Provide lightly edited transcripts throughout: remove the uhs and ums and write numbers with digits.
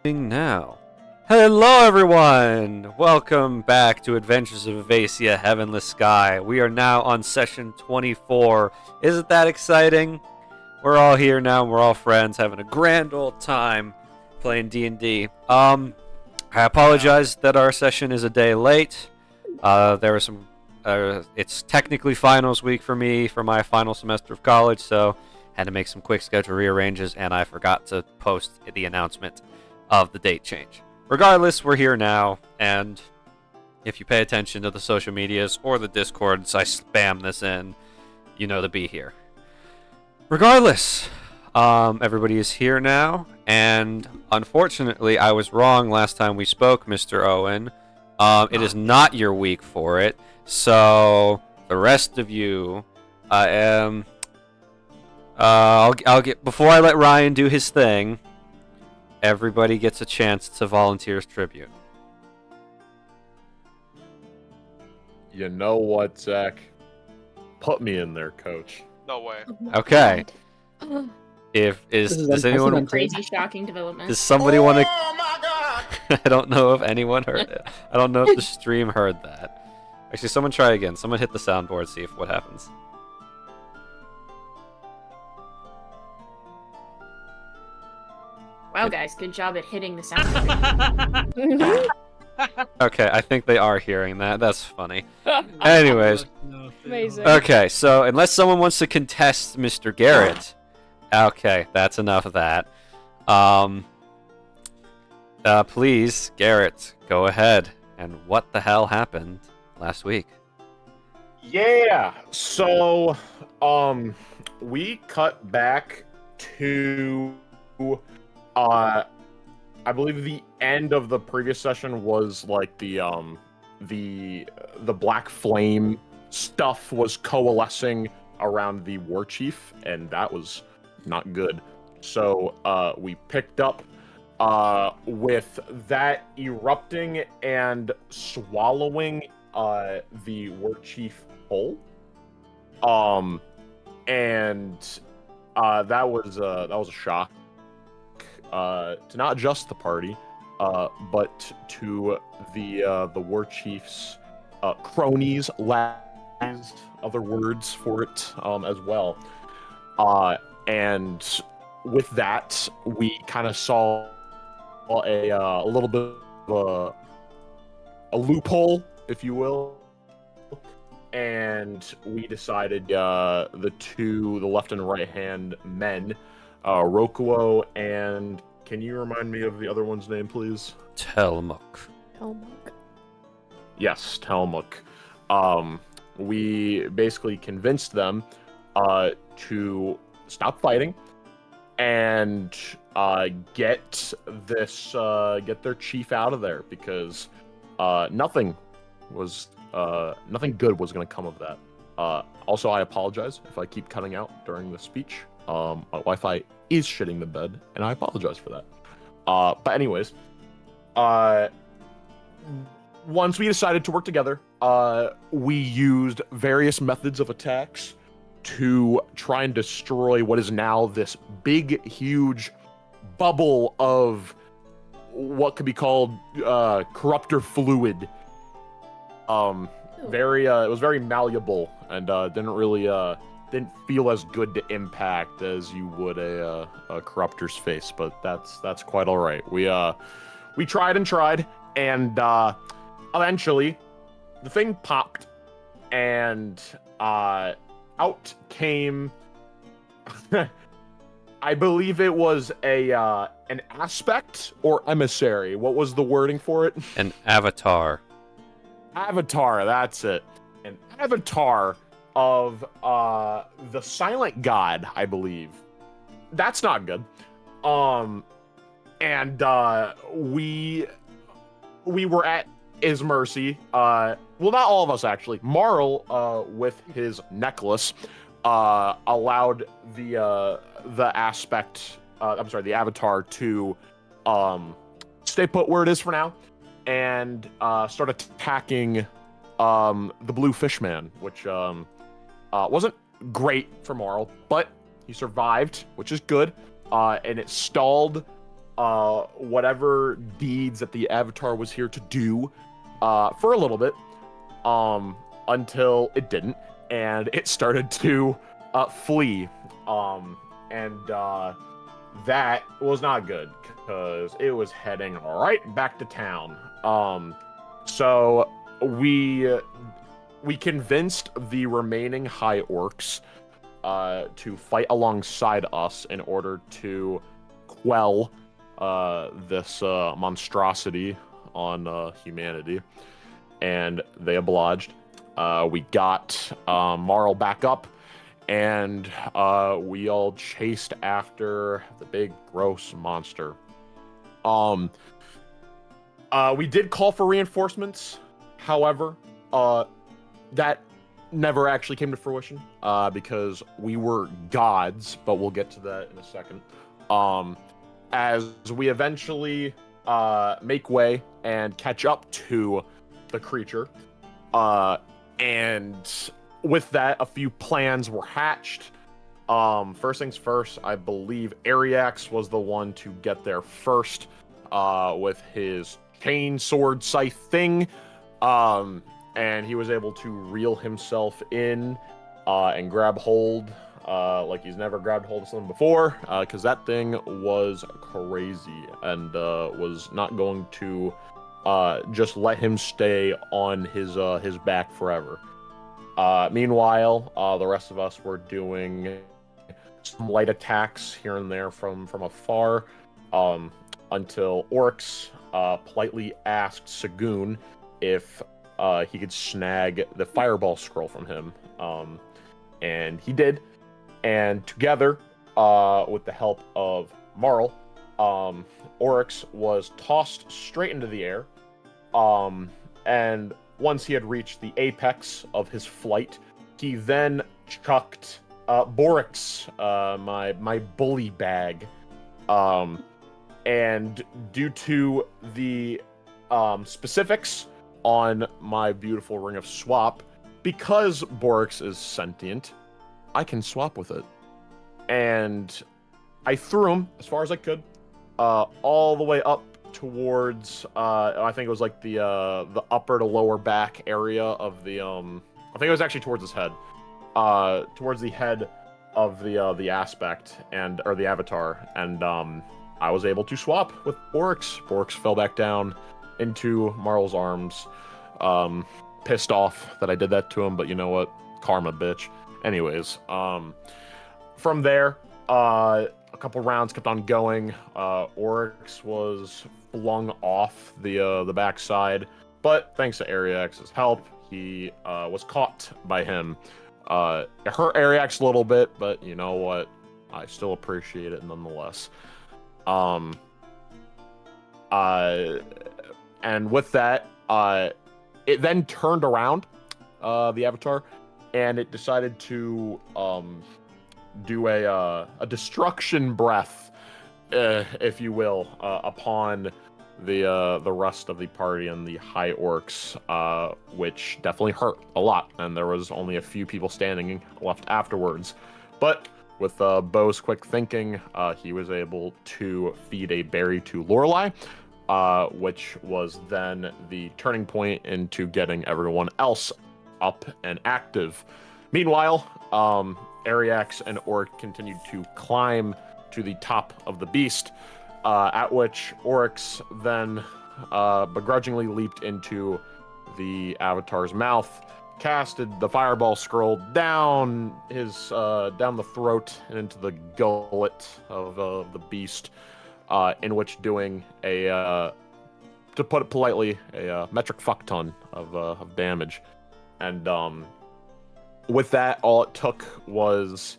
Now. Hello everyone! Welcome back to Adventures of Avacia, Heavenless Sky. We are now on session 24. Isn't that exciting? We're all here now, we're all friends, having a grand old time playing D&D. I apologize that our session is a day late. There was some... it's technically finals week for me for my final semester of college, so had to make some quick schedule rearranges, and I forgot to post the announcement of the date change. Regardless, we're here now, and if you pay attention to the social medias or the Discords, I spam this in, you know to be here. Regardless, everybody is here now, and unfortunately, I was wrong last time we spoke, Mr. Owen. It is not your week for it, so the rest of you, I'll get before I let Ryan do his thing. Everybody gets a chance to volunteer as tribute. You know what, Zach? Put me in there, Coach. No way. Okay. Does anyone crazy shocking development? Does somebody want to? Oh my god! I don't know if anyone heard it. I don't know if the stream heard that. Actually, someone try again. Someone hit the soundboard, see if what happens. Wow, guys, good job at hitting the sound. Okay, I think they are hearing that. That's funny. Anyways. Amazing. Okay, so unless someone wants to contest Mr. Garrett, okay, that's enough of that. Please, Garrett, go ahead. And what the hell happened last week? Yeah. So, we cut back to, I believe the end of the previous session was like the Black Flame stuff was coalescing around the War Chief, and that was not good. So, we picked up with that erupting and swallowing the War Chief whole. And that was a shock to not just the party, but to the War Chief's cronies, lads, other words for it as well. And with that, we kind of saw a little bit of a loophole, if you will, and we decided the left and right hand men, Rokuo and can you remind me of the other one's name, please? Telmuk. Yes, Telmuk. We basically convinced them to stop fighting and get their chief out of there, because nothing good was going to come of that. Also, I apologize if I keep cutting out during the speech. My Wi-Fi is shitting the bed, and I apologize for that. But anyways, once we decided to work together, we used various methods of attacks to try and destroy what is now this big, huge bubble of what could be called corruptor fluid. It was very malleable and didn't feel as good to impact as you would a corruptor's face, but that's quite all right. We tried and tried, and eventually the thing popped, and out came I believe it was an aspect or emissary. What was the wording for it? An avatar. Avatar, that's it. An avatar of the Silent God, I believe. That's not good. And we were at his mercy. Well, not all of us actually. Marl, with his necklace, allowed the avatar to stay put where it is for now, and start attacking the blue fishman, which wasn't great for Marl, but he survived, which is good. And it stalled whatever deeds that the Avatar was here to do for a little bit, until it didn't, and it started to flee. And that was not good because it was heading right back to town. So we convinced the remaining high orcs to fight alongside us in order to quell this monstrosity on humanity, and they obliged. We got Marl back up, and we all chased after the big gross monster. We did call for reinforcements, however, that never actually came to fruition because we were gods, but we'll get to that in a second. As we eventually make way and catch up to the creature, and with that, a few plans were hatched. First things first, I believe Ariax was the one to get there first with his chain sword scythe thing. And he was able to reel himself in and grab hold like he's never grabbed hold of something before, because that thing was crazy and was not going to just let him stay on his back forever. Meanwhile, the rest of us were doing some light attacks here and there from afar, until Oryx politely asked Sagoon if he could snag the fireball scroll from him, and he did. And together, with the help of Marl, Oryx was tossed straight into the air, and once he had reached the apex of his flight, he then chucked Borix, my bully bag, and due to the specifics on my beautiful ring of swap, because Borix is sentient, I can swap with it. And I threw him as far as I could, all the way up towards I think it was like the upper to lower back area of the I think it was actually towards his head, towards the head of the aspect or the avatar, and I was able to swap with Borix. Borix fell back down into Marl's arms, pissed off that I did that to him, but you know what, karma, bitch. Anyways, from there, a couple rounds kept on going. Oryx was flung off the backside, but thanks to Ariax's help, he was caught by him. It hurt Ariax a little bit, but you know what? I still appreciate it nonetheless. And with that, it then turned around, the Avatar, and it decided to do a destruction breath, if you will, upon the rest of the party and the high orcs, which definitely hurt a lot, and there was only a few people standing left afterwards. But with Bo's quick thinking, he was able to feed a berry to Lorelei, which was then the turning point into getting everyone else up and active. Meanwhile, Ariax and Orc continued to climb to the top of the beast, at which Oryx then begrudgingly leaped into the Avatar's mouth, casted the fireball scroll down the throat and into the gullet of the beast, in which doing to put it politely, a metric fuck ton of damage. And with that, all it took was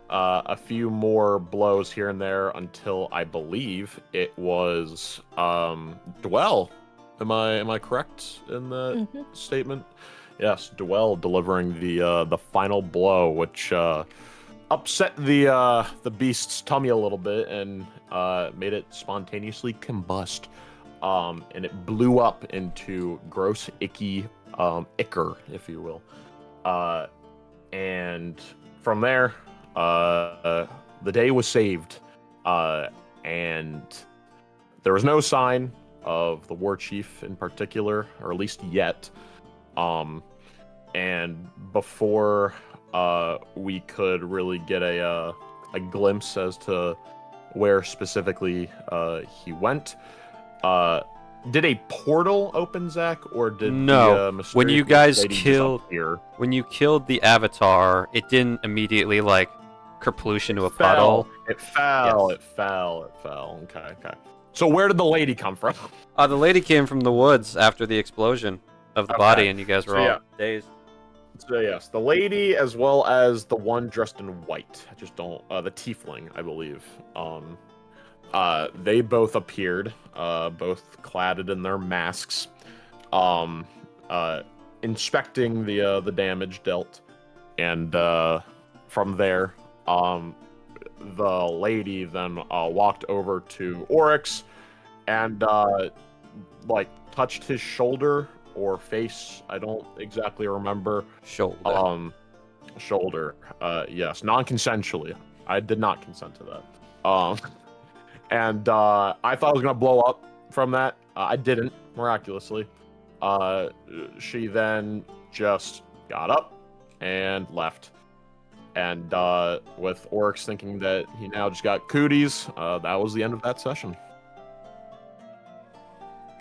a few more blows here and there until I believe it was Dwell. Am I correct in that statement? Yes, Dwell delivering the final blow, which upset the beast's tummy a little bit and made it spontaneously combust, and it blew up into gross, icky ichor, if you will. And from there, the day was saved, and There was no sign of the war chief in particular, or at least yet. And before we could really get a glimpse as to where specifically he went, did a portal open, Zach, or did No. the When you mysterious guys lady just killed, appear? when you killed the avatar, it didn't immediately like kerploosh into a puddle. It fell. Yes. It fell. Okay. So where did the lady come from? The lady came from the woods after the explosion of the body, and you guys were all dazed. So yes, the lady as well as the one dressed in white. I just don't. The tiefling, I believe. They both appeared, both cladded in their masks, inspecting the damage dealt, and from there, the lady then walked over to Oryx and like touched his shoulder or face. I don't exactly remember. Shoulder. Shoulder. Yes, non-consensually. I did not consent to that. And I thought I was gonna blow up from that. I didn't, miraculously. She then just got up and left. And with Oryx thinking that he now just got cooties, that was the end of that session.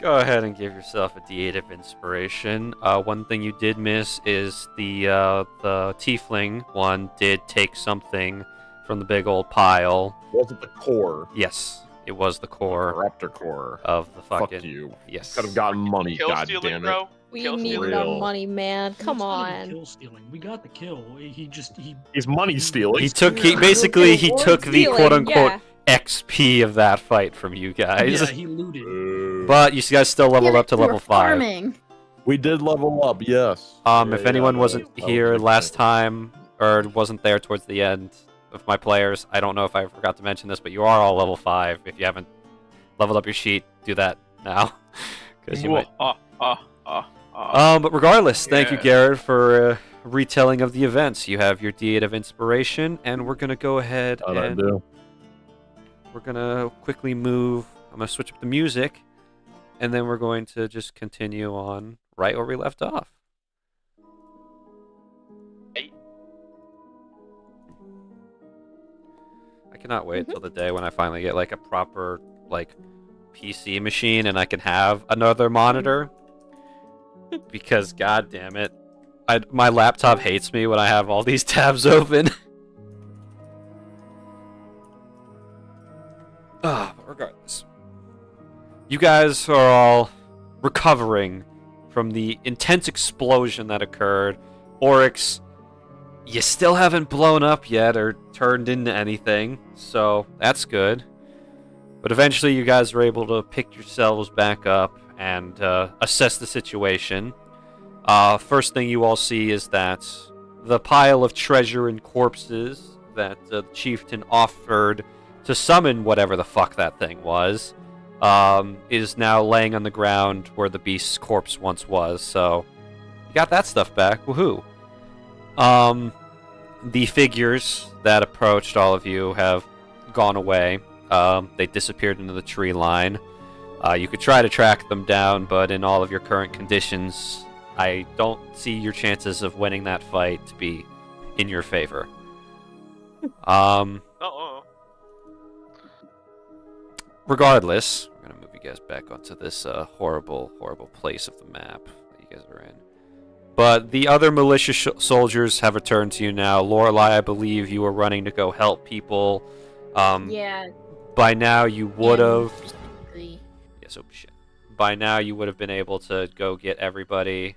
Go ahead and give yourself a D8 of inspiration. One thing you did miss is the tiefling one did take something from the big old pile. Was it the core? Yes, it was the core Raptor core. of the fucking. Fuck you. Yes. Could have gotten money, Kill god stealing, damn it. bro. We Kill need stealing. the Real. money, man. Come It's not even on. kill stealing. We got the kill. He's money stealing. He took the Stealing, quote unquote yeah. XP of that fight from you guys. Yeah, he looted. But you guys still leveled Yeah, up to we were level 5. farming. We did level up, yes. If anyone that wasn't was here interesting. last time or wasn't there towards the end of my players, I don't know if I forgot to mention this, but you are all level 5. If you haven't leveled up your sheet, do that now. Because you might. But regardless, thank you, Yeah. Garrett, for retelling of the events. You have your D8 of inspiration, and we're gonna go ahead How'd I and do? we're gonna quickly move. I'm gonna switch up the music, and then we're going to just continue on right where we left off. I cannot wait till the day when I finally get like a proper like PC machine and I can have another monitor. Because god damn it, my laptop hates me when I have all these tabs open. But regardless, you guys are all recovering from the intense explosion that occurred. Oryx, you still haven't blown up yet or turned into anything, so that's good. But eventually you guys were able to pick yourselves back up and assess the situation. First thing you all see is that the pile of treasure and corpses that the chieftain offered to summon whatever the fuck that thing was, is now laying on the ground where the beast's corpse once was. So you got that stuff back. Woohoo! The figures that approached all of you have gone away. They disappeared into the tree line. You could try to track them down, but in all of your current conditions, I don't see your chances of winning that fight to be in your favor. Regardless, we're gonna move you guys back onto this horrible, horrible place of the map that you guys are in. But the other militia soldiers have returned to you now. Lorelei, I believe you were running to go help people. Yeah. By now you would have. Specifically. Yes, oh shit. By now you would have been able to go get everybody.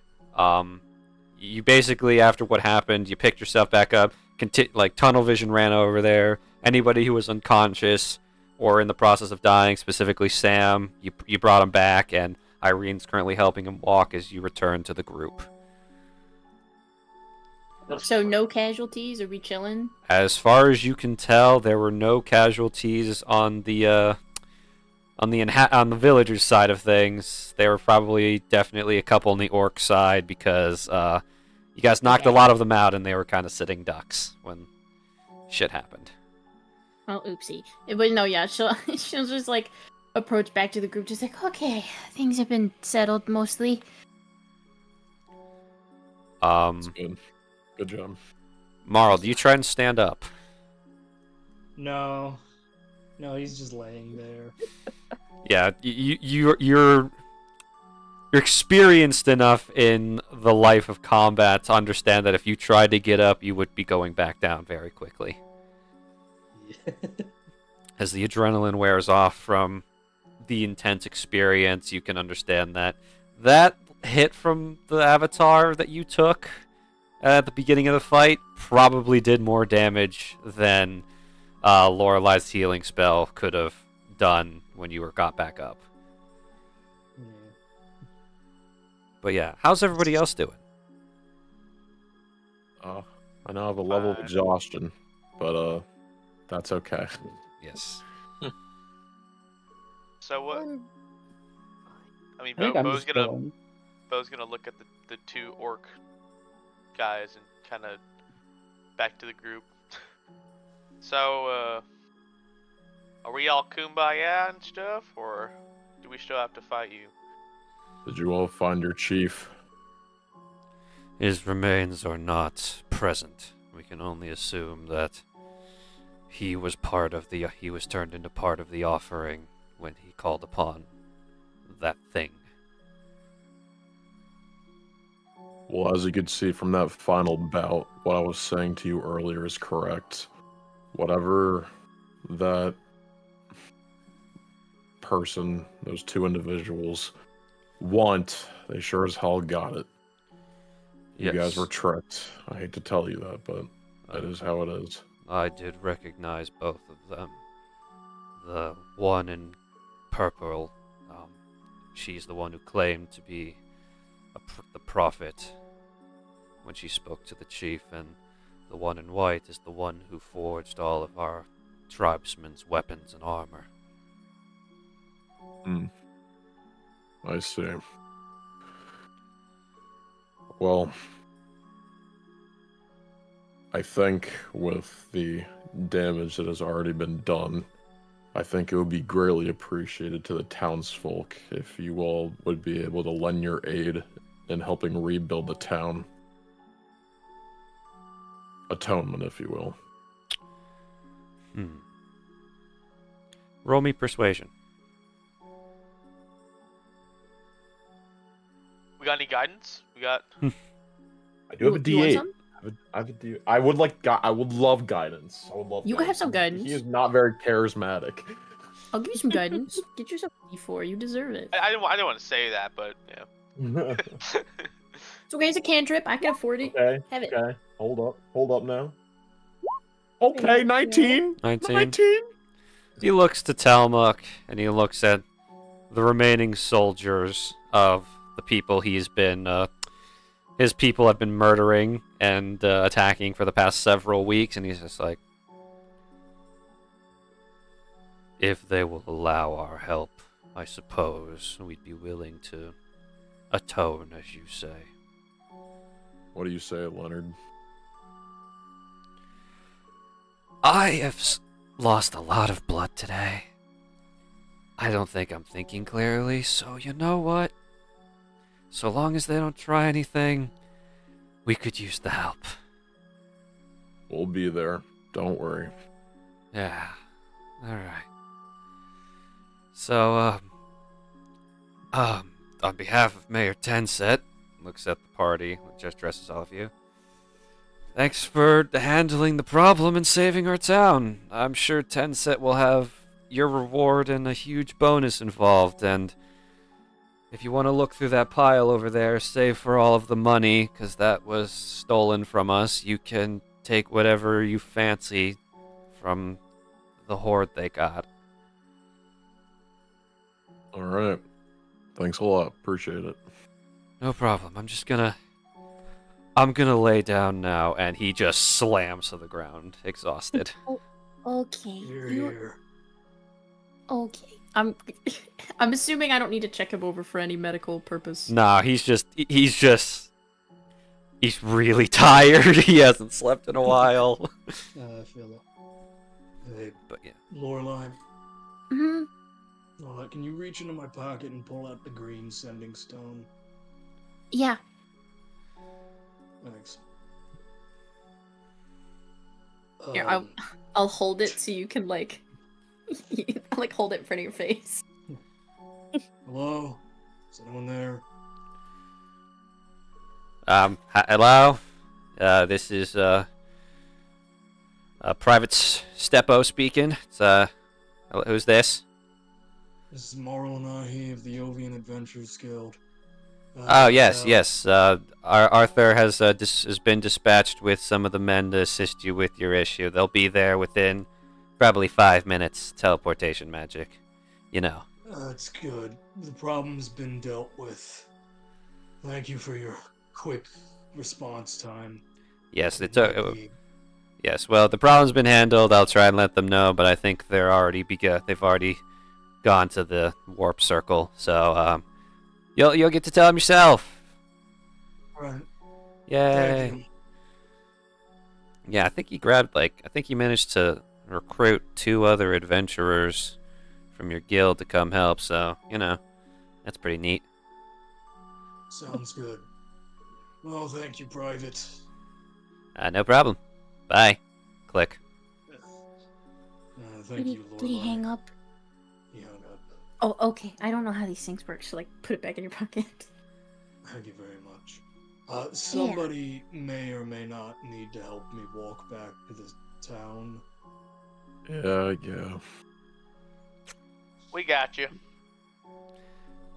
You basically, after what happened, you picked yourself back up. Like tunnel vision ran over there. Anybody who was unconscious or in the process of dying, specifically Sam, you brought him back, and Irene's currently helping him walk as you return to the group. So no casualties? Are we chilling? As far as you can tell, there were no casualties on the villagers' side of things. There were probably definitely a couple on the orc side because you guys knocked a lot of them out, and they were kind of sitting ducks when shit happened. Oh, oopsie. But no, yeah, she was just like, approach back to the group, just like, okay, things have been settled mostly. That's good. Good job. Marl, do you try and stand up? No. No, he's just laying there. Yeah, you're experienced enough in the life of combat to understand that if you tried to get up, you would be going back down very quickly. Yeah. As the adrenaline wears off from the intense experience, you can understand that that hit from the avatar that you took at the beginning of the fight probably did more damage than Lorelei's healing spell could have done when you got back up. Yeah. But yeah, how's everybody else doing? I now have a level of exhaustion, but that's okay. Yes. So what? I mean, I think I'm Bo's just gonna going. look at the two orc guys and kind of back to the group. So, are we all kumbaya and stuff, or do we still have to fight you? Did you all find your chief? His remains are not present. We can only assume that he was turned into part of the offering when he called upon that thing. Well, as you could see from that final bout, what I was saying to you earlier is correct. Whatever that person, those two individuals, want, they sure as hell got it. You guys Yes. were tricked. I hate to tell you that, but that is how it is. I did recognize both of them. The one in purple, she's the one who claimed to be the prophet when she spoke to the chief, and the one in white is the one who forged all of our tribesmen's weapons and armor. I see. Well, I think with the damage that has already been done, I think it would be greatly appreciated to the townsfolk if you all would be able to lend your aid in helping rebuild the town. Atonement, if you will. Roll me persuasion. We got any guidance? We got. I do have a You want D8. some? I have a D8. I would I would love guidance. I would love. You can have some guidance. He is not very charismatic. I'll give you some guidance. Get yourself a D4. You deserve it. I didn't want to say that, but yeah. It's okay. It's a cantrip. I can afford it. Okay. Have it. Okay. Hold up now. Okay, 19. 19. He looks to Talmuk, and he looks at the remaining soldiers of the people he's been, his people have been murdering and attacking for the past several weeks, and he's just like, if they will allow our help, I suppose we'd be willing to atone, as you say. What do you say, Leonard? I have lost a lot of blood today. I don't think I'm thinking clearly, so you know what? So long as they don't try anything, we could use the help. We'll be there. Don't worry. Yeah. Alright. So, on behalf of Mayor Tenset, looks at the party, just dresses all of you. Thanks for handling the problem and saving our town. I'm sure Tenset will have your reward and a huge bonus involved, and if you want to look through that pile over there, save for all of the money, because that was stolen from us, you can take whatever you fancy from the hoard they got. All right. Thanks a lot. Appreciate it. No problem. I'm gonna lay down now, and he just slams to the ground, exhausted. Okay. Here, you- here. Okay. I'm assuming I don't need to check him over for any medical purpose. Nah, he's really tired. He hasn't slept in a while. I feel it. Hey, But yeah. Lorelai, Hmm. Alright, can you reach into my pocket and pull out the green sending stone? Yeah. Thanks. Here, Um, I'll hold it so you can like, like hold it in front of your face. hello? Is anyone there? Hello. This is Private Steppo speaking. It's who's this? This is Marl and I here of the Ovian Adventures Guild. Oh yes. Arthur has been dispatched with some of the men to assist you with your issue. They'll be there within probably 5 minutes. Teleportation magic, you know. That's good. The problem's been dealt with. Thank you for your quick response time. Yes, It might be- yes. Well, the problem's been handled. I'll try and let them know, but I think they're already they've already gone to the warp circle. So you'll get to tell them yourself. Right. Yay! Thank you. Yeah, I think he managed to recruit 2 other adventurers from your guild to come help. So that's pretty neat. Sounds good. Well, thank you, Private. No problem. Bye. Click. Thank you, Lord. Did he hang up? He hung up. Oh, okay. I don't know how these things work, so like put it back in your pocket. Thank you very much. Somebody may or may not need to help me walk back to the town. Yeah. We got you.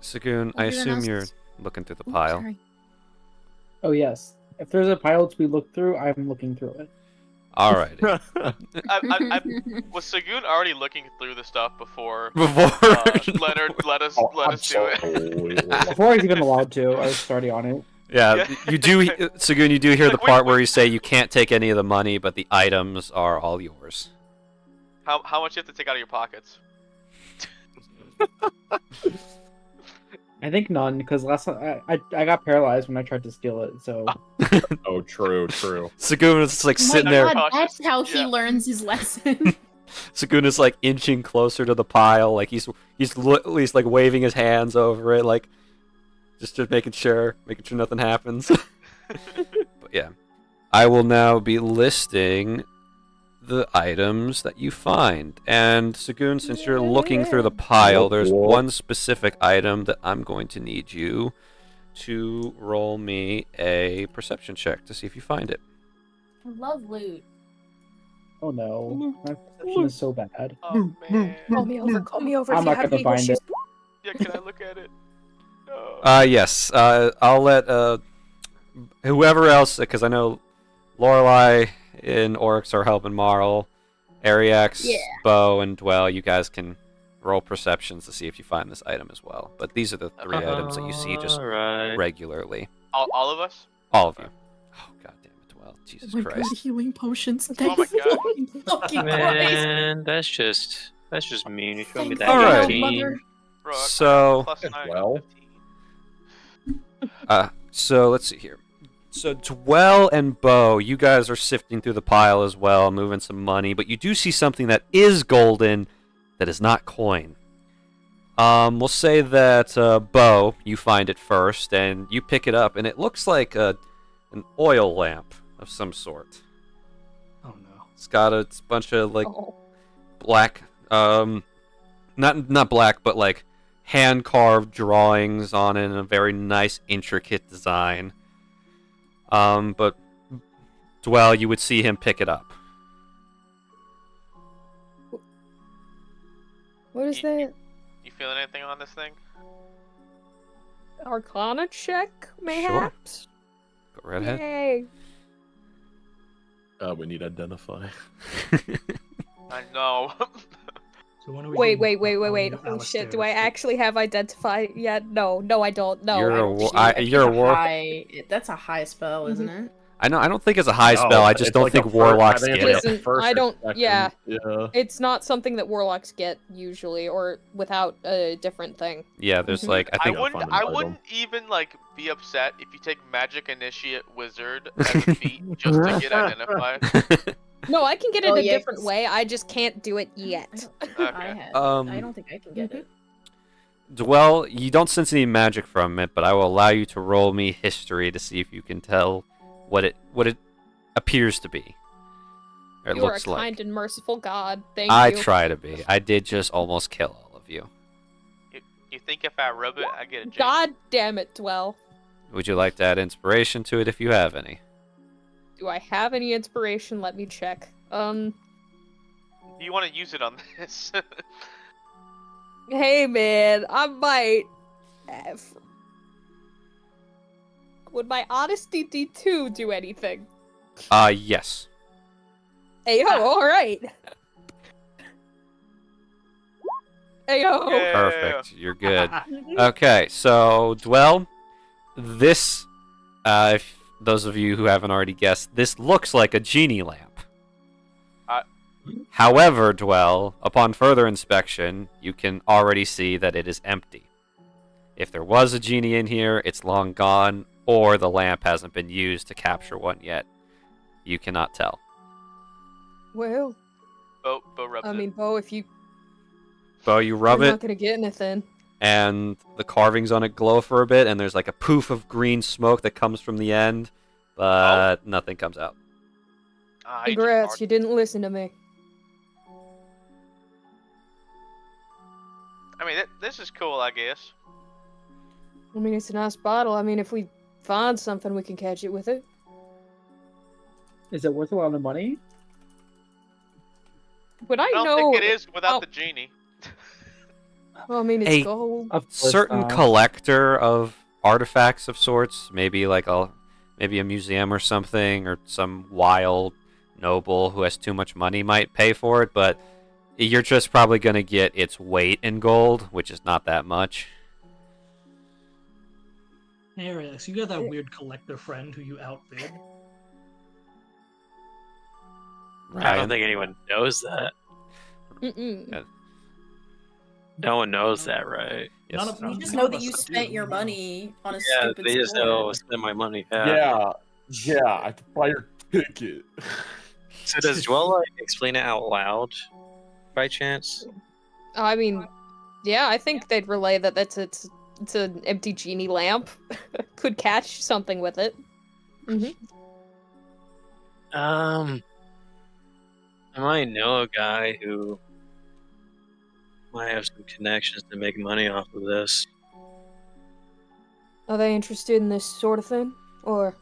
Sagoon, I Everyone assume else you're is- looking through the Ooh, pile. sorry. Oh yes. If there's a pile to be looked through, I'm looking through it. Alrighty. Was Sagoon already looking through the stuff before Before let us do it? Before I was even allowed to, I was already on it. Yeah, you do, Sagoon. You do hear the Like, part where you say you can't take any of the money, but the items are all yours. How much you have to take out of your pockets? I think none, because last time I got paralyzed when I tried to steal it. So Oh, true. Sagoon is like Oh my sitting there. God, Cautious. that's how he Yeah. learns his lesson. Sagoon is like inching closer to the pile, like he's at least like waving his hands over it, like just making sure nothing happens. But yeah, I will now be listing the items that you find. And Sagoon, since you're looking through the pile, there's Whoop. one specific item that I'm going to need you to roll me a perception check to see if you find it. I love loot. oh no, my perception is so bad. Oh man. Call me over. Call me over. I'm if you not have gonna any find issues. it. Yeah, can I look at it? No. Yes. I'll let whoever else, because I know Lorelai and Oryx are helping Marl, Ariax, Yeah. Bo, and Dwell. You guys can roll perceptions to see if you find this item as well. But these are the 3 items that you see just Alright. regularly. All of us? All of you. Oh god damn it, Dwell. Jesus Oh my Christ. God, healing potions. Oh my God. Fucking Christ. Man, that's just mean. You showed me Thank that. Alright. God, 18. mother. Bro, So- plus 9, Well. 15. So let's see here. So Dwell and Bo, you guys are sifting through the pile as well, moving some money, but you do see something that is golden that is not coin. We'll say that Bo, you find it first, and you pick it up, and it looks like an oil lamp of some sort. Oh no. It's got a bunch of like Oh. black, not black, but like hand carved drawings on it, and a very nice intricate design. But Dwell, you would see him pick it up. What is that? You feeling anything on this thing? Arcana check, mayhaps? Go right ahead. Yay. We need identify. I know. So when are we Wait, getting- wait. oh, Holy shit, do Alistair. I actually have identify yet? No, I don't. No. You're I a don't wa- think I- you- you're a war- That's a high spell, isn't it? I don't think it's a high spell. I just it's don't like think a warlocks I think get it's it. like a Listen, first I or don't- second. yeah. Yeah. It's not something that warlocks get usually, or without a different thing. Yeah, there's Mhm. like I I think find wouldn't. an I item. wouldn't even like be upset if you take Magic Initiate Wizard as a feat just to get identified. No, I can get it Oh, a yeah, different 'cause- way. I just can't do it yet. I Okay. had. Um, I don't think I can get it. Dwell, you don't sense any magic from it, but I will allow you to roll me history to see if you can tell what it appears to be. Or it You are a looks like. kind and merciful God. Thank I you. try to be. I did just almost kill all of you. You think if I rub it, I get a genie? God damn it, Dwell. Would you like to add inspiration to it if you have any? Do I have any inspiration? Let me check. Do you want to use it on this? Hey man, I might have. Would my honesty D2 do anything? Yes. Ayo, alright. Ayo. Yeah. Perfect. You're good. Okay, so Dwell, this, if those of you who haven't already guessed, this looks like a genie lamp. However, Dwell, upon further inspection, you can already see that it is empty. If there was a genie in here, it's long gone, or the lamp hasn't been used to capture one yet. You cannot tell. Well, Bo rubs I it. mean, Bo, if you Bo, you rub you're it, not gonna get anything. and the carvings on it glow for a bit, and there's like a poof of green smoke that comes from the end, but nothing comes out. Ah, you just Congrats, farted. you didn't listen to me. I mean, this is cool, I guess. I mean, it's a nice bottle. I mean, if we find something, we can catch it with it. Is it worth a lot of money? But I I don't know. think it is without Oh. the genie. Well, I mean, it's Hey, gold. Of course Certain not. collector of artifacts of sorts, maybe like a museum or something, or some wild noble who has too much money might pay for it, but you're just probably going to get its weight in gold, which is not that much. Hey, Alex, you got that weird collector friend who you outbid? I don't think anyone knows that. Mm-mm. Yeah. No one knows that, right? Yes. None of- You just none know of that us you do, spent your no. money on a Yeah, stupid they just sport. know spend my money. Yeah, I have to buy your ticket. So does Dwell like explain it out loud, by chance? I mean, yeah, I think they'd relay that it's an empty genie lamp. Could catch something with it. I might know a guy who might have some connections to make money off of this. Are they interested in this sort of thing? Or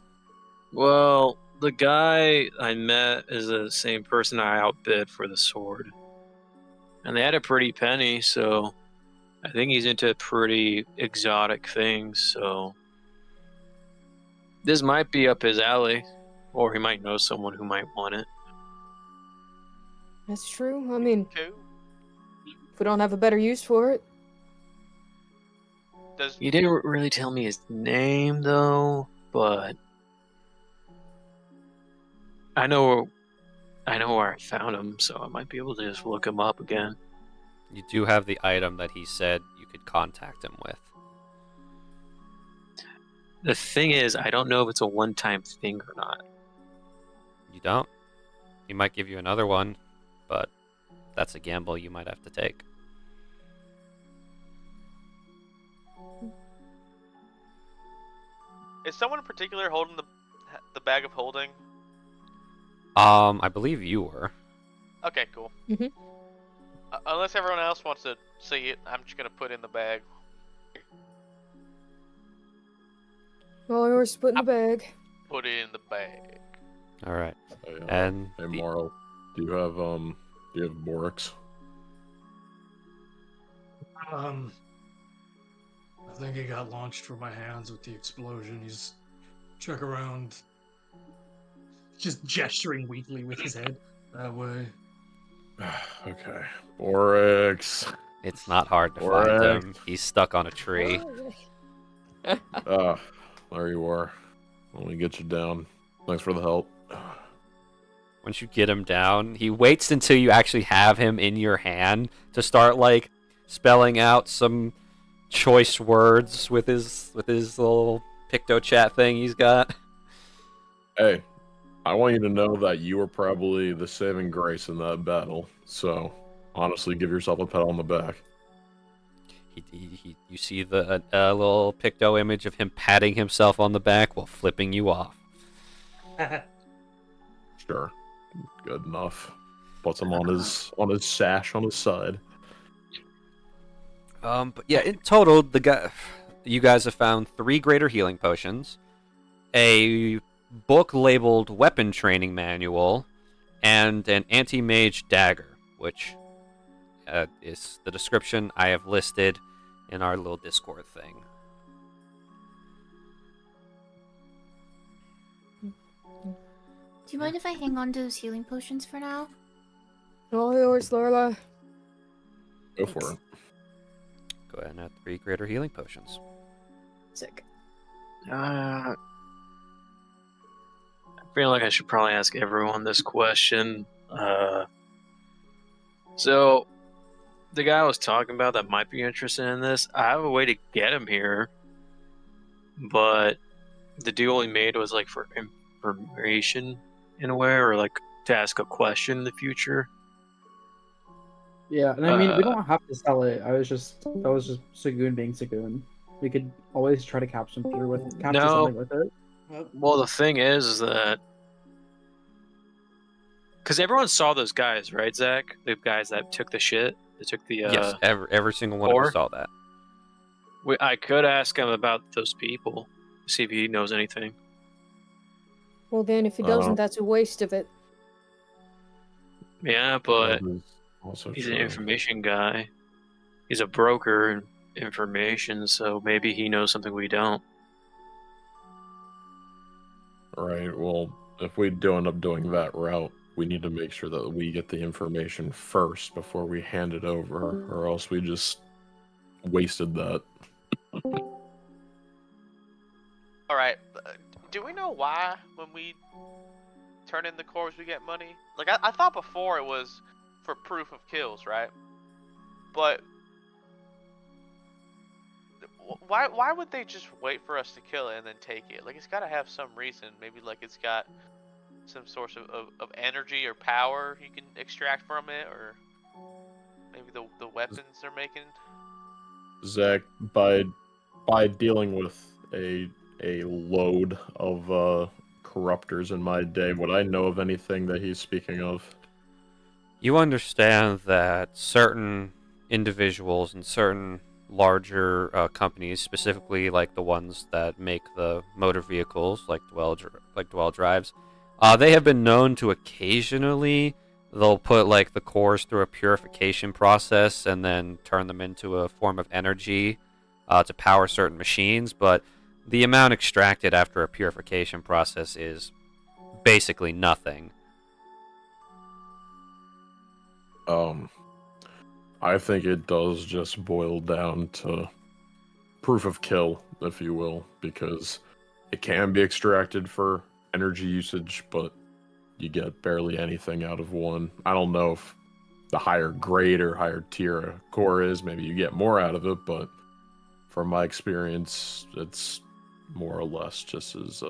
Well, the guy I met is the same person I outbid for the sword. And they had a pretty penny, so I think he's into pretty exotic things, so this might be up his alley, or he might know someone who might want it. that's true. I mean, Cool. if we don't have a better use for it. Does He didn't really tell me his name, though, but I know where I found him, so I might be able to just look him up again. You do have the item that he said you could contact him with. The thing is, I don't know if it's a one-time thing or not. You don't? He might give you another one, but that's a gamble you might have to take. is someone in particular holding the bag of holding? I believe you were. Okay, cool. Mhm. Unless everyone else wants to see it, I'm just gonna put it in the bag. Well, we were split in the bag. Put it in the bag. All right. Hey, And hey, the- Morrow, do you have Borix? I think he got launched from my hands with the explosion. He's check around, just gesturing weakly with his head that way. Okay, Borix. it's not hard to find Alright. him. He's stuck on a tree. There you are. Let me get you down. Thanks for the help. Once you get him down, he waits until you actually have him in your hand to start like spelling out some choice words with his little picto chat thing he's got. Hey, I want you to know that you were probably the saving grace in that battle. So, honestly, give yourself a pat on the back. You see the little picto image of him patting himself on the back while flipping you off. Sure. Good enough. Puts him on his sash on his side. But yeah, in total, you guys have found 3 greater healing potions, a book labeled weapon training manual, and an anti-mage dagger, which is the description I have listed in our little Discord thing. Do you mind if I hang on to those healing potions for now? All yours, Lorla. Go for it. Go ahead and add 3 greater healing potions. Sick. I feel like I should probably ask everyone this question. So, the guy I was talking about that might be interested in this, I have a way to get him here, but the deal he made was like for information in a way, or like to ask a question in the future. Yeah, and I mean, we don't have to sell it. That was just Sagoon being Sagoon. We could always try to capture something with it. Well, the thing is that because everyone saw those guys, right, Zach? The guys that took the shit. They took the yes, every single one of us saw that. I could ask him about those people, see if he knows anything. Well, then, if he doesn't, that's a waste of it. Yeah, but Also he's true. an information guy. He's a broker in information, so maybe he knows something we don't. Right, well, if we do end up doing that route, we need to make sure that we get the information first before we hand it over, or else we just wasted that. Alright, do we know why when we turn in the cores we get money? Like, I thought before it was for proof of kills, right? But why would they just wait for us to kill it and then take it? Like, it's got to have some reason. Maybe like it's got some source of energy or power you can extract from it, or maybe the weapons they're making. Zach, by dealing with a load of corruptors in my day, would I know of anything that he's speaking of? You understand that certain individuals and certain larger companies, specifically like the ones that make the motor vehicles, like Dwell Drives, they have been known to occasionally, they'll put like the cores through a purification process and then turn them into a form of energy to power certain machines, but the amount extracted after a purification process is basically nothing. I think it does just boil down to proof of kill, if you will, because it can be extracted for energy usage, but you get barely anything out of one. I don't know if the higher grade or higher tier a core is, maybe you get more out of it, but from my experience, it's more or less just as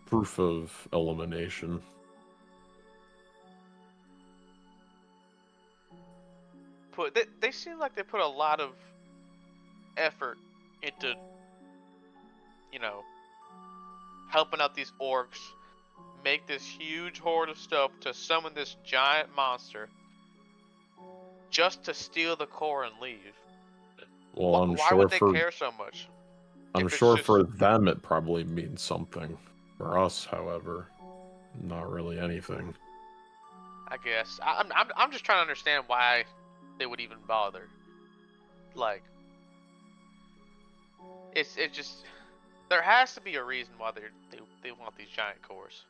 proof of elimination. They seem like they put a lot of effort into, helping out these orcs, make this huge horde of stuff to summon this giant monster, just to steal the core and leave. Well, Why would they care so much? I'm sure for them it probably means something. For us, however, not really anything. I guess I'm just trying to understand why they would even bother. Like, it's just there has to be a reason why they want these giant cores.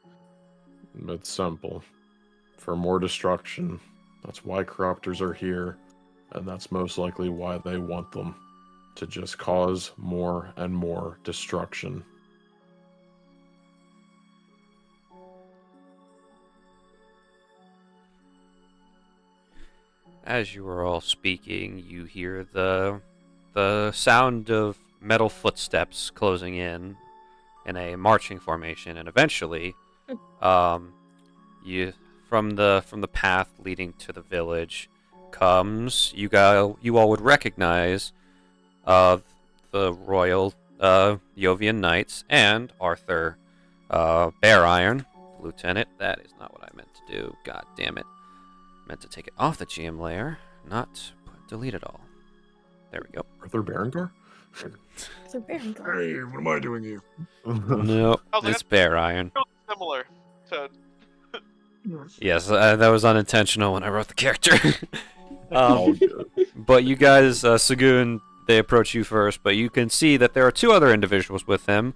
It's simple. For more destruction. That's why corruptors are here, and that's most likely why they want them. To just cause more and more destruction. As you are all speaking, you hear the sound of metal footsteps closing in a marching formation, and eventually, you from the path leading to the village comes you all would recognize the Royal Yovian Knights, and Arthur Bear Iron, Lieutenant. That is not what I meant to do. God damn it. Meant to take it off the GM layer, not delete it all. There we go. Arthur Berengar? So Berengar. Hey, what am I doing here? No, Oh, it's Bear Iron. Similar to Yes, that was unintentional when I wrote the character. All good. But you guys, Sagoon, they approach you first, but you can see that there are two other individuals with him.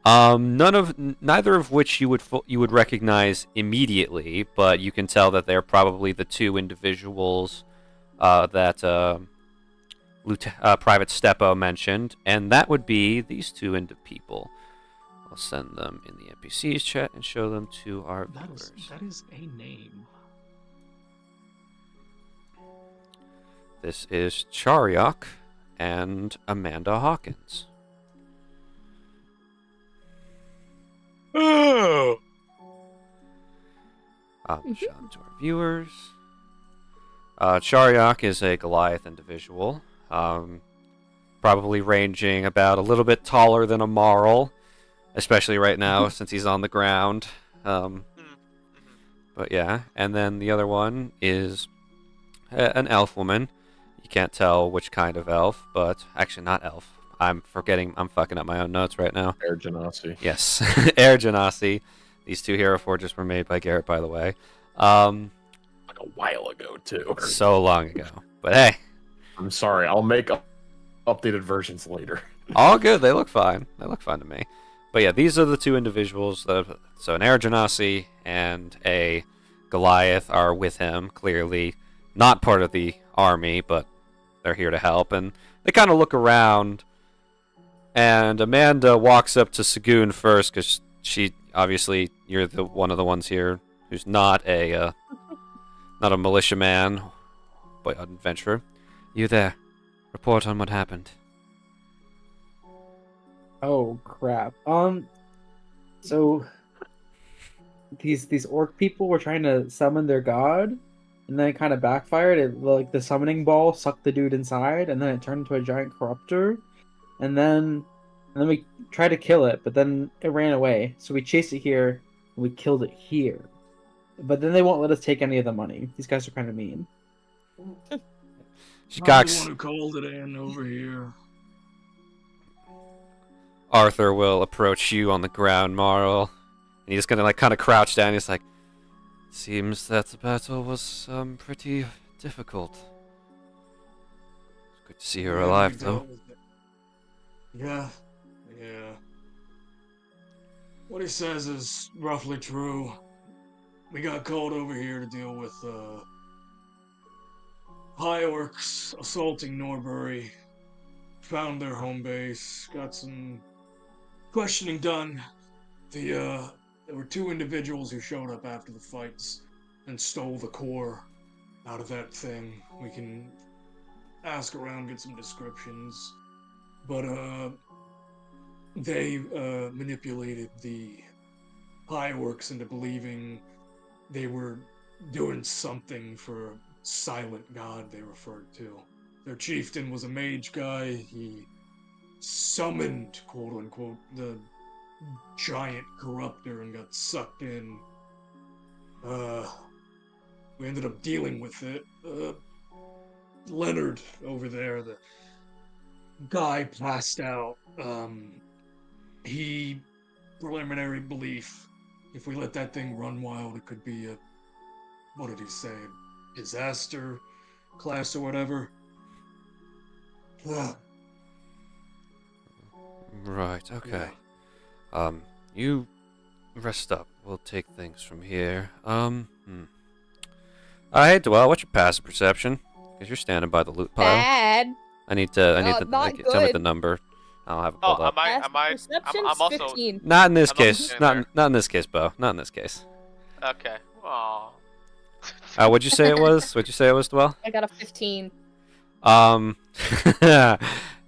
Neither of which you would recognize immediately, but you can tell that they're probably the two individuals that Private Stepo mentioned, and that would be these two people. I'll send them in the NPCs chat and show them to our viewers. That is a name. This is Charyok and Amanda Hawkins. Oh! Show them to our viewers. Charyok is a Goliath individual, probably ranging about a little bit taller than a Marl, especially right now since he's on the ground. But yeah, and then the other one is an elf woman. You can't tell which kind of elf, but actually not elf. I'm fucking up my own notes right now. Air Genasi. Yes, Air Genasi. These two Hero Forges were made by Garrett, by the way. Like a while ago, too. So long ago. But hey. I'm sorry, I'll make updated versions later. All good, they look fine. They look fine to me. But yeah, these are the two individuals. So an Air Genasi and a Goliath are with him, clearly. Not part of the army, but they're here to help. And they kind of look around. And Amanda walks up to Sagoon first, because she, obviously, you're one of the ones here who's not a militiaman, but an adventurer. You there. Report on what happened. Oh crap. So these orc people were trying to summon their god, and then it kind of backfired. It, like, the summoning ball sucked the dude inside, and then it turned into a giant corruptor. And then we tried to kill it, but then it ran away. So we chased it here, and we killed it here. But then they won't let us take any of the money. These guys are kind of mean. I'm the one Cox. who called it in over here. Arthur will approach you on the ground, Marl. And he's gonna kind of crouch down. He's like, seems that the battle was pretty difficult. It's good to see you're alive, though. Yeah. What he says is roughly true. We got called over here to deal with high orcs assaulting Norbury. Found their home base. Got some questioning done. There were two individuals who showed up after the fights and stole the core out of that thing. We can ask around, get some descriptions. But they manipulated the high orcs into believing they were doing something for a silent god they referred to. Their chieftain was a mage guy. He summoned, quote unquote, the giant corruptor and got sucked in. We ended up dealing with it. Leonard over there, the guy passed out. He, preliminary belief, if we let that thing run wild, it could be a, what did he say, disaster class or whatever. Right, okay. You rest up. We'll take things from here. Alright, Dwell, what's your passive perception? Because you're standing by the loot pile. Bad. I need to not tell me good. the number. I'll have it Oh, pulled up. Perception's I'm also 15. Not in this I'm also case. standing Not in this case, Bo. Not in this case. okay. Aw. What'd you say it was? What'd you say it was, Dwell? I got a 15. Yeah,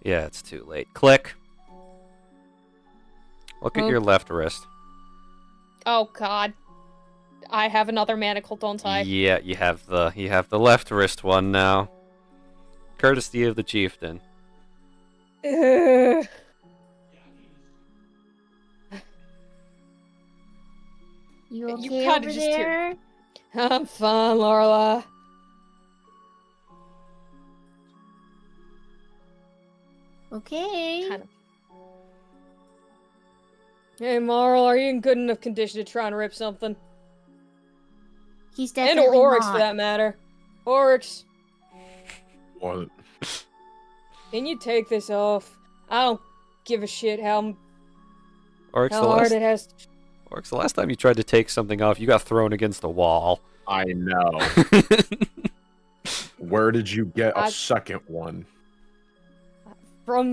it's too late. Click. Look at Oh. your left wrist. Oh god. I have another manacle, don't I? Yeah, you have the left wrist one now. Courtesy of the chieftain. Ugh. You You okay kinda over just hear- there? I'm fine, Lorelai. Okay. Kind of. Hey, Marl, are you in good enough condition to try and rip something? He's And definitely or Oryx, not. for that matter. Oryx, What? can you take this off? I don't give a shit how Oryx, hard it has. Oryx, the last time you tried to take something off, you got thrown against the wall. I know. Where did you get a I- second one? From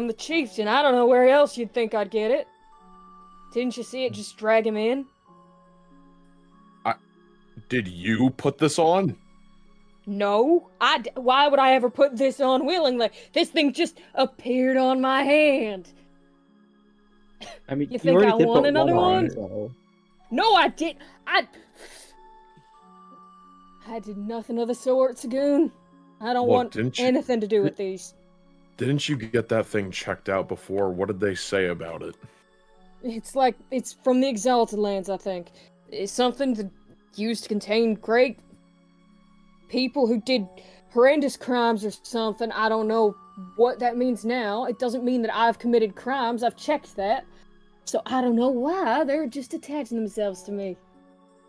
the chieftain. I don't know where else you'd think I'd get it. Didn't you see it just drag him in? Did you put this on? No. Why would I ever put this on willingly? This thing just appeared on my hand. I mean, You think already I did want put another on, one? so- No, I did. I did nothing of the sort, Sagoon. I don't Look, want didn't you- anything to do with these. Didn't you get that thing checked out before? What did they say about it? It's from the Exalted Lands, I think. It's something that used to contain great people who did horrendous crimes or something. I don't know what that means now. It doesn't mean that I've committed crimes. I've checked that. So I don't know why they're just attaching themselves to me.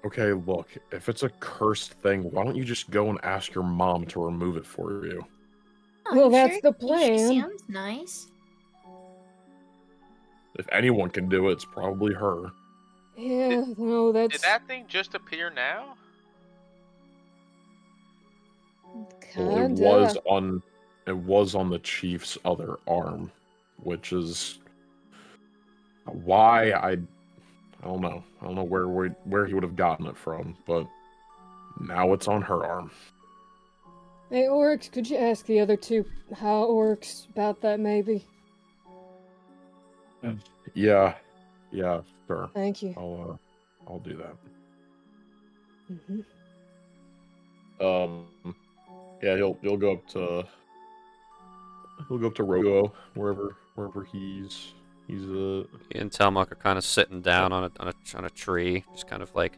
Okay, look, if it's a cursed thing, why don't you just go and ask your mom to remove it for you? Oh, Well, you that's sure? the plan. She sounds nice. If anyone can do it, it's probably her. Yeah, no, Did that's that thing just appear now? Well, it was on the chief's other arm, which is why I don't know. I don't know where he would have gotten it from, but now it's on her arm. Hey, Oryx, could you ask the other two how it works about that, maybe? Yeah, sure. Thank you. I'll do that. Mm-hmm. Yeah, he'll go up to Rogo wherever he's He and Telmuk are kind of sitting down on a tree, just kind of like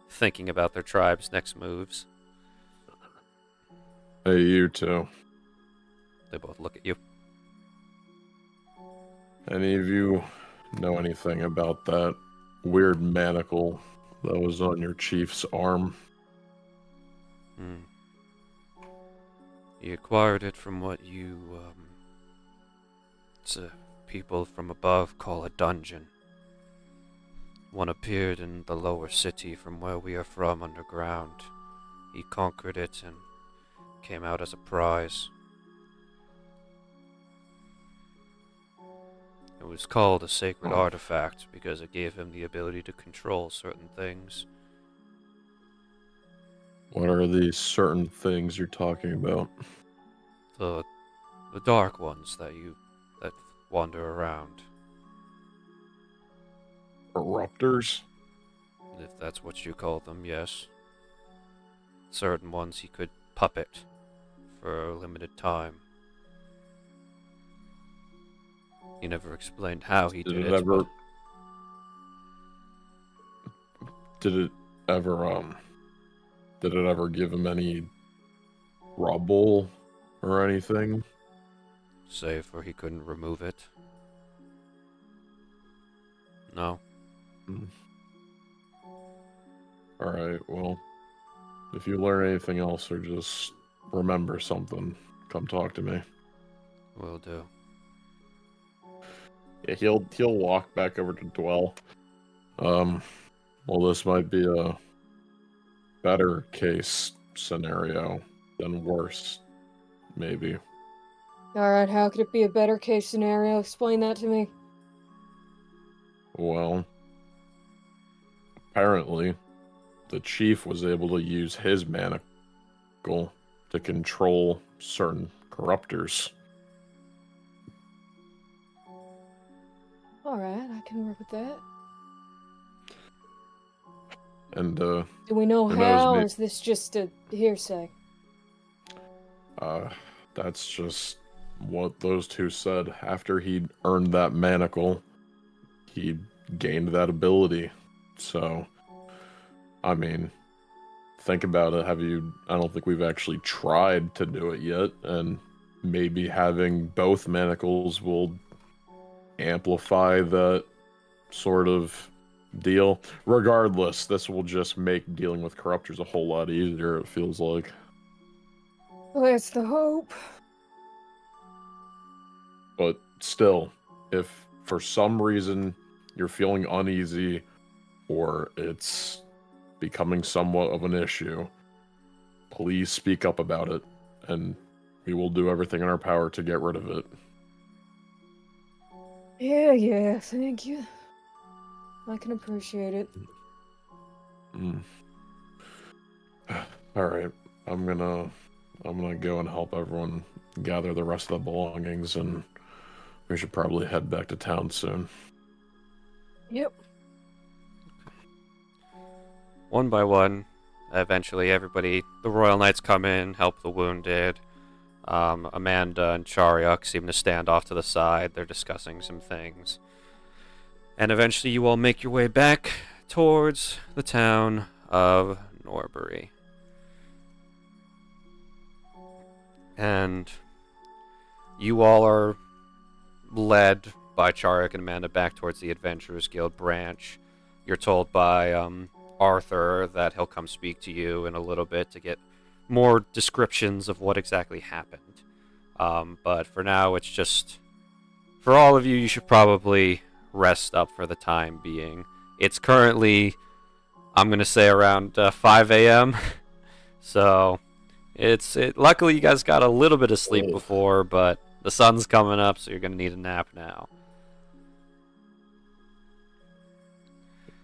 thinking about their tribe's next moves. Hey, you two. They both look at you. Any of you know anything about that weird manacle that was on your chief's arm? He acquired it from what you, people from above call a dungeon. One appeared in the lower city from where we are from underground. He conquered it and came out as a prize. It was called a sacred artifact because it gave him the ability to control certain things. What are these certain things you're talking about? The dark ones that wander around. Corruptors? If that's what you call them, yes. Certain ones he could puppet for a limited time. He never explained how he did it. But Did it ever give him any trouble or anything? save for he couldn't remove it. No. Alright, well, if you learn anything else or just remember something, come talk to me. Will do. Yeah, he'll walk back over to Dwell. Well, this might be a better case scenario than worse, maybe. Alright, how could it be a better case scenario? Explain that to me. Well, apparently, the chief was able to use his manacle to control certain corruptors. Alright, I can work with that. And, Do we know who how, knows, or is this just a hearsay? that's just what those two said. After he'd earned that manacle, he gained that ability. So, I mean, think about it. I don't think we've actually tried to do it yet, and maybe having both manacles will amplify that sort of deal. Regardless, this will just make dealing with corruptors a whole lot easier, it feels like. Well, that's the hope. But still, if for some reason you're feeling uneasy or it's becoming somewhat of an issue, please speak up about it, and we will do everything in our power to get rid of it. Yeah, thank you. I can appreciate it. All right, I'm gonna go and help everyone gather the rest of the belongings, and we should probably head back to town soon. Yep. One by one, eventually the Royal Knights come in, help the wounded. Amanda and Chariok seem to stand off to the side. They're discussing some things. And eventually you all make your way back towards the town of Norbury. And you all are led by Chariok and Amanda back towards the Adventurers Guild branch. You're told by Arthur that he'll come speak to you in a little bit to get more descriptions of what exactly happened. But for now, it's just... For all of you, you should probably rest up for the time being. It's currently, I'm going to say, around 5 a.m. So, luckily you guys got a little bit of sleep before, but the sun's coming up, so you're going to need a nap now.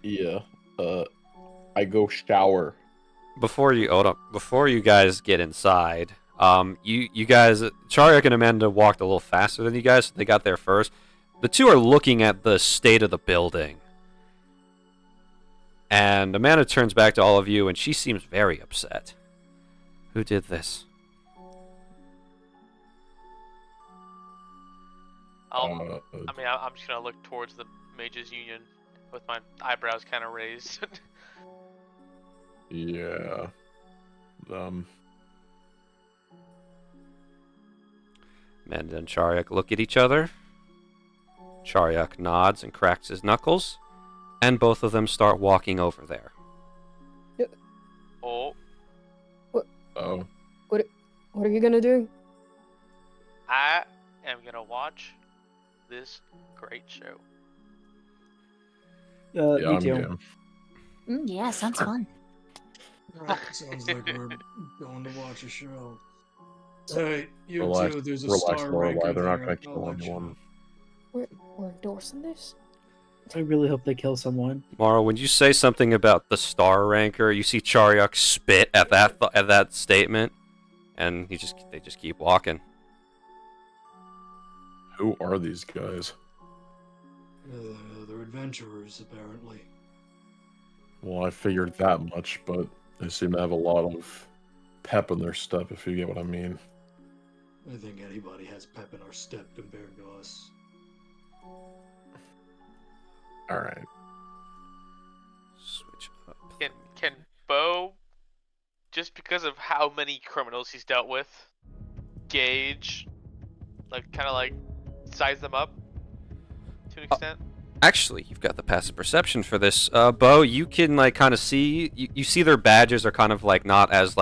Yeah, I go shower. Before you guys get inside, you guys, Chariok and Amanda walked a little faster than you guys, so they got there first. The two are looking at the state of the building. And Amanda turns back to all of you, and she seems very upset. Who did this? I'm just gonna look towards the Mages Union with my eyebrows kind of raised. Yeah. Amanda and Chariok look at each other. Chariok nods and cracks his knuckles, and both of them start walking over there. Oh. Oh. What are you gonna do? I am gonna watch this great show. Me I'm too. game. Yeah, sounds fun. Sounds like we're going to watch a show. Hey, you Relax, two, there's a relax, star Lorelai. ranker They're not there. gonna kill I'll let you anyone. We're endorsing this? I really hope they kill someone. Mara, when you say something about the star ranker, you see Chariok spit at that statement, and they just keep walking. Who are these guys? They're adventurers, apparently. Well, I figured that much, but they seem to have a lot of pep in their step, if you get what I mean. I think anybody has pep in our step compared to us. All right. Switch up. Can Bo, just because of how many criminals he's dealt with, gauge, kind of size them up to an extent? Actually, you've got the passive perception for this. Bo, you can kind of see, you see their badges are kind of not as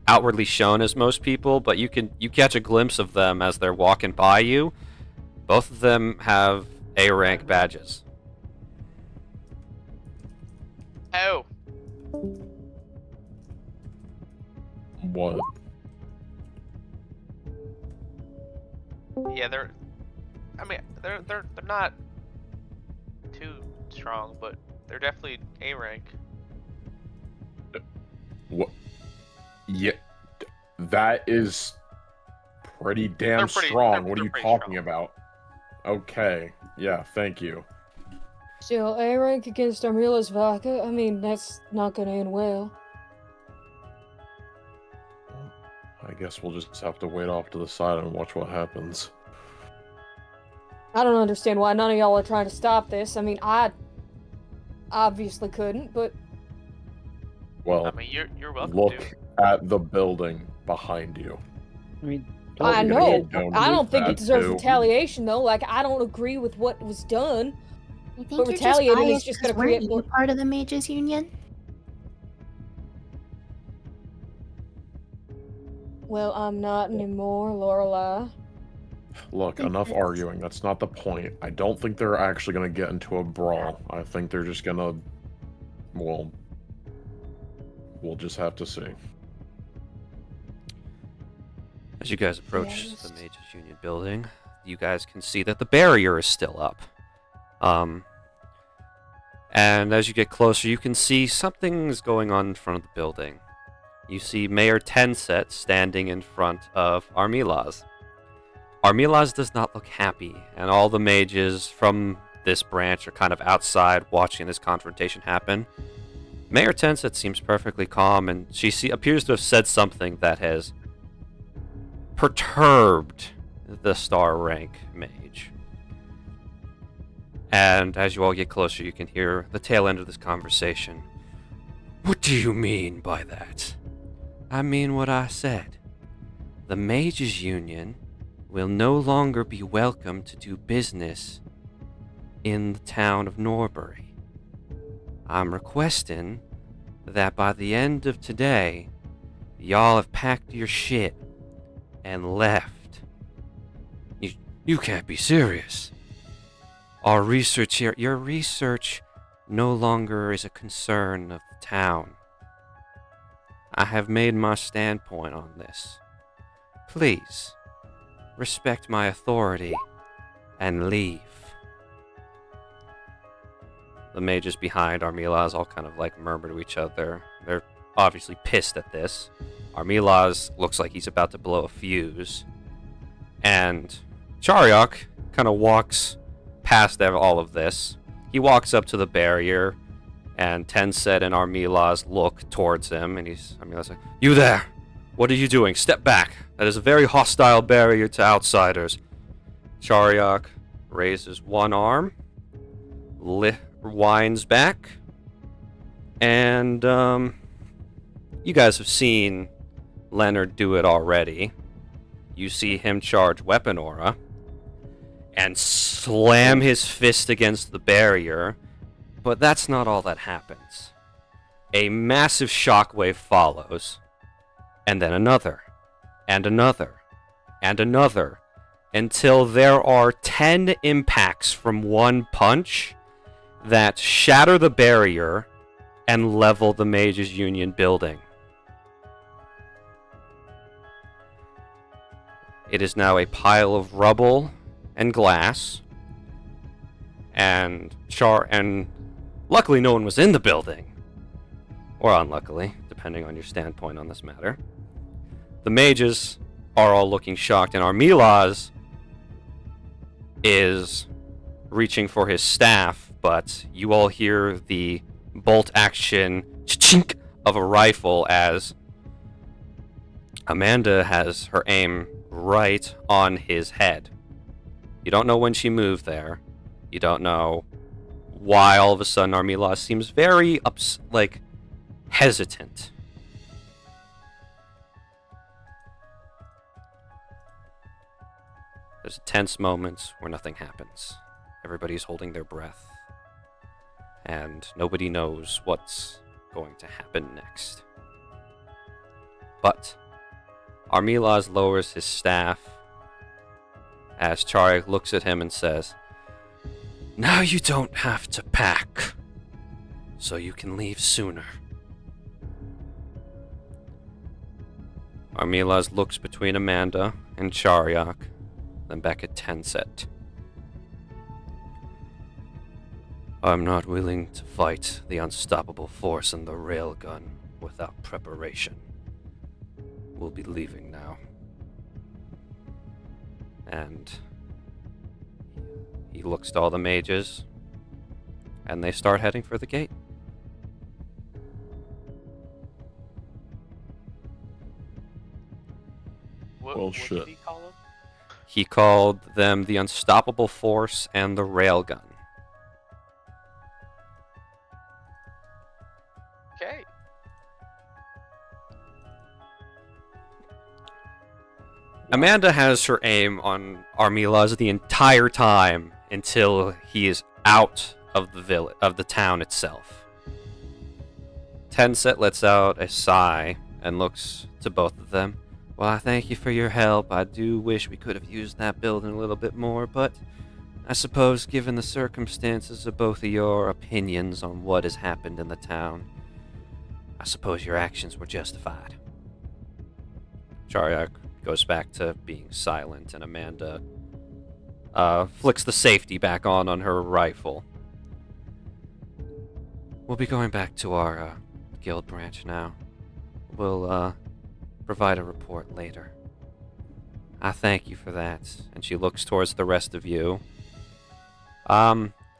outwardly shown as most people, but you catch a glimpse of them as they're walking by you. Both of them have A rank badges. Oh, What? yeah, they're not too strong, but they're definitely A rank. What? Yeah, that is pretty damn They're pretty- strong. they're- What are they're you pretty talking strong. about? Okay. Yeah, thank you. Still, A rank against Armilla's vodka? I mean, that's not gonna end well. I guess we'll just have to wait off to the side and watch what happens. I don't understand why none of y'all are trying to stop this. I mean, I obviously couldn't, but Well, I mean, you're welcome look to. at the building behind you. I mean, I you're know. gonna go I down don't think that it deserves too. retaliation, though. Like, I don't agree with what was done. I think But you're retaliating is just just biased gonna 'cause create weren't more- you part of the Mages Union? Well, I'm not anymore, Lorelai. Look, enough arguing. That's not the point. I don't think they're actually gonna get into a brawl. I think they're just gonna... Well... We'll just have to see. As you guys approach Yes. the Mages Union building, you guys can see that the barrier is still up. And as you get closer, you can see something's going on in front of the building. You see Mayor Tenset standing in front of Armilaz. Armilaz does not look happy, and all the mages from this branch are kind of outside watching this confrontation happen. Mayor Tenset seems perfectly calm, and she appears to have said something that has perturbed the star rank mage. And as you all get closer, you can hear the tail end of this conversation. What do you mean by that? I mean what I said. The Mages Union will no longer be welcome to do business in the town of Norbury. I'm requesting that by the end of today, y'all have packed your shit and left. You can't be serious. Our research here, your research no longer is a concern of the town. I have made my standpoint on this. Please, respect my authority and leave. The mages behind Armilaz all kind of like murmur to each other. They're obviously pissed at this. Armilaz looks like he's about to blow a fuse. And Chariok kind of walks past all of this. He walks up to the barrier, and Tenset and Armilaz look towards him, and Armilaz's like, "You there! What are you doing? Step back! That is a very hostile barrier to outsiders." Chariok raises one arm, winds back, and you guys have seen Leonard do it already. You see him charge Weapon Aura and slam his fist against the barrier, but that's not all that happens. A massive shockwave follows, and then another, and another, and another, until there are 10 impacts from one punch that shatter the barrier and level the Mages Union building. It is now a pile of rubble and glass, and luckily no one was in the building, or unluckily, depending on your standpoint on this matter. The mages are all looking shocked, and Armilaz is reaching for his staff, but you all hear the bolt action chink of a rifle as Amanda has her aim right on his head. You don't know when she moved there. You don't know why all of a sudden Armilaz seems very hesitant. There's a tense moment where nothing happens. Everybody's holding their breath, and nobody knows what's going to happen next. But Armilaz lowers his staff as Chariok looks at him and says, "Now you don't have to pack, so you can leave sooner." Armilaz looks between Amanda and Chariok, then back at Tenset. "I'm not willing to fight the unstoppable force in the railgun without preparation. We'll be leaving now." And he looks to all the mages, and they start heading for the gate. Well, What shit. did he call them? He called them the Unstoppable Force and the Railgun. Okay. Amanda has her aim on Armilas the entire time until he is out of the town itself. Tenset lets out a sigh and looks to both of them. Well, I thank you for your help. I do wish we could have used that building a little bit more, but I suppose given the circumstances of both of your opinions on what has happened in the town, I suppose your actions were justified. Chariak goes back to being silent, and Amanda flicks the safety back on her rifle. We'll be going back to our guild branch now. We'll provide a report later. I thank you for that. And she looks towards the rest of you.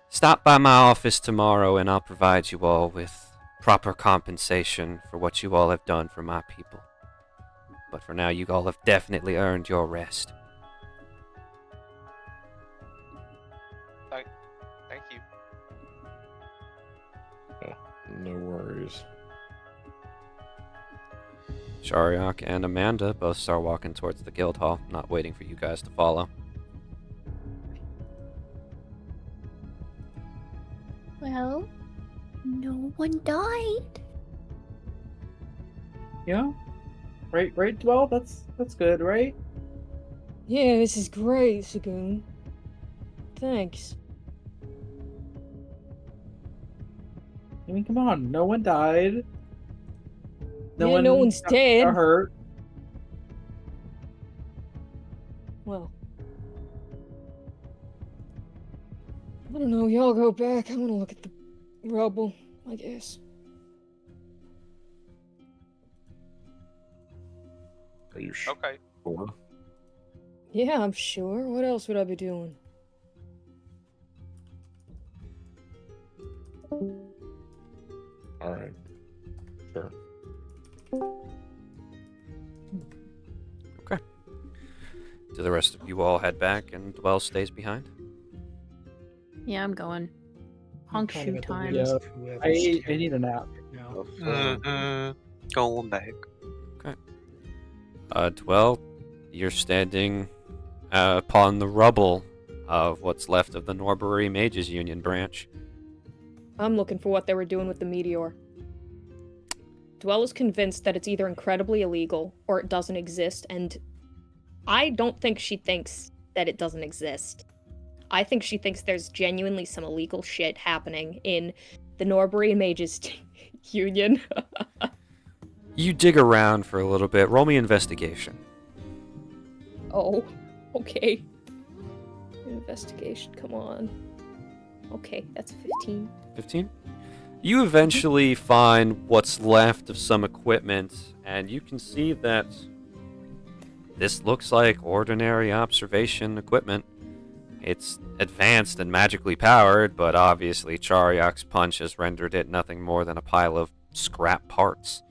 Stop by my office tomorrow and I'll provide you all with proper compensation for what you all have done for my people. But for now, you all have definitely earned your rest. Thank you. No worries. Shariak and Amanda both start walking towards the guild hall, not waiting for you guys to follow. Well, no one died. Yeah. Right, Dwell? That's good, right? Yeah, this is great, Sagoon. Thanks. I mean, come on. No one died. No one's dead. Got hurt. Well, I don't know. Y'all go back. I'm gonna look at the rubble, I guess. Are you Okay. sure? Yeah, I'm sure. What else would I be doing? All right. Sure. Okay. Do the rest of you all head back and Dwell stays behind? Yeah, I'm going. Honk Kind of shoe at the time. whims Yeah, of whoever's I need a nap. now. Going back. Dwell, you're standing upon the rubble of what's left of the Norbury Mages Union branch. I'm looking for what they were doing with the meteor. Dwell is convinced that it's either incredibly illegal or it doesn't exist, and I don't think she thinks that it doesn't exist. I think she thinks there's genuinely some illegal shit happening in the Norbury Mages Union. You dig around for a little bit. Roll me investigation. Oh, okay. Investigation, come on. Okay, that's 15. 15? You eventually find what's left of some equipment, and you can see that this looks like ordinary observation equipment. It's advanced and magically powered, but obviously Chariak's punch has rendered it nothing more than a pile of scrap parts.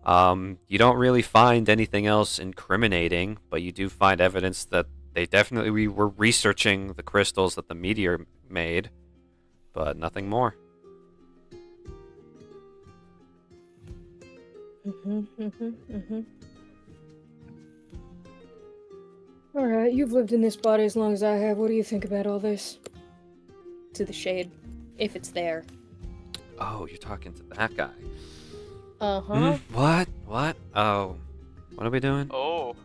You don't really find anything else incriminating, but you do find evidence that they definitely were researching the crystals that the meteor made, but nothing more. Alright, you've lived in this body as long as I have. What do you think about all this? To the shade, if it's there. Oh, you're talking to that guy. Uh-huh. What? Oh. What are we doing? Oh.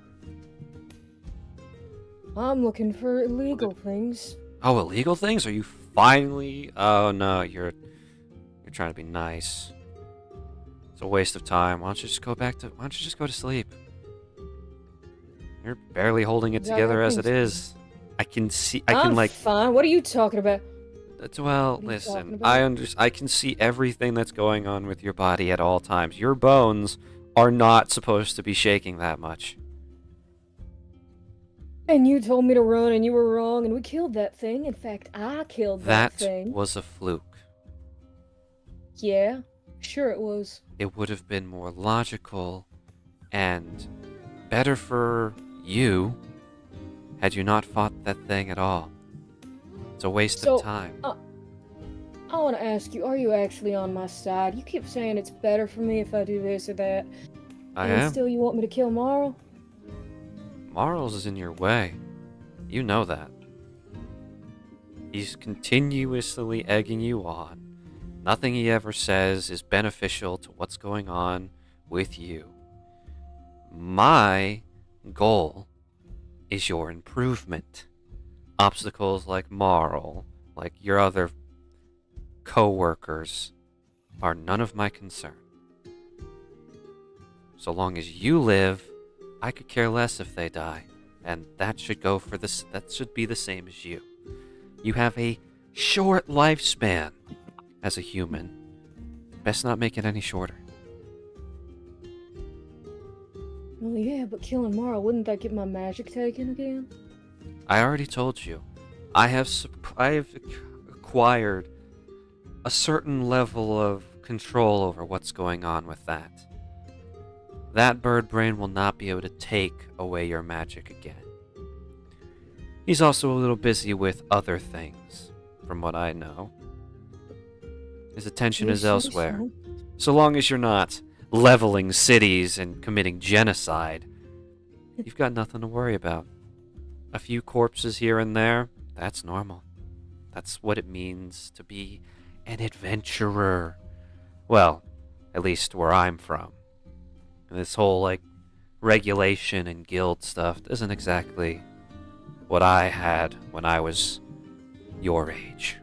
I'm looking for illegal things. Oh, illegal things? Are you finally... Oh, no, you're trying to be nice. It's a waste of time. Why don't you just go to sleep? You're barely holding it Yeah, together I as it think is. I can I'm fine. What are you talking about? Well, What are you listen. talking about? I can see everything that's going on with your body at all times. Your bones are not supposed to be shaking that much. And you told me to run and you were wrong and we killed that thing. In fact, I killed that thing. That was a fluke. Yeah, sure it was. It would have been more logical and better for you had you not fought that thing at all. It's a waste of time. I want to ask you, are you actually on my side? You keep saying it's better for me if I do this or that. I and am. still you want me to kill Marl? Marl's is in your way. You know that. He's continuously egging you on. Nothing he ever says is beneficial to what's going on with you. My goal is your improvement. Obstacles like Marl, like your other co-workers, are none of my concern. So long as you live, I could care less if they die, and that should go for this. That should be the same as you. You have a short lifespan as a human. Best not make it any shorter. Well, yeah, but killing Marl, wouldn't that get my magic taken again? I already told you. I have acquired a certain level of control over what's going on with that. That bird brain will not be able to take away your magic again. He's also a little busy with other things, from what I know. His attention is elsewhere. So long as you're not leveling cities and committing genocide, you've got nothing to worry about. A few corpses here and there, that's normal. That's what it means to be an adventurer. Well, at least where I'm from. And this whole, like, regulation and guild stuff isn't exactly what I had when I was your age.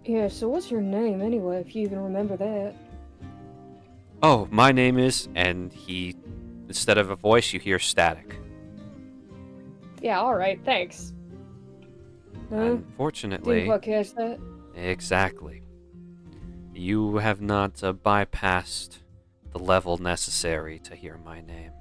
Yeah, so what's your name anyway, if you even remember that? Oh, my name is, and instead of a voice, you hear static. Yeah, alright, thanks. Unfortunately, Didn't quite catch that. Exactly. You have not bypassed the level necessary to hear my name.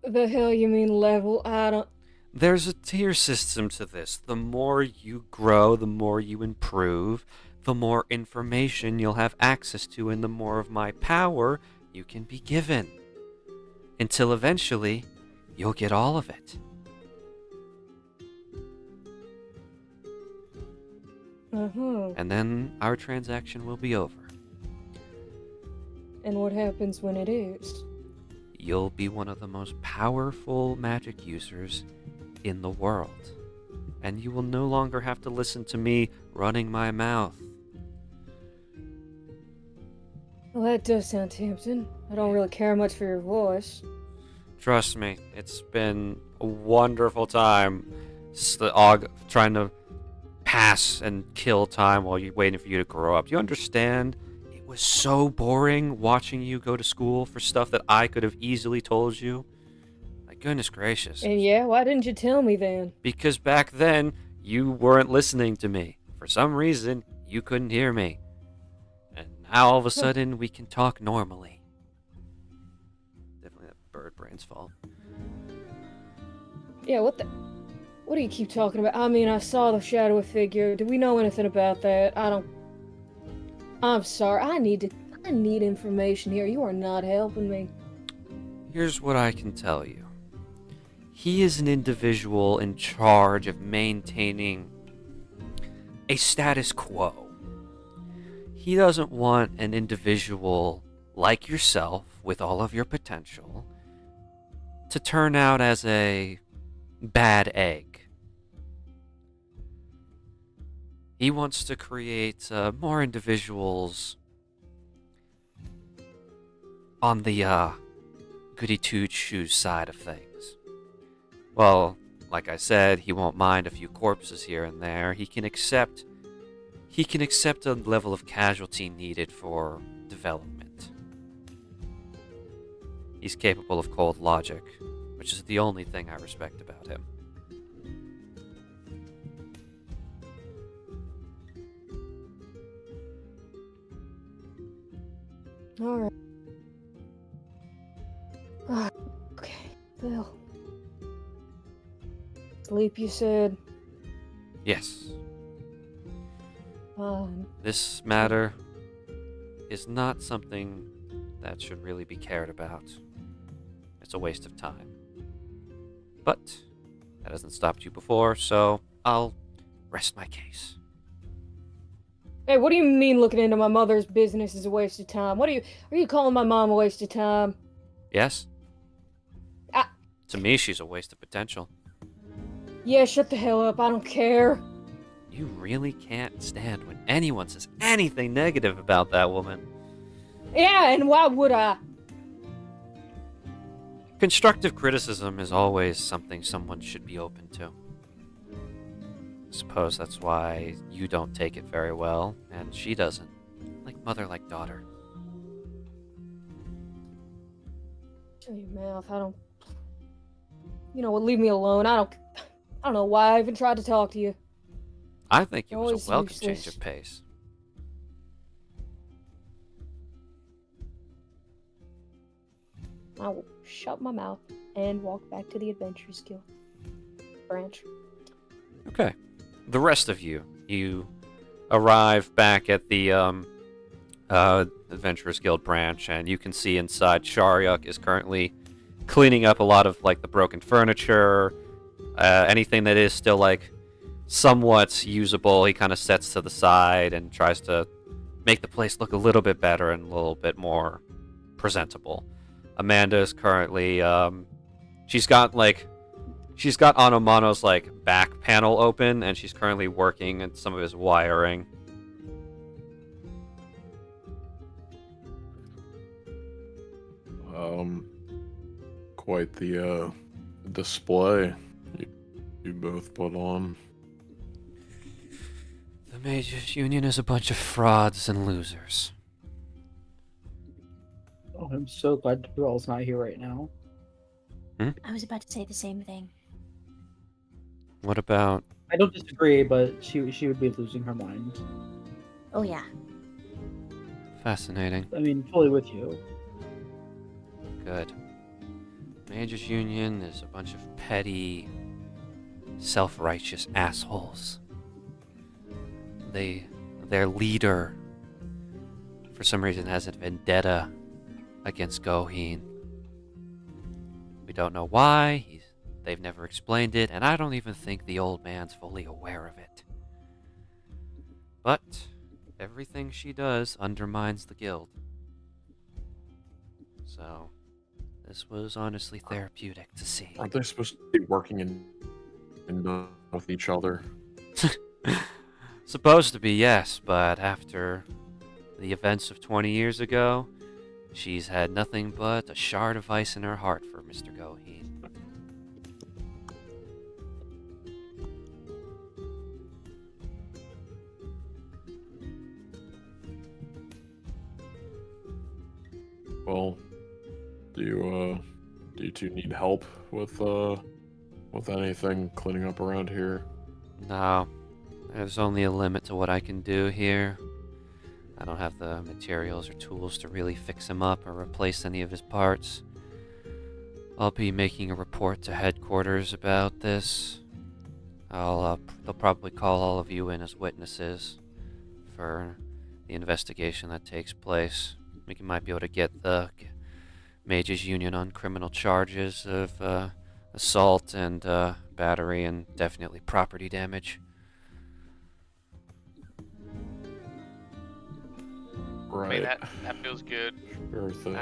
The hell you mean level? I don't... There's a tier system to this. The more you grow, the more you improve, the more information you'll have access to, and the more of my power you can be given. Until eventually, you'll get all of it. And then our transaction will be over. And what happens when it is? You'll be one of the most powerful magic users in the world. And you will no longer have to listen to me running my mouth. Well, that does sound tempting. I don't really care much for your voice. Trust me, it's been a wonderful time trying to pass and kill time while you're waiting for you to grow up. Do you understand? It was so boring watching you go to school for stuff that I could have easily told you. My goodness gracious. And yeah, why didn't you tell me then? Because back then, you weren't listening to me. For some reason, you couldn't hear me. And now all of a sudden, we can talk normally. Definitely that bird brain's fault. Yeah, what do you keep talking about? I mean, I saw the shadowy figure. Do we know anything about that? I'm sorry. I need information here. You are not helping me. Here's what I can tell you. He is an individual in charge of maintaining a status quo. He doesn't want an individual like yourself, with all of your potential, to turn out as a bad egg. He wants to create more individuals on the goody two-shoes side of things. Well, like I said, he won't mind a few corpses here and there. He can accept a level of casualty needed for development. He's capable of cold logic, which is the only thing I respect about him. Alright. Okay, well. Sleep, you said? Yes. Fine. This matter is not something that should really be cared about. It's a waste of time. But that hasn't stopped you before, so I'll rest my case. Hey, what do you mean looking into my mother's business is a waste of time? Are you calling my mom a waste of time? Yes? Ah. To me, she's a waste of potential. Yeah, shut the hell up. I don't care. You really can't stand when anyone says anything negative about that woman. Yeah, and why would I? Constructive criticism is always something someone should be open to. I suppose that's why you don't take it very well, and she doesn't. Like mother, like daughter. Shut your mouth. I don't... You know what, leave me alone. I don't know why I even tried to talk to you. I think it You're was always a welcome useless. change of pace. I will shut my mouth and walk back to the Adventures Guild branch. Okay. The rest of you arrive back at the Adventurers Guild branch, and you can see inside Sharyuk is currently cleaning up a lot of like the broken furniture, anything that is still like somewhat usable. He kind of sets to the side and tries to make the place look a little bit better and a little bit more presentable. Amanda is currently she's got Anomano's like back panel open, and she's currently working at some of his wiring. Quite the display you both put on. The Mages Union is a bunch of frauds and losers. Oh, I'm so glad Duel's not here right now. I was about to say the same thing. What about... I don't disagree, but she would be losing her mind. Oh yeah. Fascinating. I mean, fully with you. Good. Mages Union is a bunch of petty, self-righteous assholes. Their leader, for some reason, has a vendetta against Goheen. We don't know why. They've never explained it, and I don't even think the old man's fully aware of it. But everything she does undermines the guild. So, this was honestly therapeutic to see. Aren't they supposed to be working in with each other? Supposed to be, yes, but after the events of 20 years ago, she's had nothing but a shard of ice in her heart for Mr. Goheen. Well, do you two need help with anything cleaning up around here? No, there's only a limit to what I can do here. I don't have the materials or tools to really fix him up or replace any of his parts. I'll be making a report to headquarters about this. They'll probably call all of you in as witnesses for the investigation that takes place. We might be able to get the Mages Union on criminal charges of assault and battery and definitely property damage. Right. I mean, that feels good. Sure thing.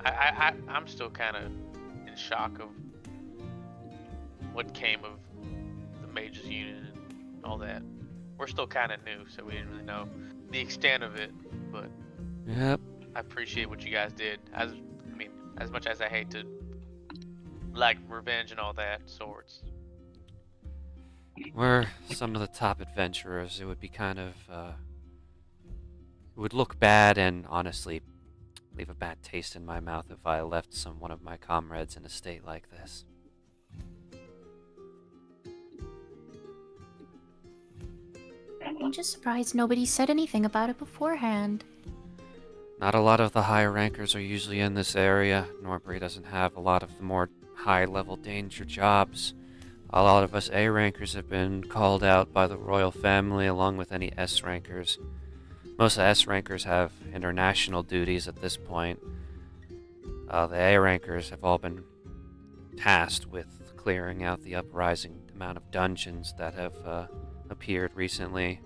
I'm still kind of in shock of what came of the Mages Union and all that. We're still kind of new, so we didn't really know the extent of it, but Yep. I appreciate what you guys did. As much as I hate to, like, revenge and all that sorts. We're some of the top adventurers. It would be kind of, it would look bad and honestly leave a bad taste in my mouth if I left one of my comrades in a state like this. I'm just surprised nobody said anything about it beforehand. Not a lot of the higher rankers are usually in this area. Norbury doesn't have a lot of the more high-level danger jobs. A lot of us A rankers have been called out by the royal family along with any S rankers. Most S rankers have international duties at this point. The A rankers have all been tasked with clearing out the uprising amount of dungeons that have appeared recently.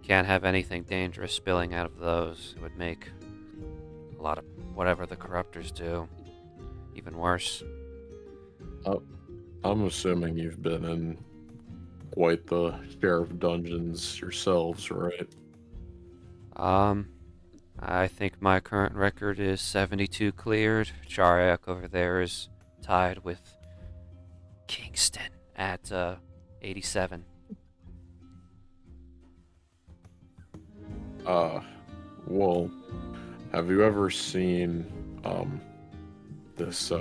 Can't have anything dangerous spilling out of those. It would make a lot of whatever the corruptors do even worse. I'm assuming you've been in quite the share of dungeons yourselves, right? I think my current record is 72 cleared. Chariak over there is tied with Kingston at 87. Well, have you ever seen this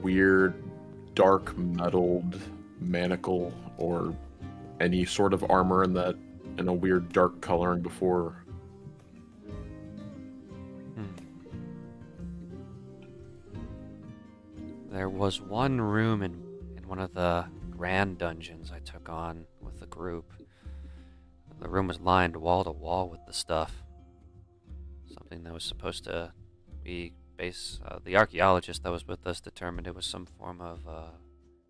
weird dark metalled manacle or any sort of armor in a weird dark coloring before? There was one room in one of the grand dungeons I took on with the group. The room was lined wall to wall with the stuff. Something that was supposed to be base. The archaeologist that was with us determined it was some form of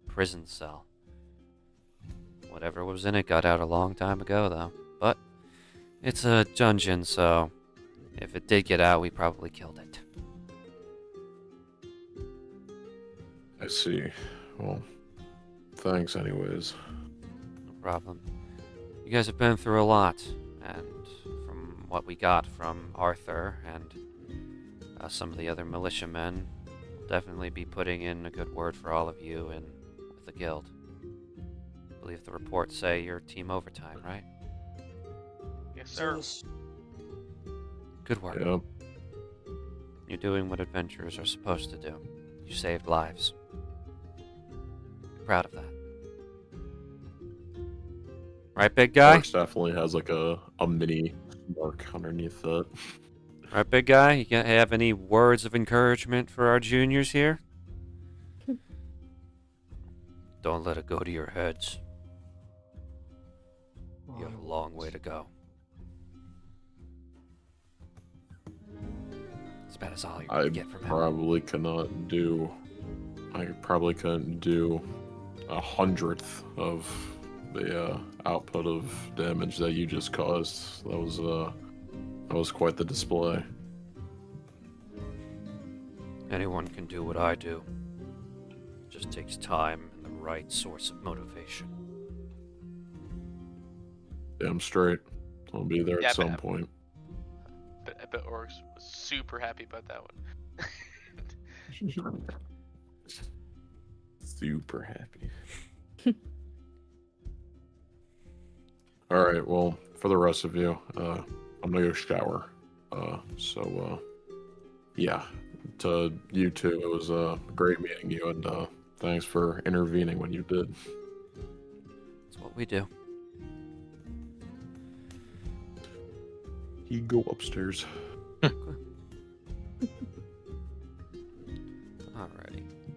prison cell. Whatever was in it got out a long time ago, though. But it's a dungeon, so if it did get out, we probably killed it. I see. Well, thanks anyways. No problem. You guys have been through a lot, and from what we got from Arthur and some of the other militiamen, we'll definitely be putting in a good word for all of you and with the guild. I believe the reports say you're team overtime, right? Yes, sir. Yes. Good work. Yep. You're doing what adventurers are supposed to do. You saved lives. Be proud of that. Right, big guy? Marks definitely has like a mini mark underneath that. Right, big guy? You have any words of encouragement for our juniors here? Don't let it go to your heads. You have a long way to go. That's about as all you're gonna get from him. I probably couldn't do 100th of the output of damage that you just caused. That was quite the display. Anyone can do what I do. It just takes time and the right source of motivation. Damn straight. I'll be there Yeah, at some point. I bet Orgs was super happy about that one. Super happy. All right, well, for the rest of you, I'm gonna go shower. Yeah, to you two, it was great meeting you, and thanks for intervening when you did. That's what we do. You go upstairs. Alrighty.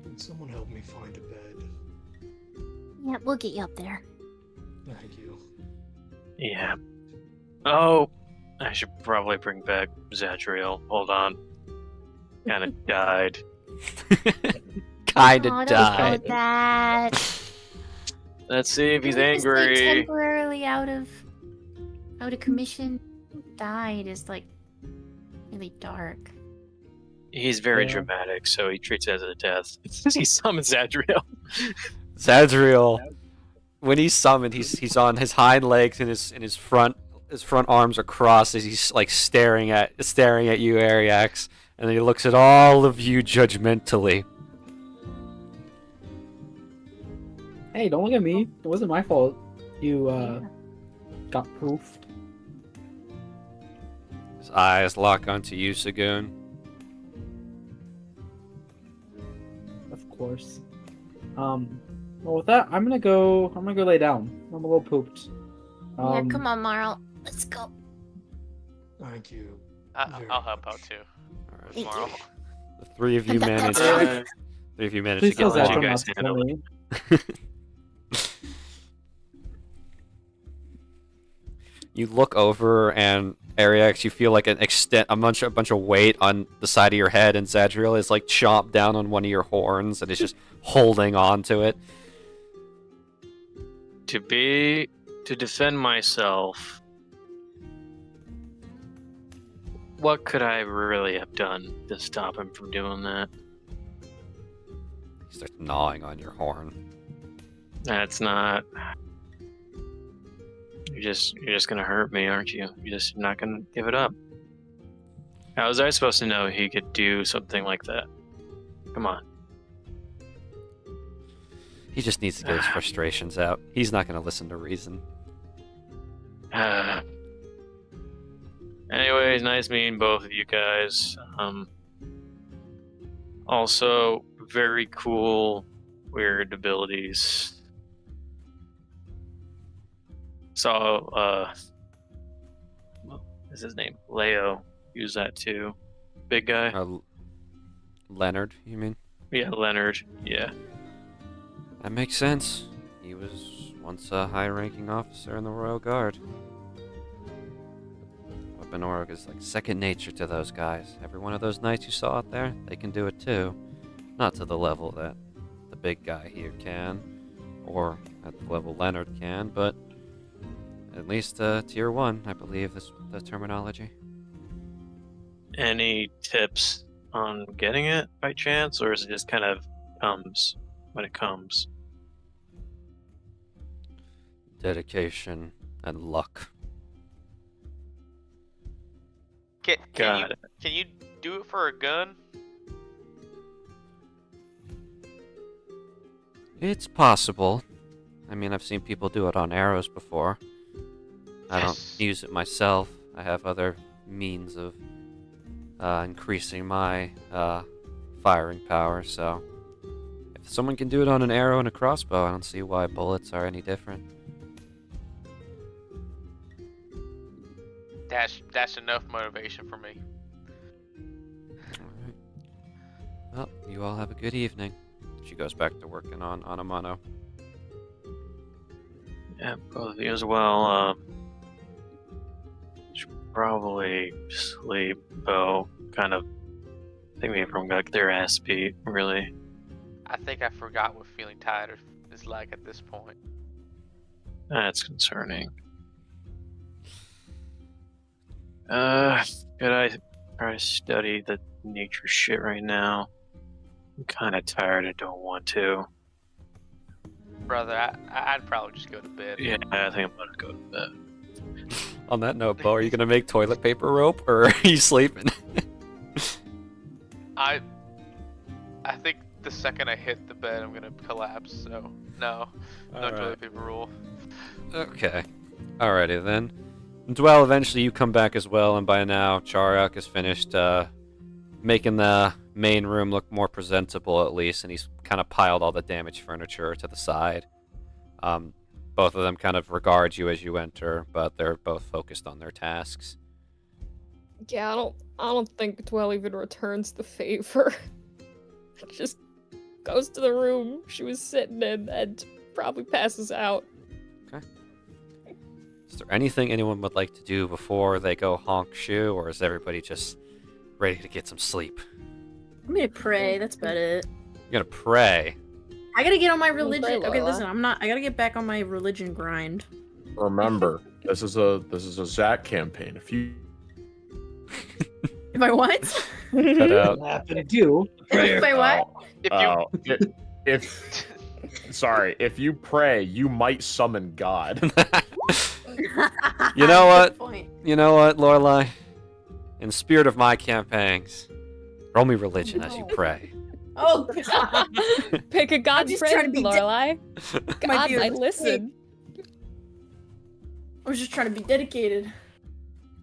Can someone help me find a bed? Yeah, we'll get you up there. Thank you. Yeah. Oh, I should probably bring back Zadriel. Hold on. Kind of died. Kinda Oh, don't died. go that. Let's see if he's Maybe just, like, angry. temporarily out of commission. Died is like really dark. He's very Yeah. dramatic, so he treats it as a death. He summons Zadriel. Zadriel, when he's summoned, he's on his hind legs and his front arms are crossed as he's like staring at you, Ariax, and then he looks at all of you judgmentally. Hey, don't look at me. It wasn't my fault. You got proofed. His eyes lock onto you, Sagoon. Of course. Well, with that, I'm gonna go lay down. I'm a little pooped. Yeah, come on, Marl. Let's go. Thank you. I'll help out too. Alright, Thank Tomorrow. you. the three of you managed. That's Three of you managed Please to get tell let Zach you I'm guys not handle it. funny. You look over, and Ariax, you feel like a bunch of weight on the side of your head, and Zadriel is like chomped down on one of your horns and is just holding on to it. To defend myself, what could I really have done to stop him from doing that? He starts gnawing on your horn. That's not. You're just gonna hurt me, aren't you? You're just not gonna give it up. How was I supposed to know he could do something like that? Come on. He just needs to get his frustrations out. He's not going to listen to reason. Anyways, nice meeting both of you guys. Also, very cool, weird abilities. Saw, what is his name? Leo. Use that too. Big guy. Leonard, you mean? Yeah, Leonard. Yeah. That makes sense. He was once a high-ranking officer in the Royal Guard. Weapon org is like second nature to those guys. Every one of those knights you saw out there, they can do it too. Not to the level that the big guy here can, or at the level Leonard can, but at least tier 1, I believe is the terminology. Any tips on getting it by chance, or is it just kind of comes when it comes? Dedication and luck. Can Got it. Can you do it for a gun? It's possible. I mean, I've seen people do it on arrows before. I don't use it myself. I have other means of increasing my firing power, so if someone can do it on an arrow and a crossbow, I don't see why bullets are any different. That's enough motivation for me. Alright. Well, you all have a good evening. She goes back to working on Anamano. Yeah, both of you as well. Should probably sleep, though. Kind of think everyone got their ass beat, really. I think I forgot what feeling tired is like at this point. That's concerning. Could I try to study the nature shit right now? I'm kind of tired. I don't want to. Brother, I'd probably just go to bed. Yeah, I think I'm gonna go to bed. On that note, Bo, are you gonna make toilet paper rope, or are you sleeping? I think the second I hit the bed, I'm gonna collapse. So no Alright. toilet paper rule. Okay. Alrighty then. Dwell, eventually you come back as well, and by now Chariak has finished making the main room look more presentable at least, and he's kind of piled all the damaged furniture to the side. Both of them kind of regard you as you enter, but they're both focused on their tasks. Yeah, I don't think Dwell even returns the favor. Just goes to the room she was sitting in and probably passes out. Is there anything anyone would like to do before they go honk shoe, or is everybody just ready to get some sleep? I'm gonna pray. That's about it. You're gonna pray. I gotta get on my pray, religion. Okay, Lola. listen. I gotta get back on my religion grind. Remember, this is a Zach campaign. If you If I what? Cut out. Happen to do. If I what? If you pray, you might summon God. You know what? Good point. You know what, Lorelai? In the spirit of my campaigns, roll me religion as you pray. Oh God. Pick a god just trying to friend, be Lorelai. My God dear might listen. I was just trying to be dedicated.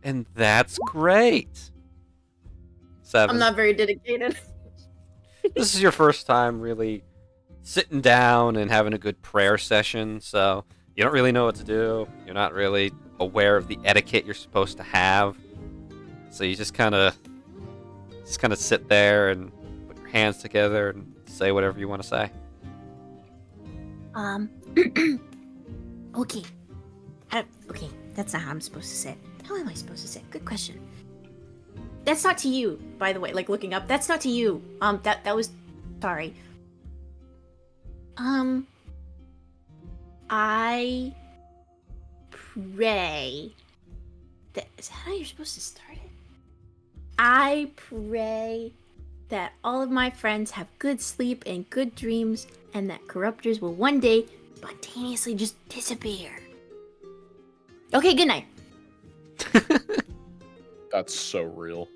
And that's great. 7. I'm not very dedicated. This is your first time really sitting down and having a good prayer session, so you don't really know what to do. You're not really aware of the etiquette you're supposed to have. So you just kind of sit there and put your hands together and say whatever you want to say. Okay. Okay. That's not how I'm supposed to say it. How am I supposed to say it? Good question. That's not to you, by the way. Like looking up. That's not to you. That was. Sorry. I pray that is that how you're supposed to start it? I pray that all of my friends have good sleep and good dreams, and that corruptors will one day spontaneously just disappear. Okay, good night. That's so real.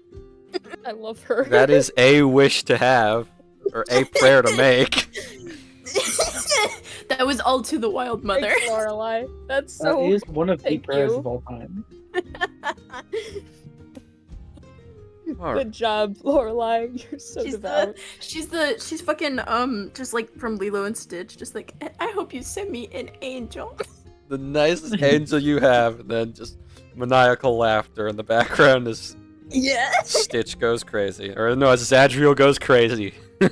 I love her. That is a wish to have, or a prayer to make. That was all to the Wild Mother. Thanks, Lorelai. That's That so. is one of the thank prayers you. of all time. All right. Good job, Lorelai. You're so devout. She's fucking just like from Lilo and Stitch, just like I hope you send me an angel. The nicest angel you have, and then just maniacal laughter in the background as Yeah. Stitch goes crazy. Or no, as Zadriel goes crazy. But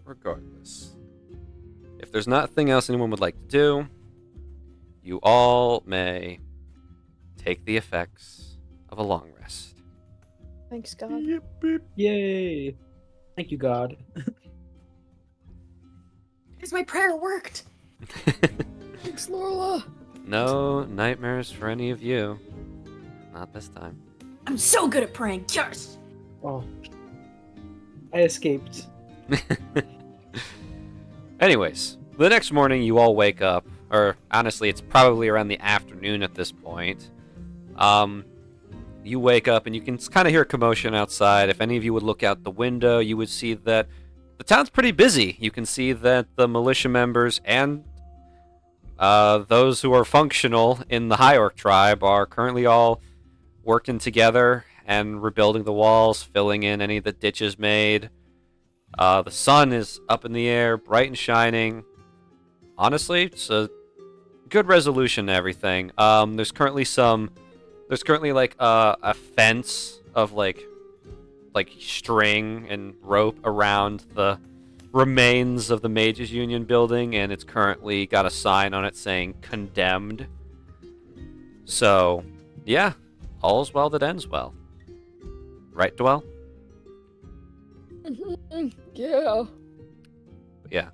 regardless, if there's nothing else anyone would like to do, you all may take the effects of a long rest. Thanks, God. Yay! Thank you, God. Because my prayer worked. Thanks, Lorelai. No nightmares for any of you. Not this time. I'm so good at praying. Yes. Oh, I escaped. Anyways, the next morning you all wake up, or honestly, it's probably around the afternoon at this point. You wake up and you can kind of hear a commotion outside. If any of you would look out the window, you would see that the town's pretty busy. You can see that the militia members and those who are functional in the High Orc tribe are currently all working together and rebuilding the walls, filling in any of the ditches made. The sun is up in the air, bright and shining. Honestly, it's a good resolution to everything. There's currently like a fence of like string and rope around the remains of the Mages Union building, and it's currently got a sign on it saying condemned. So, yeah, all's well that ends well. Right, Dwell? Yeah. Yeah.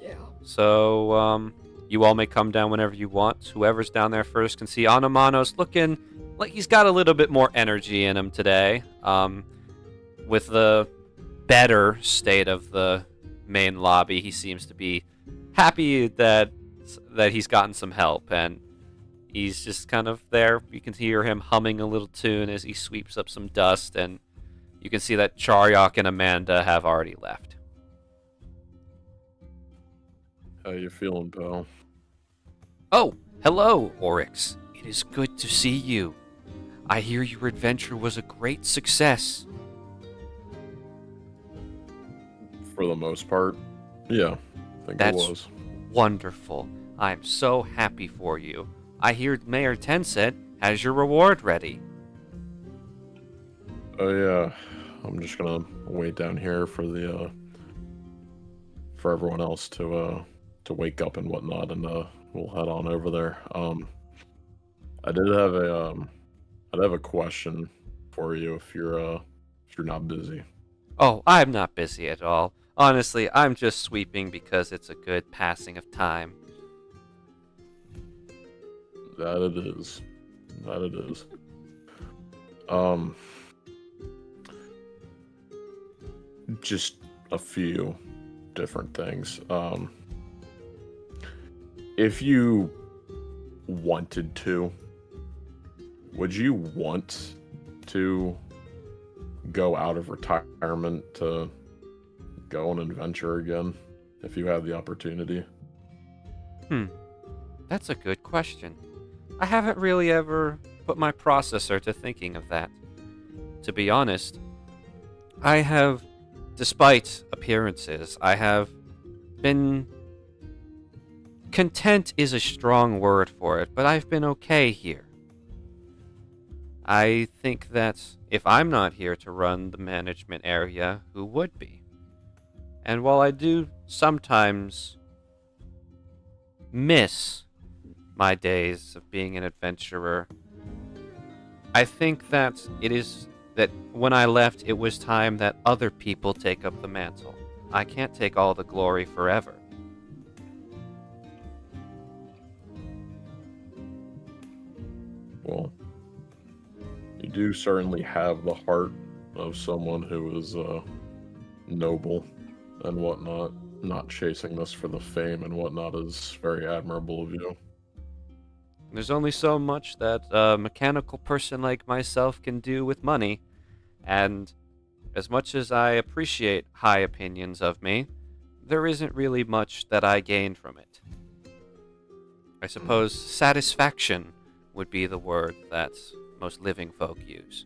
Yeah. So, you all may come down whenever you want. Whoever's down there first can see Anamanos looking like he's got a little bit more energy in him today. With the better state of the main lobby, he seems to be happy that he's gotten some help, and he's just kind of there. You can hear him humming a little tune as he sweeps up some dust, and you can see that Charyok and Amanda have already left. How you feeling, pal? Oh, hello, Oryx. It is good to see you. I hear your adventure was a great success. For the most part, yeah, I think That's it was. wonderful. I'm so happy for you. I hear Mayor Tenset has your reward ready. Oh yeah, I'm just gonna wait down here for everyone else to wake up and whatnot, and we'll head on over there. I did have a question for you if you're not busy. Oh, I'm not busy at all. Honestly, I'm just sweeping because it's a good passing of time. That it is. Just a few different things. If you wanted to, would you want to go out of retirement to go on an adventure again if you had the opportunity? That's a good question. I haven't really ever put my processor to thinking of that. To be honest, I have, despite appearances, I have been... Content is a strong word for it, but I've been okay here. I think that if I'm not here to run the management area, who would be? And while I do sometimes miss my days of being an adventurer. I think that when I left, it was time that other people take up the mantle. I can't take all the glory forever. Well, you do certainly have the heart of someone who is noble and whatnot. Not chasing this for the fame and whatnot is very admirable of you. There's only so much that a mechanical person like myself can do with money, and as much as I appreciate high opinions of me, there isn't really much that I gain from it. I suppose satisfaction would be the word that most living folk use.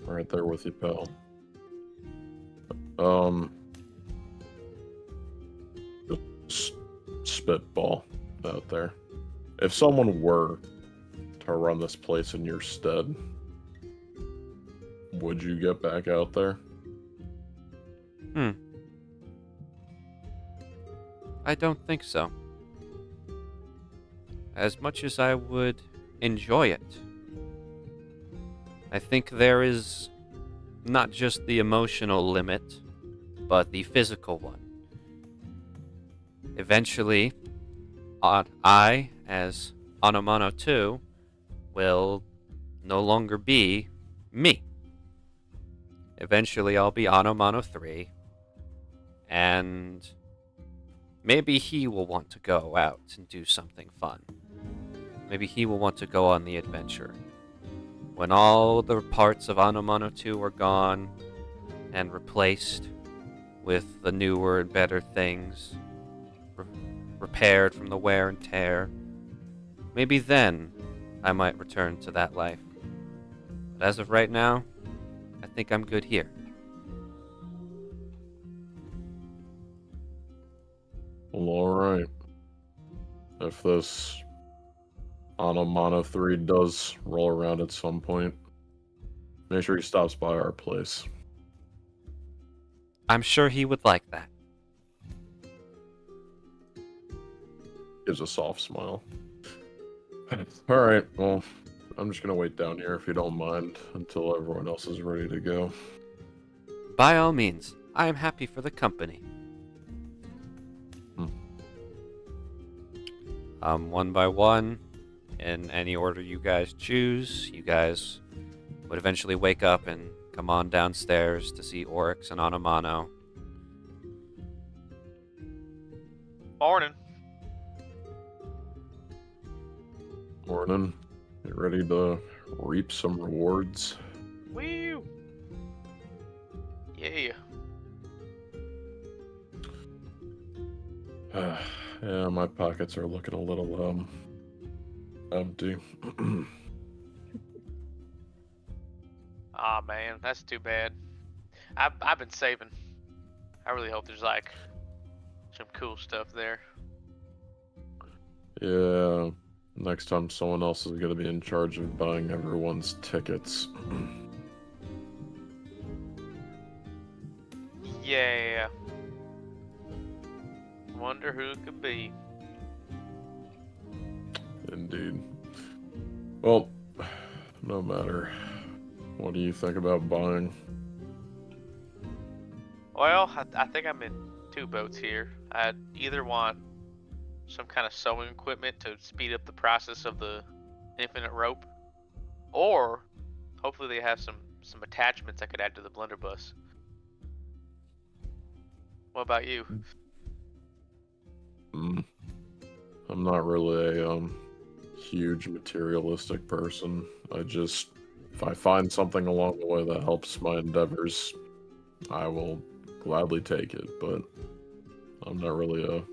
Right there with you, pal. Just spitball out there. If someone were to run this place in your stead, would you get back out there? I don't think so. As much as I would enjoy it, I think there is not just the emotional limit, but the physical one. Eventually, I, as Anomano 2, will no longer be me. Eventually, I'll be Anomano 3, and maybe he will want to go out and do something fun. Maybe he will want to go on the adventure. When all the parts of Anomano 2 are gone and replaced with the newer and better things, repaired from the wear and tear, maybe then I might return to that life. But as of right now, I think I'm good here. Well, alright. If this Anomano 3 does roll around at some point, make sure he stops by our place. I'm sure he would like that. Gives a soft smile. Alright, well, I'm just gonna wait down here if you don't mind until everyone else is ready to go. By all means, I am happy for the company. One by one, in any order you guys choose, you guys would eventually wake up and come on downstairs to see Oryx and Anomano. Morning. Morning. Get ready to reap some rewards. Woo! Yeah. Yeah, my pockets are looking a little, empty. Aw, man, that's too bad. I've been saving. I really hope there's like some cool stuff there. Yeah, next time someone else is gonna be in charge of buying everyone's tickets. Yeah. Wonder who it could be. Indeed. Well, no matter. What do you think about buying? Well, I think I'm in two boats here. I either want some kind of sewing equipment to speed up the process of the infinite rope, or hopefully they have some attachments I could add to the blunderbuss. What about you? I'm not really a huge materialistic person. If I find something along the way that helps my endeavors, I will gladly take it, but I'm not really a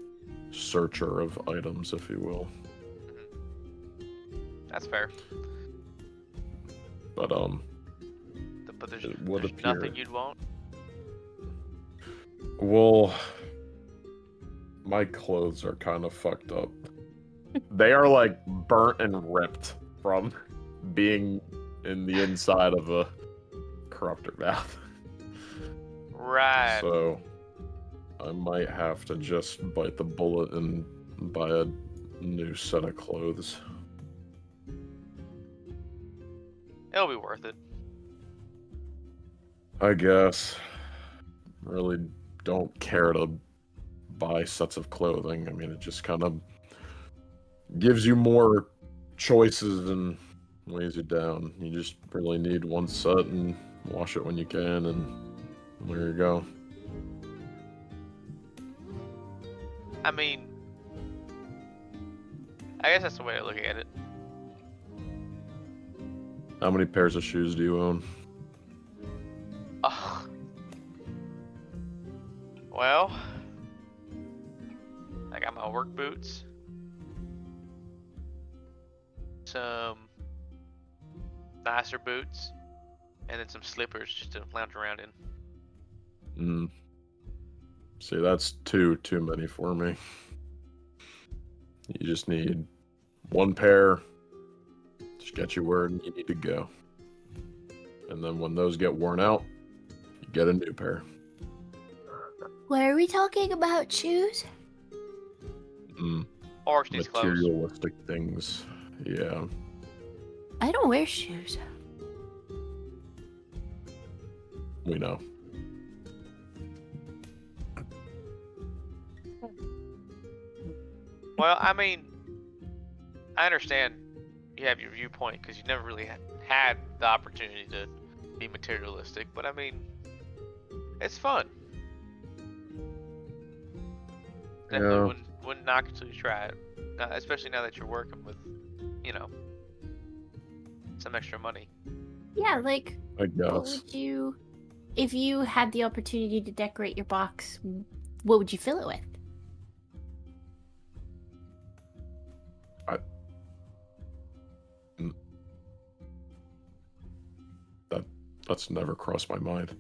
searcher of items, if you will. That's fair. But But it would there's appear. nothing you'd want? Well, my clothes are kind of fucked up. They are like burnt and ripped from being in the inside of a corruptor mouth. Right. So I might have to just bite the bullet and buy a new set of clothes. It'll be worth it. I guess. Really don't care to buy sets of clothing. I mean, it just kind of gives you more choices and weighs you down. You just really need one set and wash it when you can, and there you go. I mean, I guess that's the way to look at it. How many pairs of shoes do you own? Oh. Well, I got my work boots, some nicer boots, and then some slippers just to lounge around in. See, that's too many for me. You just need one pair. Just get you where you need to go. And then when those get worn out, you get a new pair. What are we talking about? Shoes? Orcs needs clothes. Materialistic things. Yeah. I don't wear shoes. We know. Well, I mean, I understand you have your viewpoint because you never really had the opportunity to be materialistic, but I mean, it's fun. Definitely wouldn't knock it till you try it, especially now that you're working with, some extra money. Yeah, like, I guess. what would you, if you had the opportunity to decorate your box, what would you fill it with? That's never crossed my mind.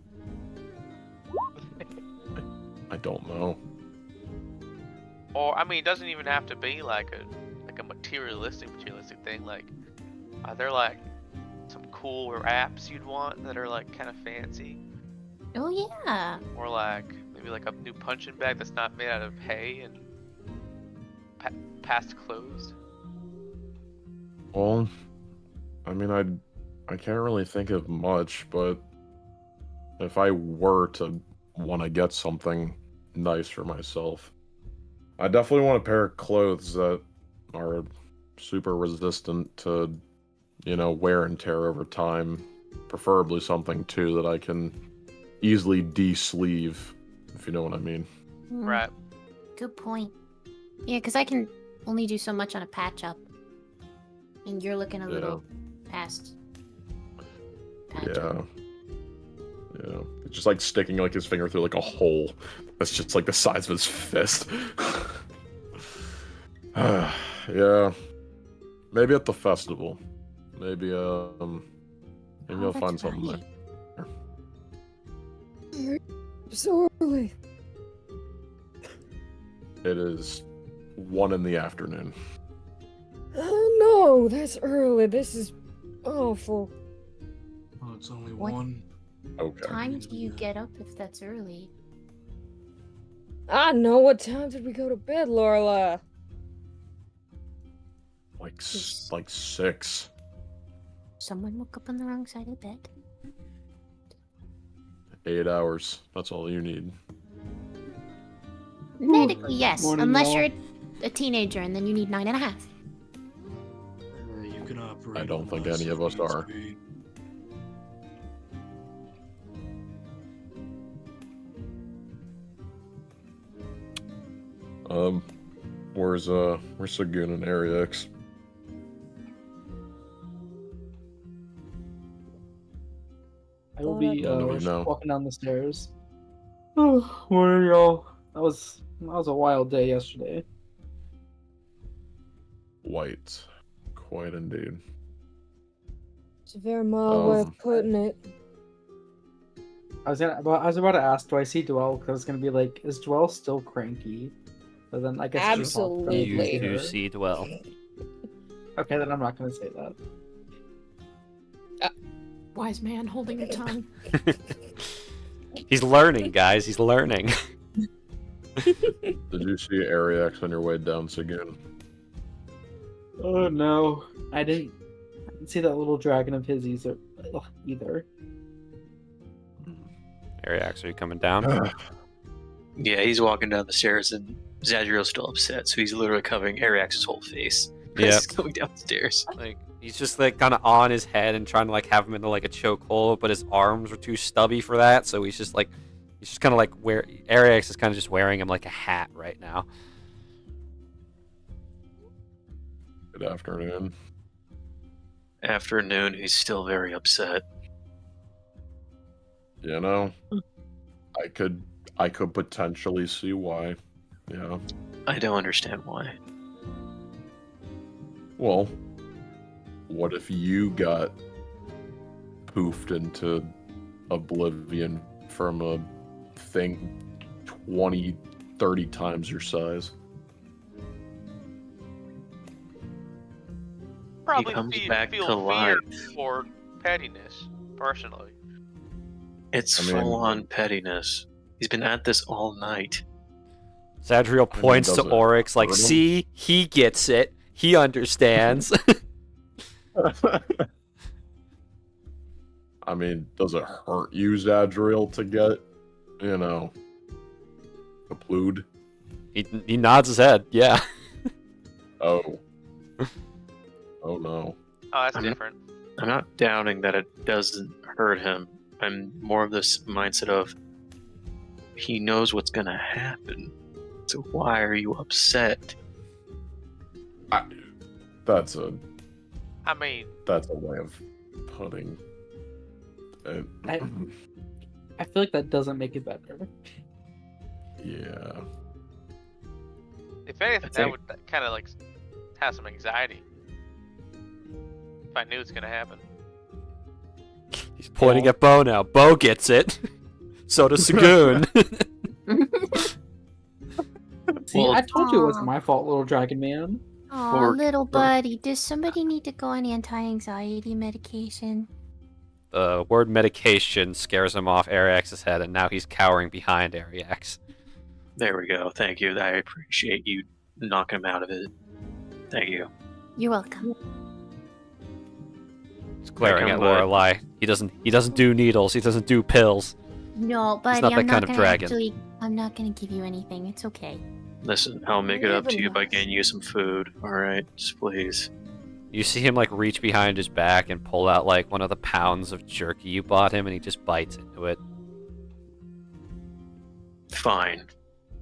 I don't know. Or I mean, it doesn't even have to be like a materialistic thing. Like, are there like some cool wraps you'd want that are like kind of fancy? Oh yeah. Or like maybe like a new punching bag that's not made out of hay and past closed. Well, I mean, I can't really think of much, but if I were to want to get something nice for myself, I definitely want a pair of clothes that are super resistant to, wear and tear over time. Preferably something, too, that I can easily de-sleeve, if you know what I mean. Right. Good point. Yeah, because I can only do so much on a patch-up. And you're looking a little past... Yeah. It's just like sticking like his finger through like a hole that's just like the size of his fist. Yeah. Maybe at the festival. Maybe you'll find something there. So early. It is 1 in the afternoon. Oh no, that's early. This is awful. Oh, it's only What? 1. Okay. time do you get up if that's early? I know. What time did we go to bed, Lorela? Like 6. Someone woke up on the wrong side of the bed. 8 hours. That's all you need. Medically, yes. Morning, Unless y'all. you're a teenager and then you need 9.5. You can operate. I don't on think less any of us speed. are. Where's Sagoon and Area X? I will be Nobody know. walking down the stairs. Oh, morning, y'all. That was a wild day yesterday. White. Quite indeed. It's a very mild way Um, of putting it. I was about to ask, do I see Dwell? Because it's gonna be like, is Dwell still cranky? But then I guess it's just all from Absolutely. You here. do see Dwell. Okay, then I'm not gonna say that. Wise man holding your tongue. He's learning, guys. He's learning. Did you see Ariax on your way down, Sagoon? Oh no, I didn't see that little dragon of his either. Ariax, are you coming down? Yeah, he's walking down the stairs, and Zadriel's still upset, so he's literally covering Ariax's whole face. Yep. He's going downstairs. Like he's just like kind of on his head and trying to like have him into like a chokehold, but his arms are too stubby for that, so he's just kind of like Ariax is kind of just wearing him like a hat right now. Good afternoon. Afternoon, he's still very upset. You know, I could potentially see why. Yeah. I don't understand why. Well, what if you got poofed into oblivion from a thing 20, 30 times your size? Probably comes feel, back feel to life. fear or pettiness, personally. It's I mean- full-on pettiness. He's been at this all night. Zadriel points to does it Oryx like, hurt him? see, he gets it. He understands. I mean, does it hurt you, Zadriel, to get, kaplued? he nods his head, yeah. Oh. Oh no. Oh, that's I'm- different. I'm not doubting that it doesn't hurt him. I'm more of this mindset of he knows what's gonna happen. So why are you upset? That's a I mean, way of putting it. I feel like that doesn't make it better. Yeah. if anything, That's that it. would kind of like have some anxiety. If I knew it's gonna happen. He's pointing at Bo now. Bo gets it. So does Sagoon. See, Well- I told you it wasn't my fault, little dragon man. Oh, Or- little buddy, does somebody need to go on anti-anxiety medication? The word medication scares him off Ariax's head, and now he's cowering behind Ariax. There we go. Thank you. I appreciate you knocking him out of it. Thank you. You're welcome. He's glaring Like at I'm Lorelei. He doesn't do needles. He doesn't do pills. No, buddy, not I'm that not kind of gonna dragon. actually. I'm not gonna give you anything. It's okay. Listen, I'll make it up to you by Heavenless. getting you some food. Alright, just please. You see him like reach behind his back and pull out like one of the pounds of jerky you bought him, and he just bites into it. Fine.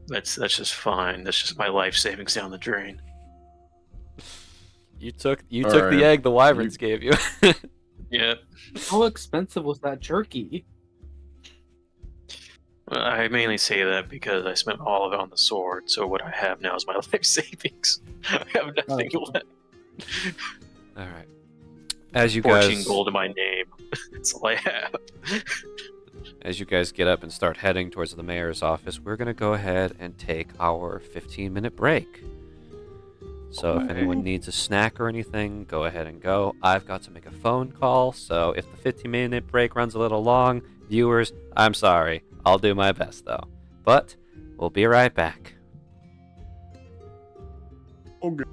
That's just fine. That's just my life savings down the drain. You took the Alright. egg the wyverns gave you. Yep. How expensive was that jerky? Well, I mainly say that because I spent all of it on the sword, so what I have now is my life savings. I have nothing Oh. left. All right. As you 14 guys gold in my name. That's all I have. As you guys get up and start heading towards the mayor's office, we're going to go ahead and take our 15-minute break. So if anyone needs a snack or anything, go ahead and go. I've got to make a phone call, so if the 15-minute break runs a little long, viewers, I'm sorry. I'll do my best, though. But we'll be right back. Okay.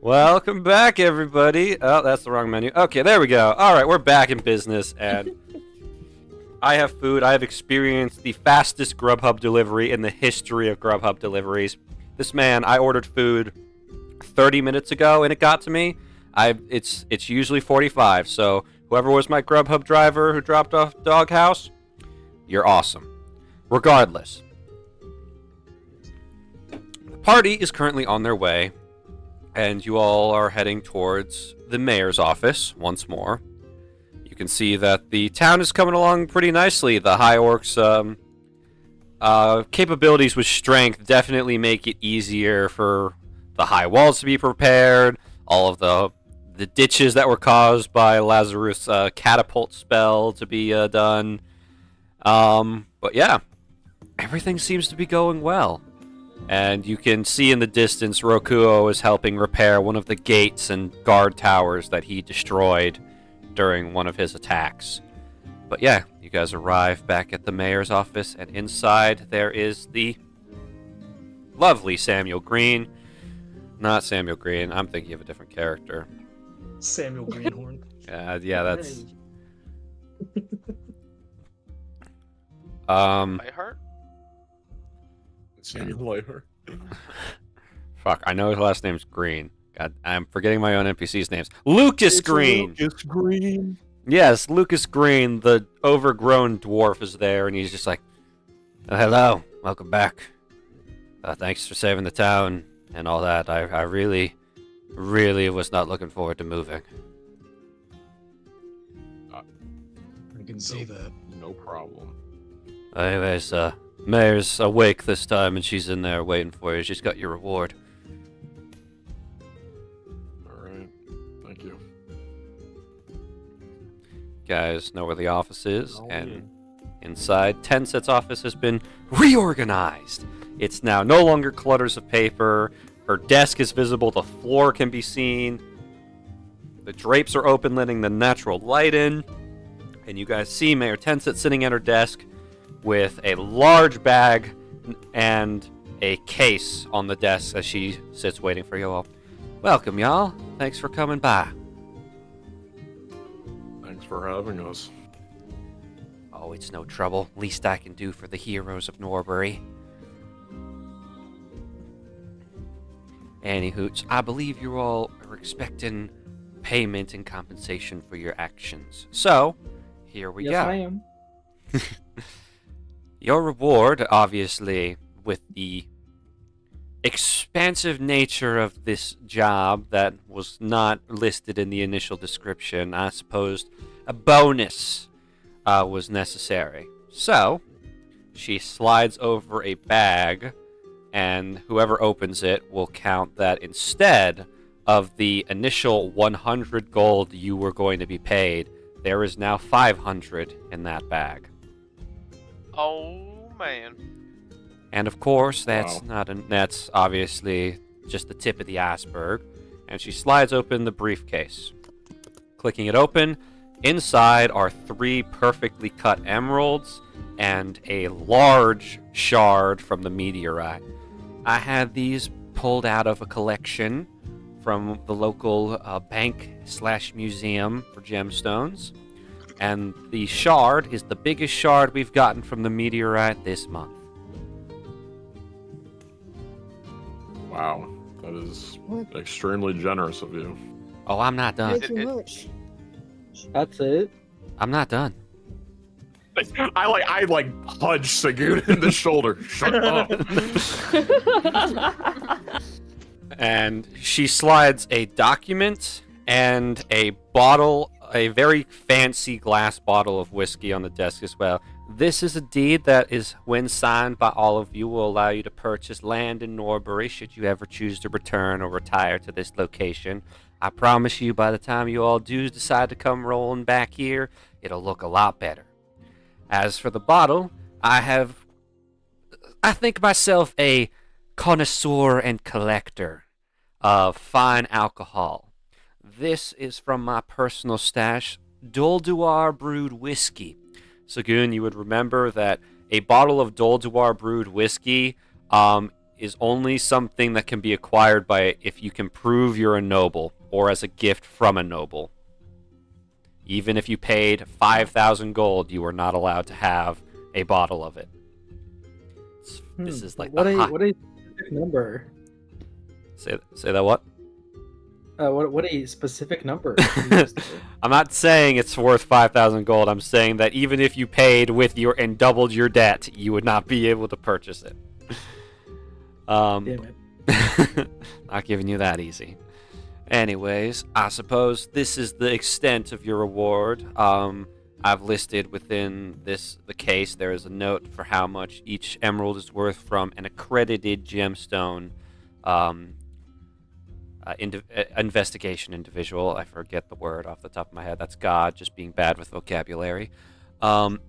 Welcome back, everybody. Oh, that's the wrong menu. Okay, there we go. All right, we're back in business, and I have food. I have experienced the fastest Grubhub delivery in the history of Grubhub deliveries. This man, I ordered food 30 minutes ago, and it got to me. It's usually 45, so whoever was my Grubhub driver who dropped off Doghouse, you're awesome. Regardless, the party is currently on their way, and you all are heading towards the mayor's office once more. You can see that the town is coming along pretty nicely. The High Orcs' capabilities with strength definitely make it easier for the high walls to be prepared, all of the ditches that were caused by Lazarus' catapult spell to be done. But yeah, everything seems to be going well. And you can see in the distance Rokuo is helping repair one of the gates and guard towers that he destroyed during one of his attacks. But yeah, you guys arrive back at the mayor's office, and inside there is the lovely Samuel Green. Not Samuel Green, I'm thinking of a different character. Samuel Greenhorn. Yeah, that's... Lightheart? Samuel Lightheart. Fuck, I know his last name's Green. God, I'm forgetting my own NPC's names. Lucas Green! Lucas Green. Yes, Lucas Green, the overgrown dwarf, is there, and he's just like, "Oh, hello, welcome back. Thanks for saving the town and all that. I really, really was not looking forward to moving." I can see that. No problem. Anyways, Mayor's awake this time, and she's in there waiting for you. She's got your reward. Alright, thank you. Guys know where the office is, and inside, Tenset's office has been reorganized. It's now no longer clutters of paper. Her desk is visible. The floor can be seen. The drapes are open, letting the natural light in. And you guys see Mayor Tenset sitting at her desk with a large bag and a case on the desk as she sits waiting for you all. Welcome, y'all. Thanks for coming by. Thanks for having us. Oh, it's no trouble. Least I can do for the heroes of Norbury. Anywhoots, I believe you all are expecting payment and compensation for your actions. So, here we Yes, go. I am. Your reward, obviously, with the expansive nature of this job that was not listed in the initial description, I suppose a bonus was necessary. So, she slides over a bag, and whoever opens it will count that instead of the initial 100 gold you were going to be paid, there is now 500 in that bag. Oh man. And of course, that's Wow. that's obviously just the tip of the iceberg. And she slides open the briefcase. Clicking it open, inside are 3 perfectly cut emeralds and a large shard from the meteorite. I had these pulled out of a collection from the local bank/museum for gemstones. And the shard is the biggest shard we've gotten from the meteorite this month. Wow, that is What? extremely generous of you. Oh, I'm not done. Thank you much. That's it. I'm not done. I punch Sagun in the shoulder. Shut up. And she slides a document and a bottle, a very fancy glass bottle of whiskey on the desk as well. This is a deed that is, when signed by all of you, will allow you to purchase land in Norbury should you ever choose to return or retire to this location. I promise you, by the time you all do decide to come rolling back here, it'll look a lot better. As for the bottle, I think myself a connoisseur and collector of fine alcohol. This is from my personal stash, Dolduar brewed whiskey. Sagun, you would remember that a bottle of Dolduar brewed whiskey is only something that can be acquired by if you can prove you're a noble or as a gift from a noble. Even if you paid 5,000 gold, you are not allowed to have a bottle of it. This is like what a specific number. Say that what? What a specific number. I'm not saying it's worth 5,000 gold. I'm saying that even if you paid with your and doubled your debt, you would not be able to purchase it. Damn it. Not giving you that easy. Anyways, I suppose this is the extent of your reward. I've listed within the case, there is a note for how much each emerald is worth from an accredited gemstone investigation individual. I forget the word off the top of my head. That's God, just being bad with vocabulary. But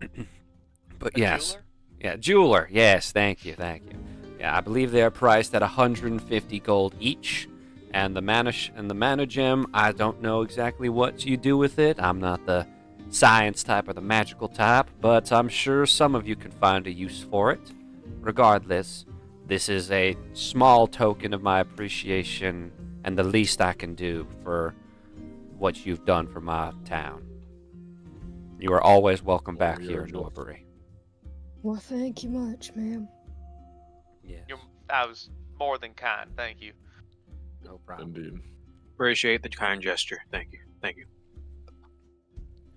yes. Jeweler? Yeah, jeweler. Yes, thank you. Yeah, I believe they are priced at 150 gold each. And the mana gem, I don't know exactly what you do with it. I'm not the science type or the magical type, but I'm sure some of you can find a use for it. Regardless, this is a small token of my appreciation and the least I can do for what you've done for my town. You are always welcome back here in Norbury. Well, thank you much, ma'am. Yes. I was more than kind. Thank you. No problem. Indeed. Appreciate the kind gesture. Thank you. Thank you.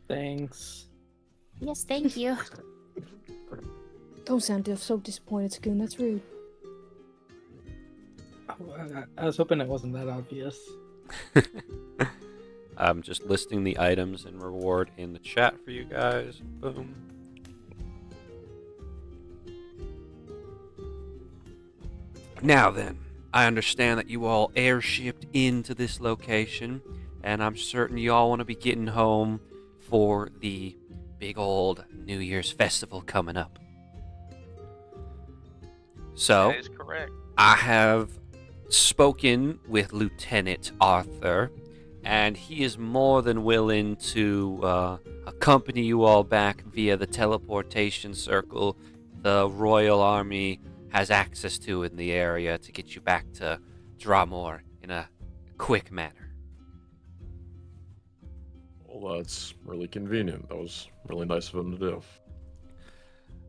Thanks. Yes, thank you. Don't sound so disappointed, Scoon. That's rude. I was hoping it wasn't that obvious. I'm just listing the items and reward in the chat for you guys. Boom. Now then, I understand that you all airshipped into this location, and I'm certain you all want to be getting home for the big old New Year's festival coming up. So, That is correct. I have spoken with Lieutenant Arthur, and he is more than willing to accompany you all back via the teleportation circle the Royal Army has access to in the area to get you back to Dramor in a quick manner. Well, that's really convenient. That was really nice of him to do.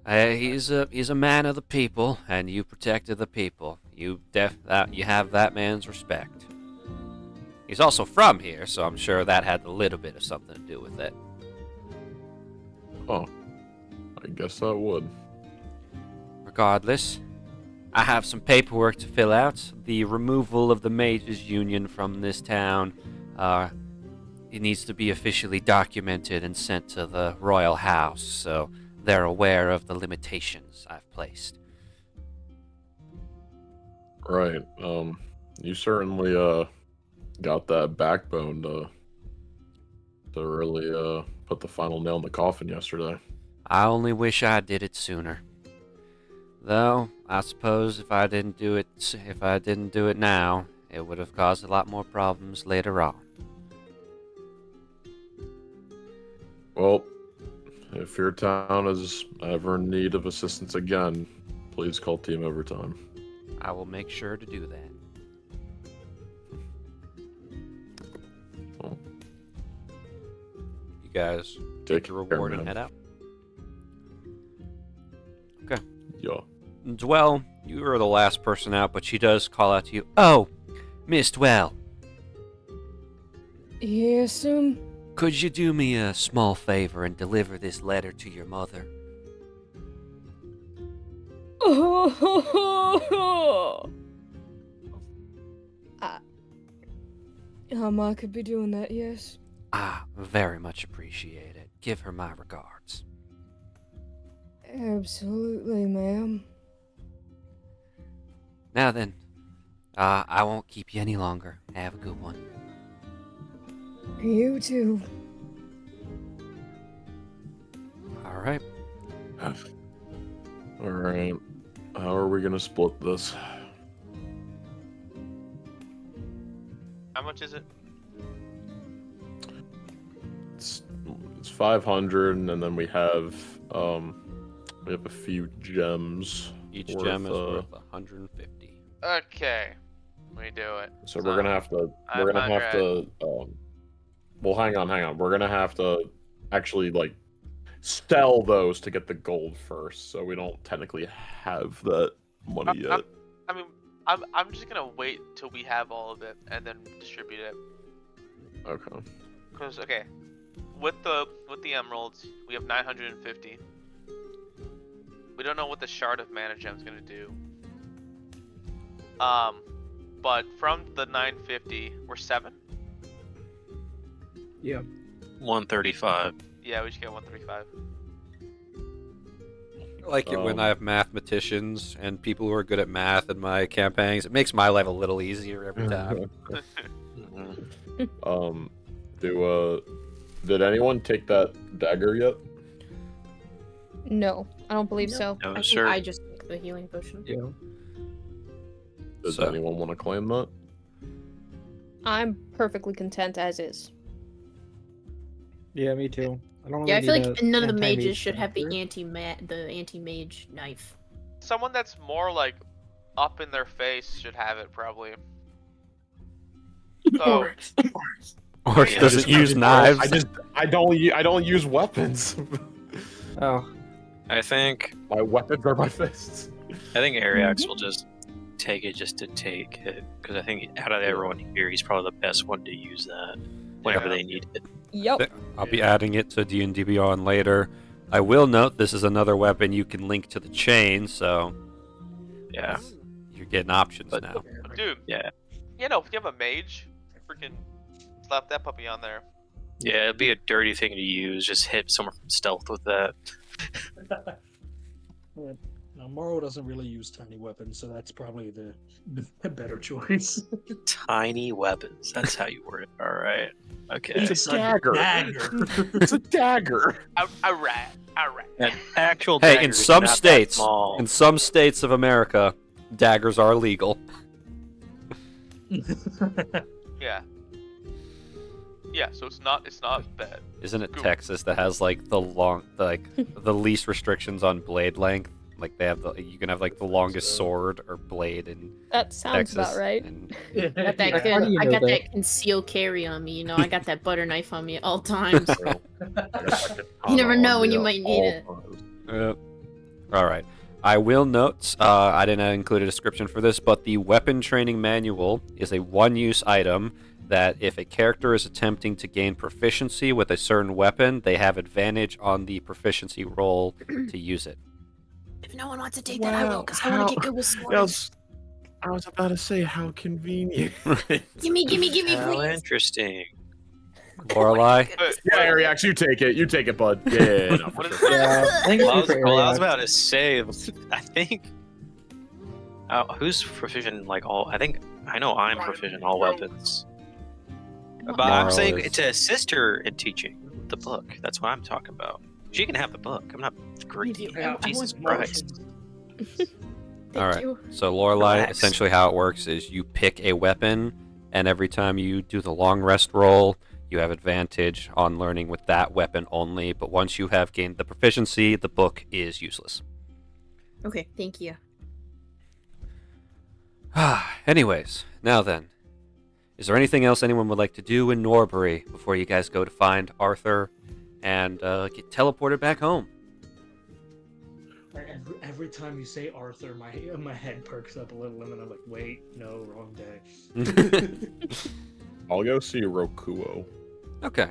He's a man of the people, and you protected the people. You have that man's respect. He's also from here, so I'm sure that had a little bit of something to do with it. Oh, I guess that would. Regardless, I have some paperwork to fill out. The removal of the Mages Union from this town, it needs to be officially documented and sent to the Royal House, so they're aware of the limitations I've placed. Right. You certainly got that backbone to really put the final nail in the coffin yesterday. I only wish I did it sooner. Though, I suppose if I didn't do it now, it would have caused a lot more problems later on. Well, if your town is ever in need of assistance again, please call Team Overtime. I will make sure to do that. Well, You guys take take your care, reward and man. head out. Yeah. Dwell, you are the last person out, but she does call out to you. Oh, Miss Dwell, Yes, could you do me a small favor and deliver this letter to your mother? I could be doing that, yes. Ah, very much appreciate it. Give her my regards. Absolutely, ma'am. Now then, I won't keep you any longer. Have a good one. You too. All right. Alright. How are we gonna split this? How much is it? It's 500, and then we have a few gems. Each worth, gem is worth 150. Okay. We do it. So we're gonna have to. We're gonna have to. Well, hang on. We're gonna have to actually like sell those to get the gold first. So we don't technically have that money yet. I'm just gonna wait till we have all of it and then distribute it. Okay. Cause okay, with the emeralds, we have 950. We don't know what the shard of mana gem's gonna do. But from the 950, we're 7. Yeah. 135. Yeah, we just get 135. I like it when I have mathematicians and people who are good at math in my campaigns. It makes my life a little easier every time. Did anyone take that dagger yet? No, I don't believe Nope. so. No, I think sir. I just took the healing potion. Yeah. Does So- anyone want to claim that? I'm perfectly content as is. Yeah, me too. I don't Yeah, I really feel need like a none of the anti-mage mages should have the dagger. anti-mage knife. Someone that's more like up in their face should have it probably. So Orc Yeah, doesn't use knives. I don't use weapons. Oh, I think My weapons are my fists. Ariax will just take it just to take it, because I think out of everyone here, he's probably the best one to use that whenever Yeah. they need it. Yep. I'll be adding it to D&D Beyond later. I will note this is another weapon you can link to the chain, so Yeah. you're getting options But- now. dude, Yeah. you know, if you have a mage, freaking slap that puppy on there. Yeah, it'd be a dirty thing to use. Just hit someone from stealth with that. Now, Morrow doesn't really use tiny weapons, so that's probably the better choice. Tiny weapons. That's how you word it. All right. Okay. It's a dagger. It's a dagger. Alright. An actual Hey, dagger in is some not that states, small. in some states of America, daggers are illegal. Yeah. Yeah, so it's not bad. Isn't it Cool. Texas that has like the least restrictions on blade length? Like they have you can have like the longest sword or blade in That sounds Texas. about right. And I got that How do good. you I know got that? that conceal carry on me. You know, I got that butter knife on me at all times. You never know when you might need it. all right. I will note, I didn't include a description for this, but the weapon training manual is a one-use item that if a character is attempting to gain proficiency with a certain weapon, they have advantage on the proficiency roll to use it. If no one wants to take that, I will, because I want to get good with swords. I was about to say how convenient. Gimme, How please. interesting. Lorelai? Yeah, Ariax, you take it, bud. Yeah, no, for What is sure. yeah. I think Well, I it's was, for well, I was Ariax. about to say, I think. Who's proficient in like all? I think I know I'm proficient in all weapons. But I'm Marl saying is- to assist her in teaching the book. That's what I'm talking about. She can have the book. I'm not greedy. I Jesus want Christ. All right. you. So Lorelai, Relax. essentially how it works is you pick a weapon, and every time you do the long rest roll, you have advantage on learning with that weapon only. But once you have gained the proficiency, the book is useless. Okay, thank you. Anyways, now then, is there anything else anyone would like to do in Norbury before you guys go to find Arthur and get teleported back home? Every time you say Arthur, my head perks up a little, and then I'm like, wait, no, wrong day. I'll go see Rokuo. Okay.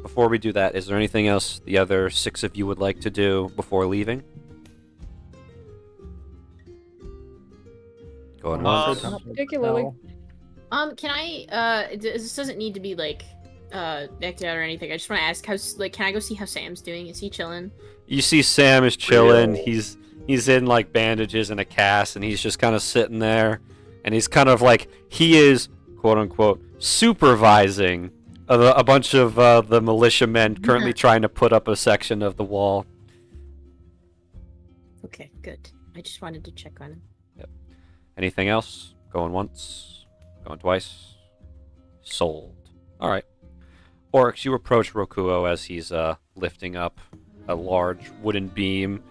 Before we do that, is there anything else the other 6 of you would like to do before leaving? Going once. Not particularly. Can I? This doesn't need to be like, acted out or anything. I just want to ask can I go see how Sam's doing? Is he chilling? You see Sam is chilling. Real. He's in like bandages and a cast, and he's just kind of sitting there, and he's kind of like he is quote unquote supervising a bunch of the militiamen currently trying to put up a section of the wall. Okay, good. I just wanted to check on him. Anything else? Going once, going twice. Sold. All right. Oryx, you approach Rokuo as he's lifting up a large wooden beam.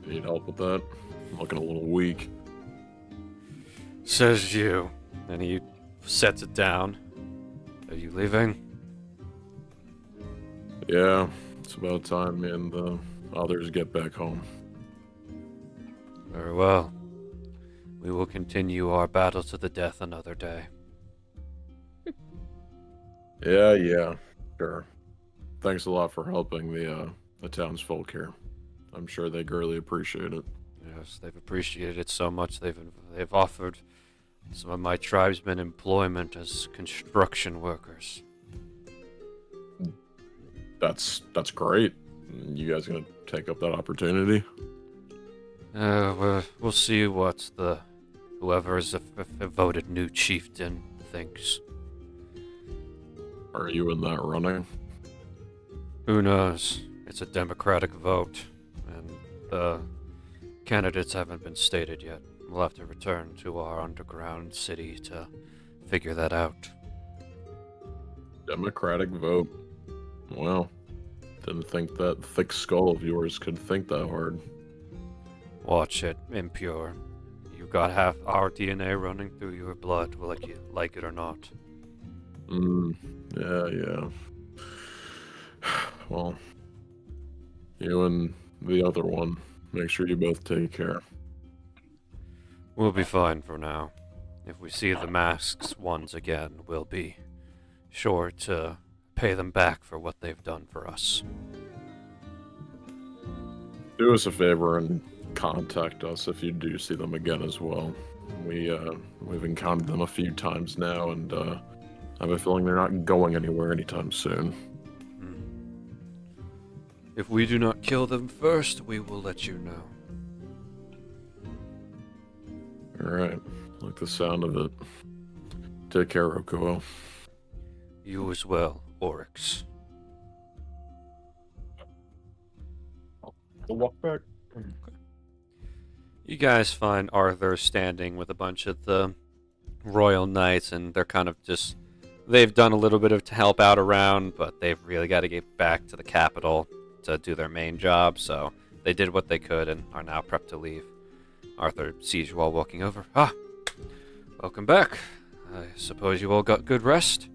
Need help with that? I'm looking a little weak. Says you. And he sets it down. Are you leaving? Yeah, it's about time me and the others get back home. Very well. We will continue our battle to the death another day. Yeah, sure. Thanks a lot for helping the townsfolk here. I'm sure they greatly appreciate it. Yes, they've appreciated it so much they've offered some of my tribesmen employment as construction workers. That's great. You guys gonna take up that opportunity? We'll see what whoever is a voted new chieftain thinks. Are you in that running? Who knows? It's a democratic vote, and the candidates haven't been stated yet. We'll have to return to our underground city to figure that out. Democratic vote. Well, didn't think that thick skull of yours could think that hard. Watch it, impure. You got half our DNA running through your blood, whether you like it or not. Yeah. Well, you and the other one, make sure you both take care. We'll be fine for now. If we see the masks ones again, we'll be sure to pay them back for what they've done for us. Do us a favor and contact us if you do see them again as well. We've encountered them a few times now, and I have a feeling they're not going anywhere anytime soon. If we do not kill them first, we will let you know. Alright, like the sound of it. Take care, Okuo. You as well, Oryx. I'll walk back. You guys find Arthur standing with a bunch of the royal knights, and they're kind of just... They've done a little bit of to help out around, but they've really got to get back to the capital to do their main job, so they did what they could and are now prepped to leave. Arthur sees you all walking over. Welcome back. I suppose you all got good rest?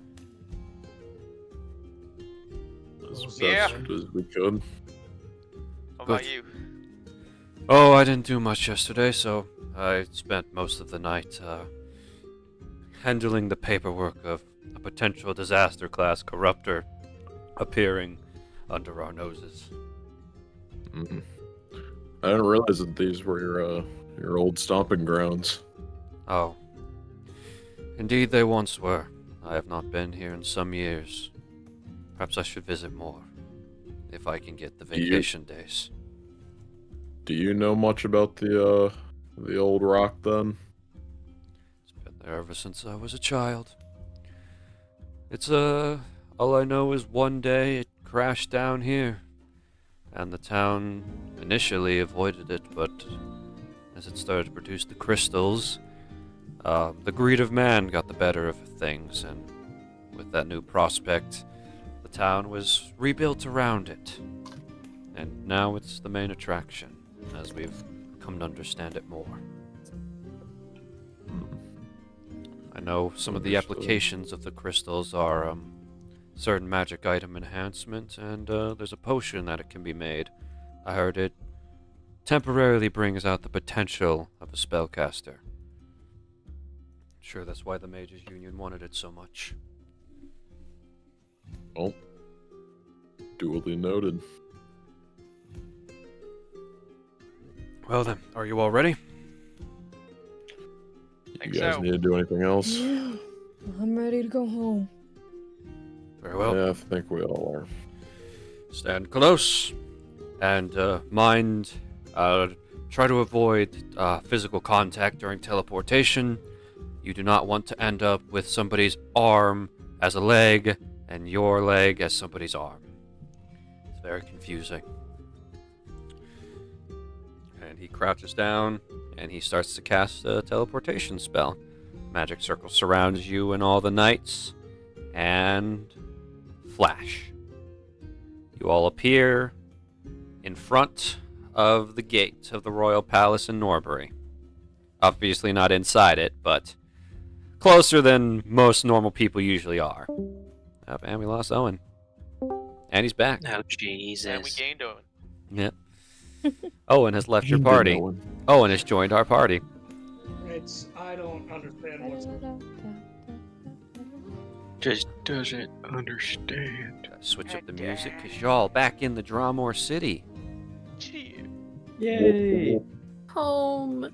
As Yeah. best as we could. What about Good. you? Oh, I didn't do much yesterday, so I spent most of the night handling the paperwork of a potential disaster class corruptor appearing under our noses. Mm-hmm. I didn't realize that these were your old stomping grounds. Oh. Indeed they once were. I have not been here in some years. Perhaps I should visit more, if I can get the vacation days. Do you know much about the old rock then? It's been there ever since I was a child. It's all I know is one day it crashed down here, and the town initially avoided it, but as it started to produce the crystals, the greed of man got the better of things, and with that new prospect, the town was rebuilt around it. And now it's the main attraction, as we've come to understand it more. I know some of the Understood. applications of the crystals are certain magic item enhancement, and there's a potion that it can be made. I heard it temporarily brings out the potential of a spellcaster. Sure, that's why the Mages Union wanted it so much. Well, duly noted. Well then, are you all ready? You Think guys so. need to do anything else? Yeah, I'm ready to go home. Very well. Yeah, I think we all are. Stand close, and try to avoid physical contact during teleportation. You do not want to end up with somebody's arm as a leg and your leg as somebody's arm. It's very confusing. And he crouches down and he starts to cast a teleportation spell. Magic circle surrounds you and all the knights, and flash. You all appear in front of the gate of the royal palace in Norbury. Obviously not inside it, but closer than most normal people usually are. Oh, and we lost Owen. And he's back. Oh, Jesus. And we gained Owen. Yep. Owen has left your Didn't party. know it. Owen has joined our party. I don't understand what's. Just doesn't understand. Gotta switch up the God music, damn. because y'all back in the Dramore City. Gee, Yay! Home.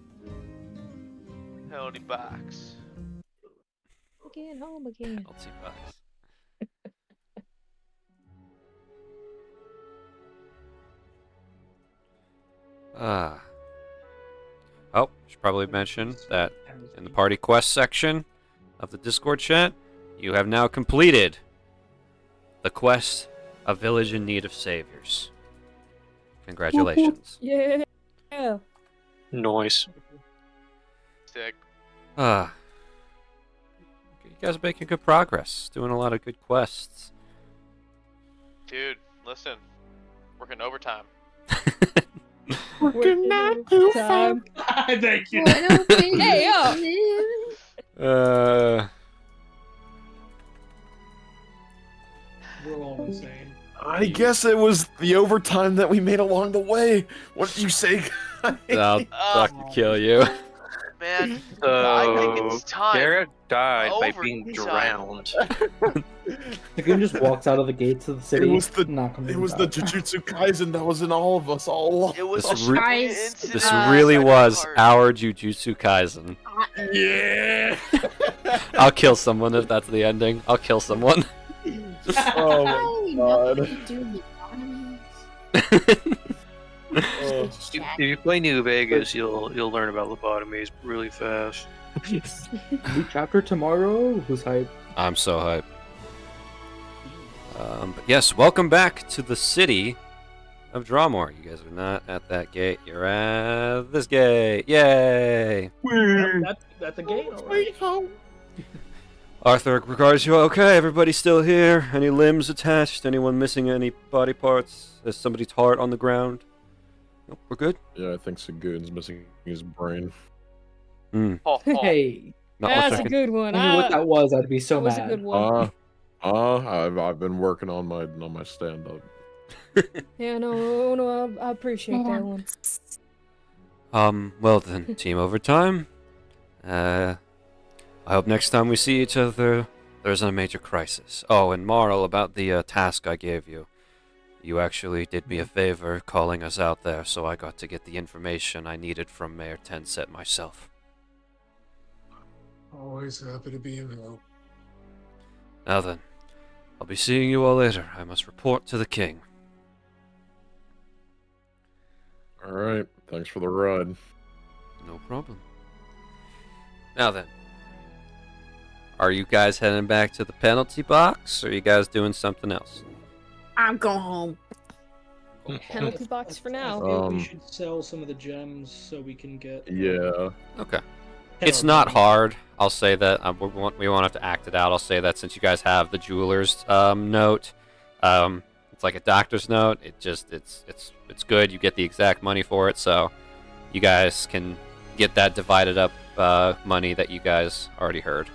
penalty box. Again, home again. Penalty box. Oh, should probably mention that in the party quest section of the Discord chat, you have now completed the quest A Village in Need of Saviors. Congratulations. Yeah. Noise. Sick. You guys are making good progress, doing a lot of good quests. Dude, listen. Working overtime. Working not too time. Thank you. Hey, yo. We're all insane. I guess it was the overtime that we made along the way. What did you say? I'll fucking kill you. Man, I think it's time. Garrett died by being Overtime. drowned. The gun just walks out of the gates of the city. It was the not coming it was the back. Jujutsu Kaisen that was in all of us all along. It was This a re- giant Guys, incident This inside really the was heart. our Jujutsu Kaisen. Yeah. I'll kill someone if that's the ending. I'll kill someone. Oh my god. Oh. If you play New Vegas, you'll learn about lobotomies really fast. New chapter tomorrow. Who's hype? I'm so hyped. But yes, welcome back to the city of Dramore. You guys are not at that gate. You're at this gate. Yay! That's a gate. All right. Arthur regards you. Okay, everybody still here? Any limbs attached? Anyone missing any body parts? Is somebody's heart on the ground? Nope, we're good. Yeah, I think Sagoon's missing his brain. Ho, ho. Hey, Not much That's I a can- good one. I knew what that was. I'd be so that was mad. a good one. I've been working on my stand up. Yeah, no, I appreciate that one. Well then, team overtime. I hope next time we see each other, there's a major crisis. Oh, and Marl, about the task I gave you. You actually did me a favor calling us out there, so I got to get the information I needed from Mayor Tenset myself. Always happy to be of help. Now then, I'll be seeing you all later. I must report to the king. All right, thanks for the ride. No problem. Now then, are you guys heading back to the penalty box, or are you guys doing something else? I'm going home. Penalty box for now. We should sell some of the gems so we can get. Yeah. Okay. It's not hard. I'll say that. We won't have to act it out. I'll say that since you guys have the jeweler's note, it's like a doctor's note. It's good. You get the exact money for it, so you guys can get that divided up money that you guys already heard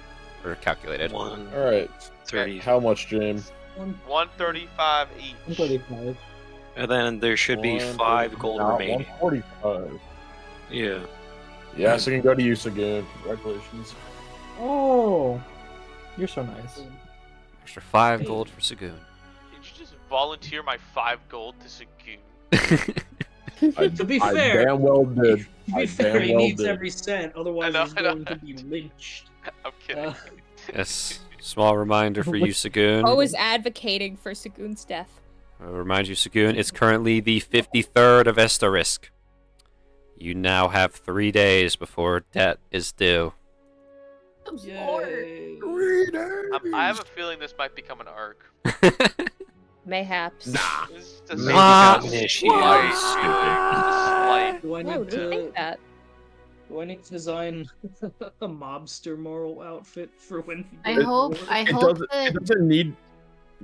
or calculated. All right. 30. How much, James? 135 each. 135. And then there should be 5 gold remaining. 145. Yeah. Yes, I can go to you, Sagoon. Congratulations. Oh, you're so nice. Extra 5 gold for Sagoon. Did you just volunteer my 5 gold to Sagoon? To be I fair, damn well did. to I be fair, damn he well needs did. every cent. Otherwise, I know, he's I know. going to be lynched. I'm kidding. Yes. Small reminder for you, Sagoon. Always advocating for Sagoon's death. I'll remind you, Sagoon, it's currently the 53rd of Esterisk. You now have 3 days before debt is due. Yay. I have a feeling this might become an arc. Mayhaps. Nah. This is Maybe What? got Just initiated. slight. Do I Whoa, need didn't to? think that. Do I need to design a mobster moral outfit for when? I he goes hope. to war? I It hope doesn't, that. it doesn't need.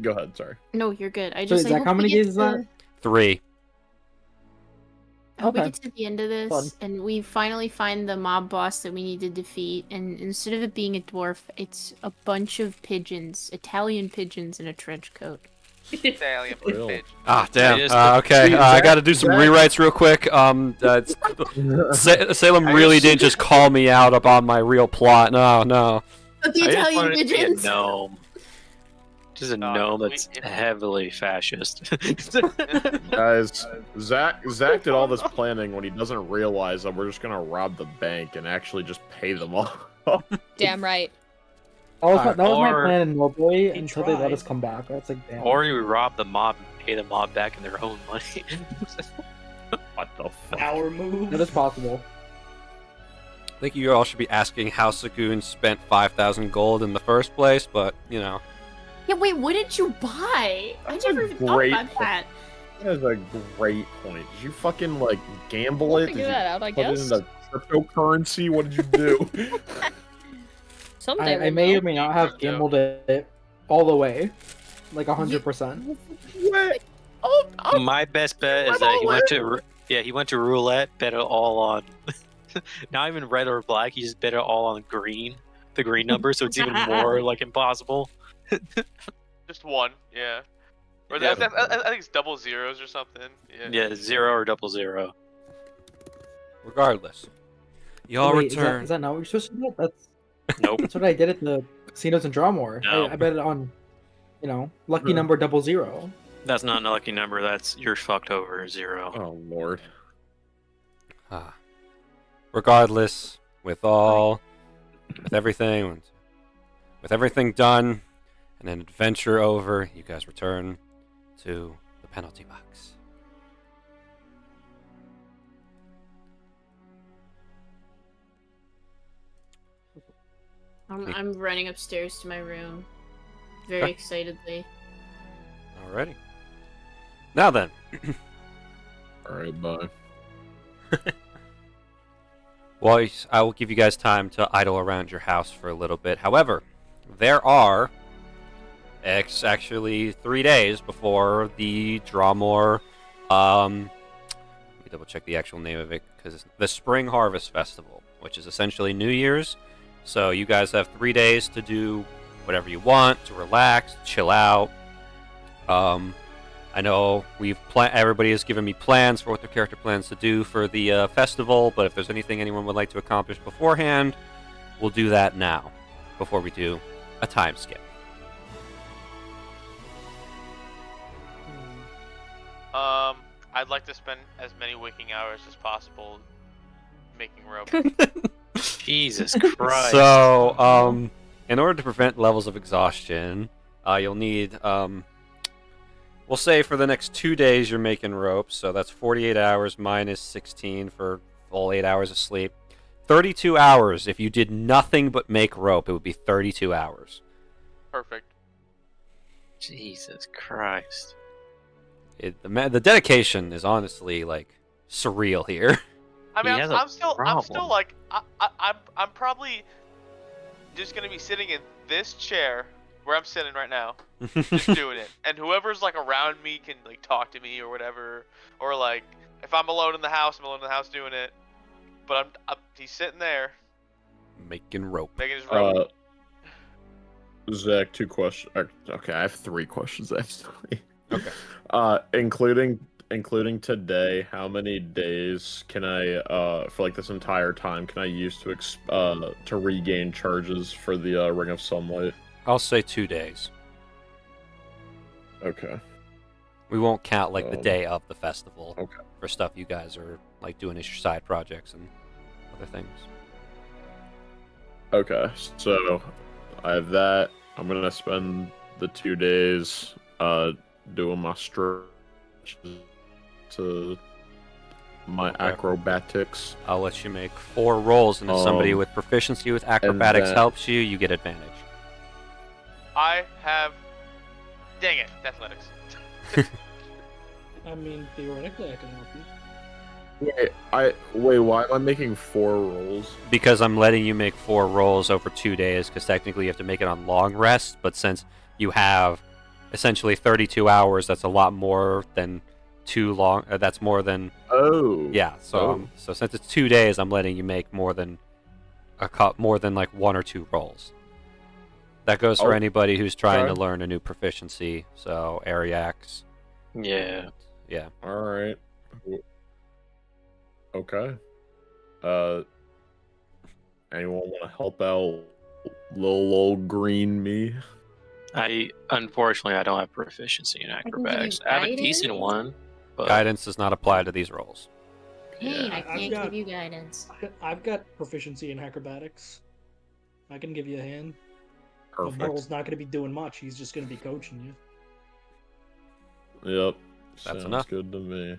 Go ahead, sorry. No, you're good. I So just. is I that hope how we many get days is that? 3. I hope we Okay. get to the end of this Fun. and we finally find the mob boss that we need to defeat. And instead of it being a dwarf, it's a bunch of pigeons, Italian pigeons in a trench coat. Italian Real. bitch. Ah, damn. just- Okay, See, I Zach- got to do some Zach- rewrites real quick. Salem really didn't just call me out about my real plot. No. But the I just Italian wanted it to be a pigeons. gnome. Just a gnome that's if- heavily fascist. Guys, Zach did all this planning when he doesn't realize that we're just gonna rob the bank and actually just pay them all. Damn right. That was my Or- plan in Norbury He until they let tried. us come back. That's like, damn. Or you rob the mob and pay the mob back in their own money. What the fuck? Power move. That is possible. I think you all should be asking how Sagoon spent 5,000 gold in the first place, but, you know. Yeah, wait, what did you buy? That's I never a even thought great about that. That is a great point. Did you fucking like gamble it? Figure Did you that out, I put it guess. into cryptocurrency? What did you do? Someday I we'll may know. or may not have gambled it all the way. Like 100%. What? My best bet is that he went to roulette, bet it all on not even red or black. He just bet it all on green, the green number, so it's even more like impossible. Just one, yeah. Or Yeah. I think it's double zeros or something. Yeah. Yeah, 0 or 00. Regardless. Y'all Wait, return. Is that not what you're supposed to do? Nope. That's what I did at the casinos in Drawmore. No. I bet it on, lucky number 00. That's not an unlucky number. That's you're fucked over 0. Oh lord. Ah. Regardless, with everything done and an adventure over, you guys return to the penalty box. I'm running upstairs to my room, very Okay. excitedly. Alrighty. Now then, All right, bye. well, I will give you guys time to idle around your house for a little bit. However, there are actually 3 days before the Drawmore. Let me double check the actual name of it because it's the Spring Harvest Festival, which is essentially New Year's. So you guys have 3 days to do whatever you want, to relax, chill out. I know everybody has given me plans for what their character plans to do for the festival, but if there's anything anyone would like to accomplish beforehand, we'll do that now, before we do a time skip. I'd like to spend as many waking hours as possible making rope. Jesus Christ. So, in order to prevent levels of exhaustion, you'll need, we'll say for the next 2 days you're making rope, so that's 48 hours minus 16 for full 8 hours of sleep. 32 hours. If you did nothing but make rope, it would be 32 hours. Perfect. Jesus Christ. The dedication is honestly, like, surreal here. I mean, He has a I'm still problem. like, I'm probably just gonna be sitting in this chair where I'm sitting right now, just doing it. And whoever's like around me can like talk to me or whatever, or like if I'm alone in the house, I'm alone in the house doing it. But he's sitting there Making rope. making his rope. Zach, 2 questions. Okay, I have 3 questions actually. Okay. Including today, how many days can I, for like this entire time, can I use to regain charges for the Ring of Sunlight? I'll say 2 days. Okay. We won't count, like, the Um, day of the festival okay. for stuff you guys are, like, doing as your side projects and other things. Okay, so I have that. I'm gonna spend the 2 days doing my stretches to my Okay. acrobatics. I'll let you make 4 rolls, and if somebody with proficiency with acrobatics then- helps you, you get advantage. I have. Dang it, athletics. I mean, theoretically, I can help you. Wait, why am I making 4 rolls? Because I'm letting you make 4 rolls over 2 days, because technically you have to make it on long rest, but since you have essentially 32 hours, that's a lot more than 2 long. That's more than Oh. Yeah, so so since it's 2 days, I'm letting you make more than like 1 or 2 rolls. That goes for anybody who's trying to learn a new proficiency. So Ariax. Yeah. Yeah. All right. Okay. Anyone want to help out little old green me? Unfortunately I don't have proficiency in give you acrobatics. I have a decent guidance? one, but Guidance does not apply to these rolls. Pain, I I've can't got- give you guidance. I've got proficiency in acrobatics. I can give you a hand. But Perfect. Merle's not going to be doing much. He's just going to be coaching you. Yep. That's Sounds enough. good to me.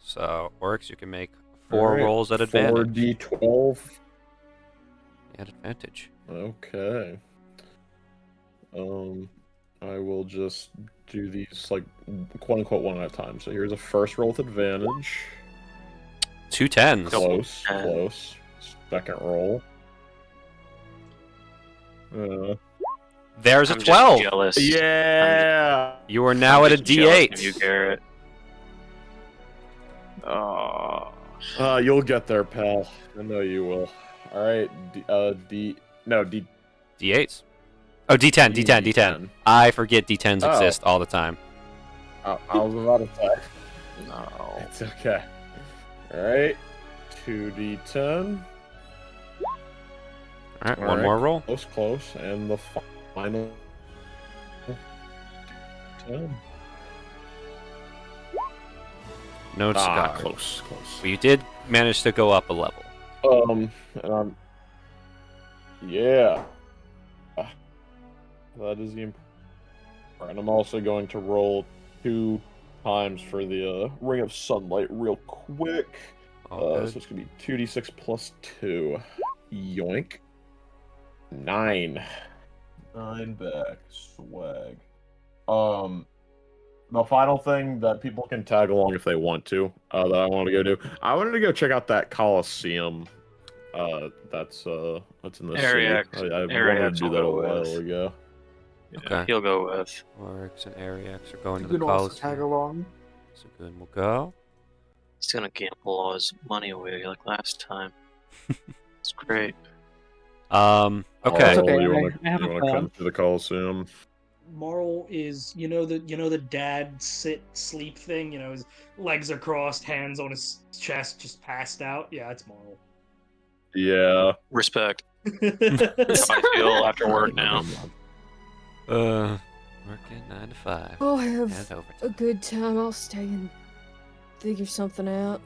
So Oryx, you can make 4 Alright, rolls at advantage. 4d12. At advantage. Okay. I will just do these like quote unquote one at a time. So here's a first roll with advantage. 2 10s. Close, close. Second roll. There's a I'm 12. just jealous. Yeah. You are now I'm at a just jealous of D8. you, Garrett. Oh. You'll get there, pal. I know you will. All right. D8s. Oh, D10, D10, D10. I forget D10s Oh. exist all the time. I was about to say. No. It's okay. All right. 2d10. All right, All one right. more roll. Close, and the final 10. No cigar. Close. But you did manage to go up a level. Yeah. That is the. And I'm also going to roll 2 times for the Ring of Sunlight real quick. So it's gonna be 2d6 plus 2. Yoink. 9. 9 back. Swag. The final thing that people can tag along if they want to, that I want to go do. I wanted to go check out that Coliseum. That's in the Ariax. city. I wanted to Ariax do will that a go while with. ago. Yeah, Okay. he'll go with. Oryx and Ariax are going You to the can also tag Coliseum. along. So good, we'll go. He's gonna gamble all his money away like last time. It's great. Okay. Oh, okay, you I want have a to plan. come to the Coliseum? Marl is the dad sleep thing. His legs are crossed, hands on his chest, just passed out. Yeah, it's Marl. Yeah. Respect. That's how I feel after work now. Working 9 to 5. Oh, I have And a overtime. good time. I'll stay and figure something out.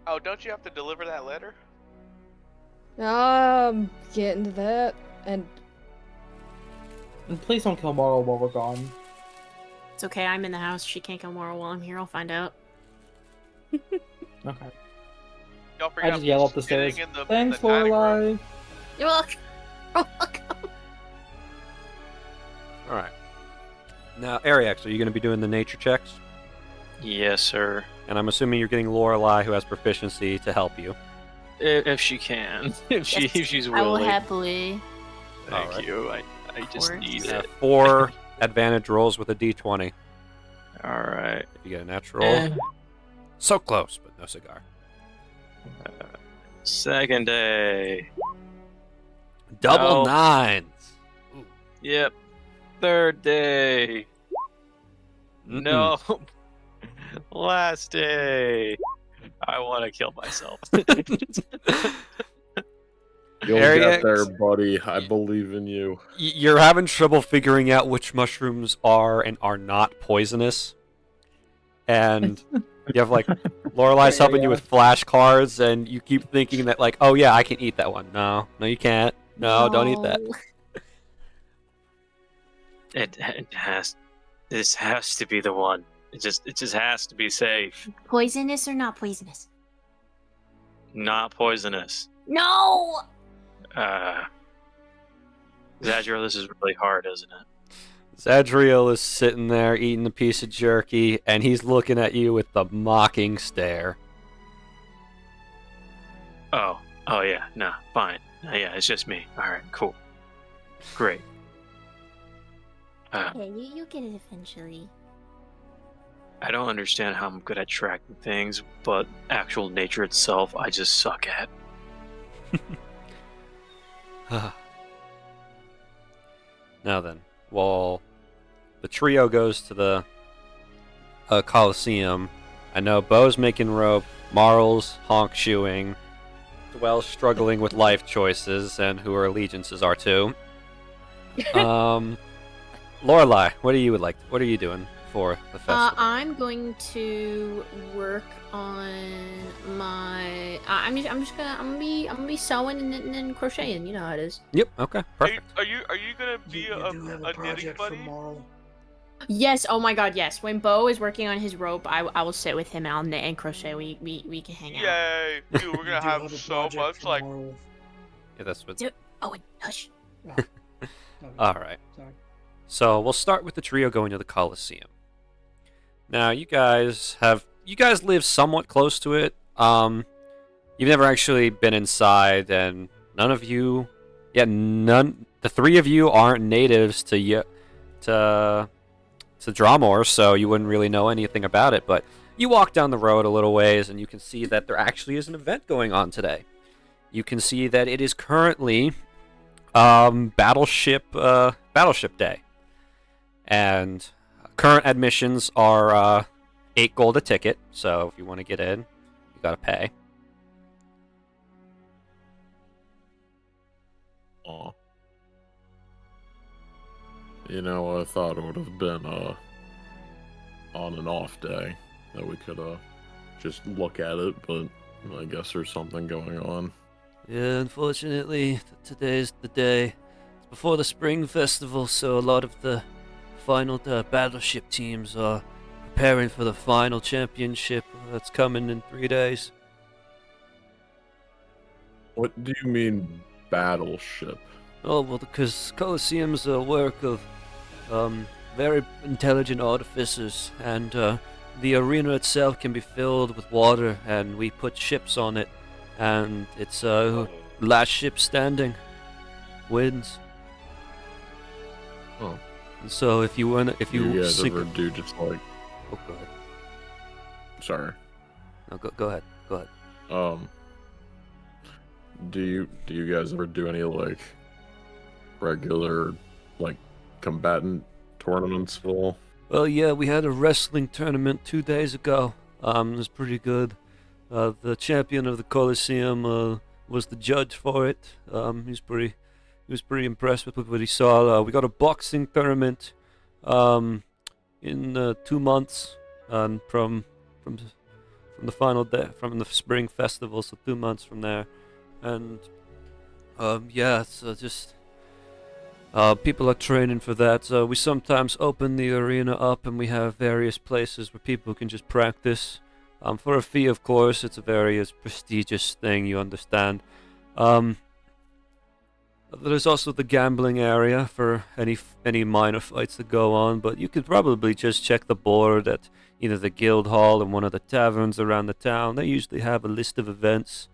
Oh, don't you have to deliver that letter? Getting to that, and And please don't kill Morrow while we're gone. It's okay, I'm in the house. She can't kill Moro while I'm here. I'll find out. Okay. Y'all I forgot just yell up the sitting stairs. in the Thanks, dining room. Lorelai. You're welcome. You're welcome. All right. Now, Ariax, are you going to be doing the nature checks? Yes, sir. And I'm assuming you're getting Lorelai, who has proficiency, to help you. If she can. If she's I will willing. happily. Thank Alright. you. I just course. need You have it. 4 advantage rolls with a d20. Alright. If you get a natural. Eh. So close, but no cigar. Second day. Double No. 9s. Yep. Third day. Mm-mm. No. Last day. I want to kill myself. You'll Ariax, get there, buddy. I believe in you. You're having trouble figuring out which mushrooms are and are not poisonous. And you have, like, Lorelai's helping you with flashcards, and you keep thinking that, like, oh, yeah, I can eat that one. No, you can't. No, don't eat that. This has to be the one. It just has to be safe. Poisonous or not poisonous? Not poisonous. No! Zadriel, this is really hard, isn't it? Zadriel is sitting there eating a piece of jerky, and he's looking at you with the mocking stare. Oh yeah, no, fine. Yeah, it's just me. Alright, cool. Great. Okay, you get it eventually. I don't understand how I'm good at tracking things, but actual nature itself, I just suck at. Now then, while the trio goes to the Coliseum, I know Bo's making rope, Marl's honk shoeing, Dwell's struggling with life choices, and who her allegiances are to. Lorelai, what are you doing for the festival? I'm going to work on my. I'm gonna be sewing and crocheting. You know how it is. Yep. Okay. Perfect. Are you gonna be You do have a knitting project for buddy? Marl. Yes. Oh my God. Yes. When Bo is working on his rope, I will sit with him and I'll knit and crochet. We can hang out. Yay, dude! We're You gonna do have a so project much for like. Marl. Yeah, that's what. Oh, and hush. Okay, All right. sorry. So we'll start with the trio going to the Coliseum. Now, you guys live somewhat close to it. You've never actually been inside, and the three of you aren't natives to Dramor, so you wouldn't really know anything about it. But you walk down the road a little ways, and you can see that there actually is an event going on today. You can see that it is currently Battleship Day, and current admissions are 8 gold a ticket. So if you want to get in, you gotta pay. Aw. You know, I thought it would have been on and off day that we could just look at it, but I guess there's something going on. Yeah, unfortunately, today's the day. It's before the spring festival, so a lot of the final battleship teams are preparing for the final championship that's coming in 3 days. What do you mean, battleship? Oh, well, because Colosseum's a work of very intelligent artificers, and the arena itself can be filled with water, and we put ships on it, and it's last ship standing wins. Oh. And so if you You guys sink ever do just like... Oh, go ahead. Sorry. No, go ahead. Go ahead. Do you guys ever do any like regular like combatant tournaments at all? Well, yeah, we had a wrestling tournament 2 days ago. It was pretty good. The champion of the Coliseum was the judge for it. He was pretty impressed with what he saw. We got a boxing tournament in 2 months, and from the final day from the spring festival, so 2 months from there. And yeah, so just people are training for that. We sometimes open the arena up, and we have various places where people can just practice. For a fee, of course. It's a very prestigious thing, you understand. There's also the gambling area for any minor fights that go on, but you could probably just check the board at either the guild hall and one of the taverns around the town. They usually have a list of events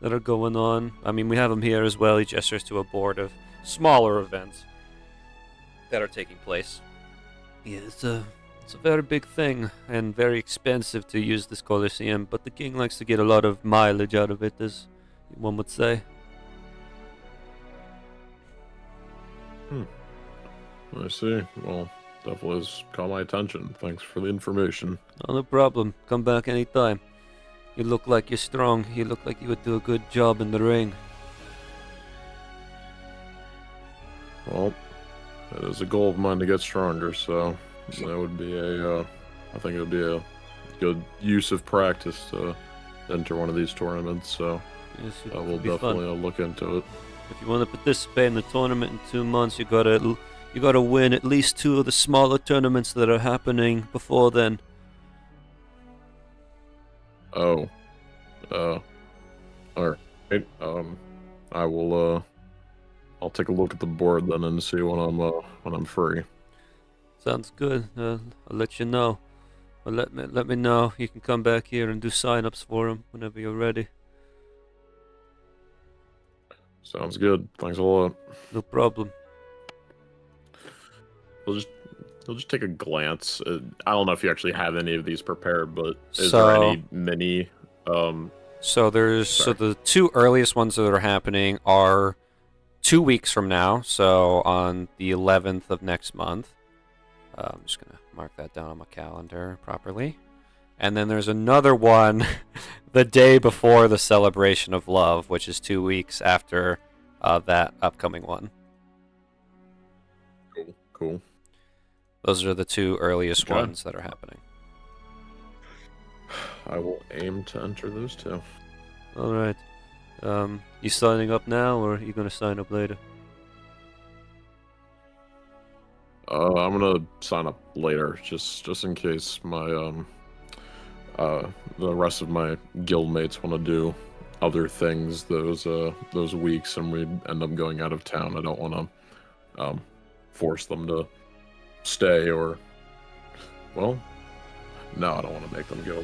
that are going on. I mean, we have them here as well. He gestures to a board of smaller events that are taking place. Yeah, it's a very big thing and very expensive to use this Colosseum, but the king likes to get a lot of mileage out of it, as one would say. I see. Well, definitely has caught my attention. Thanks for the information. Oh, no problem. Come back anytime. You look like you're strong. You look like you would do a good job in the ring. Well, it is a goal of mine to get stronger, so that would be I think it would be a good use of practice to enter one of these tournaments, so Yes, I will be fun. definitely look into it. If you want to participate in the tournament in 2 months, you gotta win at least 2 of the smaller tournaments that are happening before then. Oh. Alright. I will I'll take a look at the board then and see when I'm free. Sounds good. I'll let you know. Or let me know. You can come back here and do sign-ups for them whenever you're ready. Sounds good. Thanks a lot. No problem. He'll He'll just take a glance. I don't know if you actually have any of these prepared, but is So- there any mini? So there's Sorry. the two earliest ones that are happening are 2 weeks from now, so on the 11th of next month. I'm just gonna mark that down on my calendar properly. And then there's another one the day before the Celebration of Love, which is 2 weeks after that upcoming one. Cool. Those are the two earliest Okay. ones that are happening. I will aim to enter those two. All right. You signing up now, or are you gonna sign up later? I'm gonna sign up later, just in case my the rest of my guildmates want to do other things those weeks, and we end up going out of town. I don't want to force them to stay, or well, no, I don't want to make them go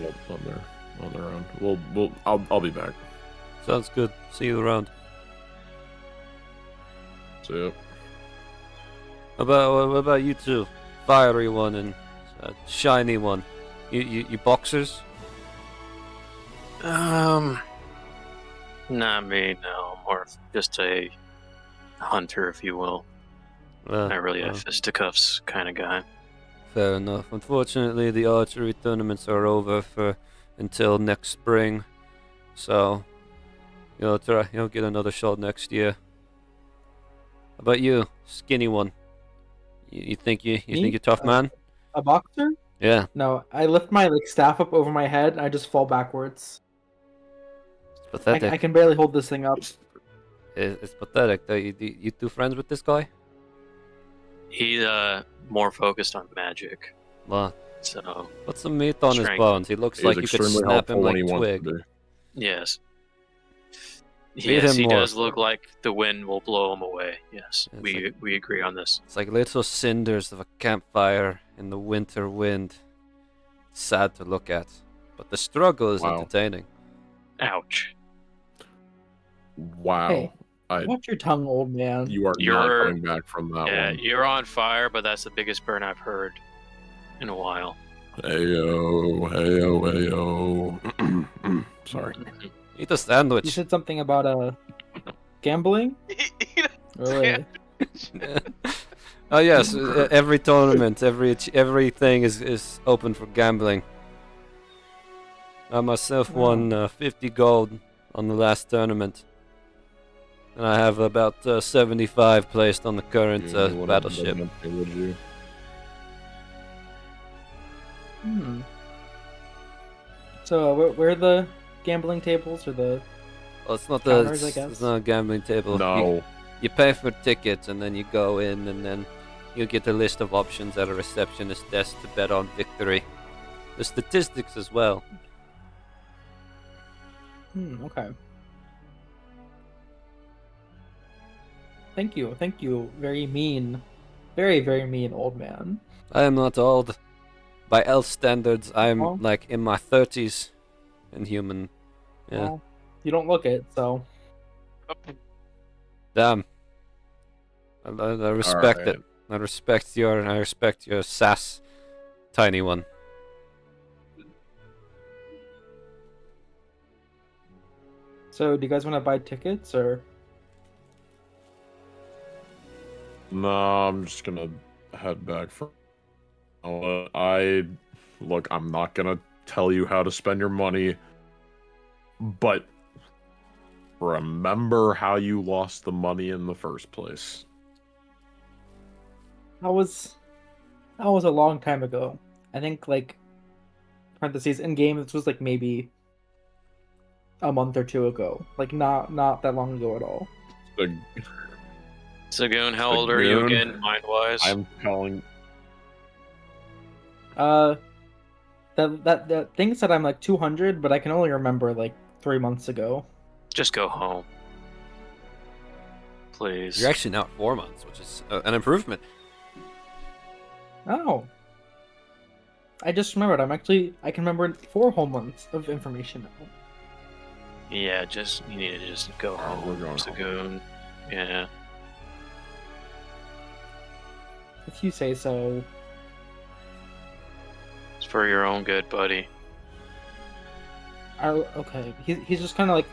on their own. I'll be back. Sounds good. See you around. So What about you two? Fiery one and shiny one. You boxers? Not me, no. More of just a hunter, if you will. Not really a fisticuffs kind of guy. Fair enough. Unfortunately, the archery tournaments are over until next spring, so you'll get another shot next year. How about you, skinny one? You think you think you're tough, man? A boxer? Yeah, No, I lift my staff up over my head and I just fall backwards. it's pathetic. I can barely hold this thing up. It's pathetic. You two friends with this guy? He's more focused on magic, Well, so put some meat on his Strength. bones. He looks like you could snap him like a twig. yes. Feed Yes, him he more. does look like the wind will blow him away. Yes, It's we agree on this. It's like little cinders of a campfire in the winter wind. It's sad to look at, but the struggle is Wow. entertaining. Ouch. Wow. Hey, watch your tongue, old man. You are not You're- coming back from that Yeah, one. you're on fire, but that's the biggest burn I've heard in a while. Heyo. Sorry. Eat a You sandwich. said something about gambling? Really? Oh yes, every tournament, everything is open for gambling. I myself won 50 gold on the last tournament, and I have about 75 placed on the current battleship. Would you? So where are the gambling tables or the? Well, it's not Counters, I guess? it's not a gambling table. No. You pay for tickets and then you go in and then you get a list of options at a receptionist desk to bet on victory. The statistics as well. Okay. Thank you. Very mean, very mean old man. I am not old. By elf standards, I'm Well- like in my 30s and human. Yeah. Well, you don't look it, so. Damn. I respect it. Alright. I respect your sass, tiny one. So, do you guys want to buy tickets or? No, I'm just gonna head back from. Look. I'm not gonna tell you how to spend your money, but remember how you lost the money in the first place. That was a long time ago. I think like parentheses in game. This was like maybe a month or two ago. Like not that long ago at all. The- Sagoon, how old are you Sagoon, again, mind-wise? I'm telling. That thing said I'm like 200, but I can only remember like 3 months ago. Just go home. Please. You're actually now at 4 months, which is an improvement. Oh. I just remembered. I can remember 4 whole months of information now. Yeah, you need to just go We're home, going home. Sagoon. Yeah. If you say so. for your own good, buddy. Okay. He's just kind of like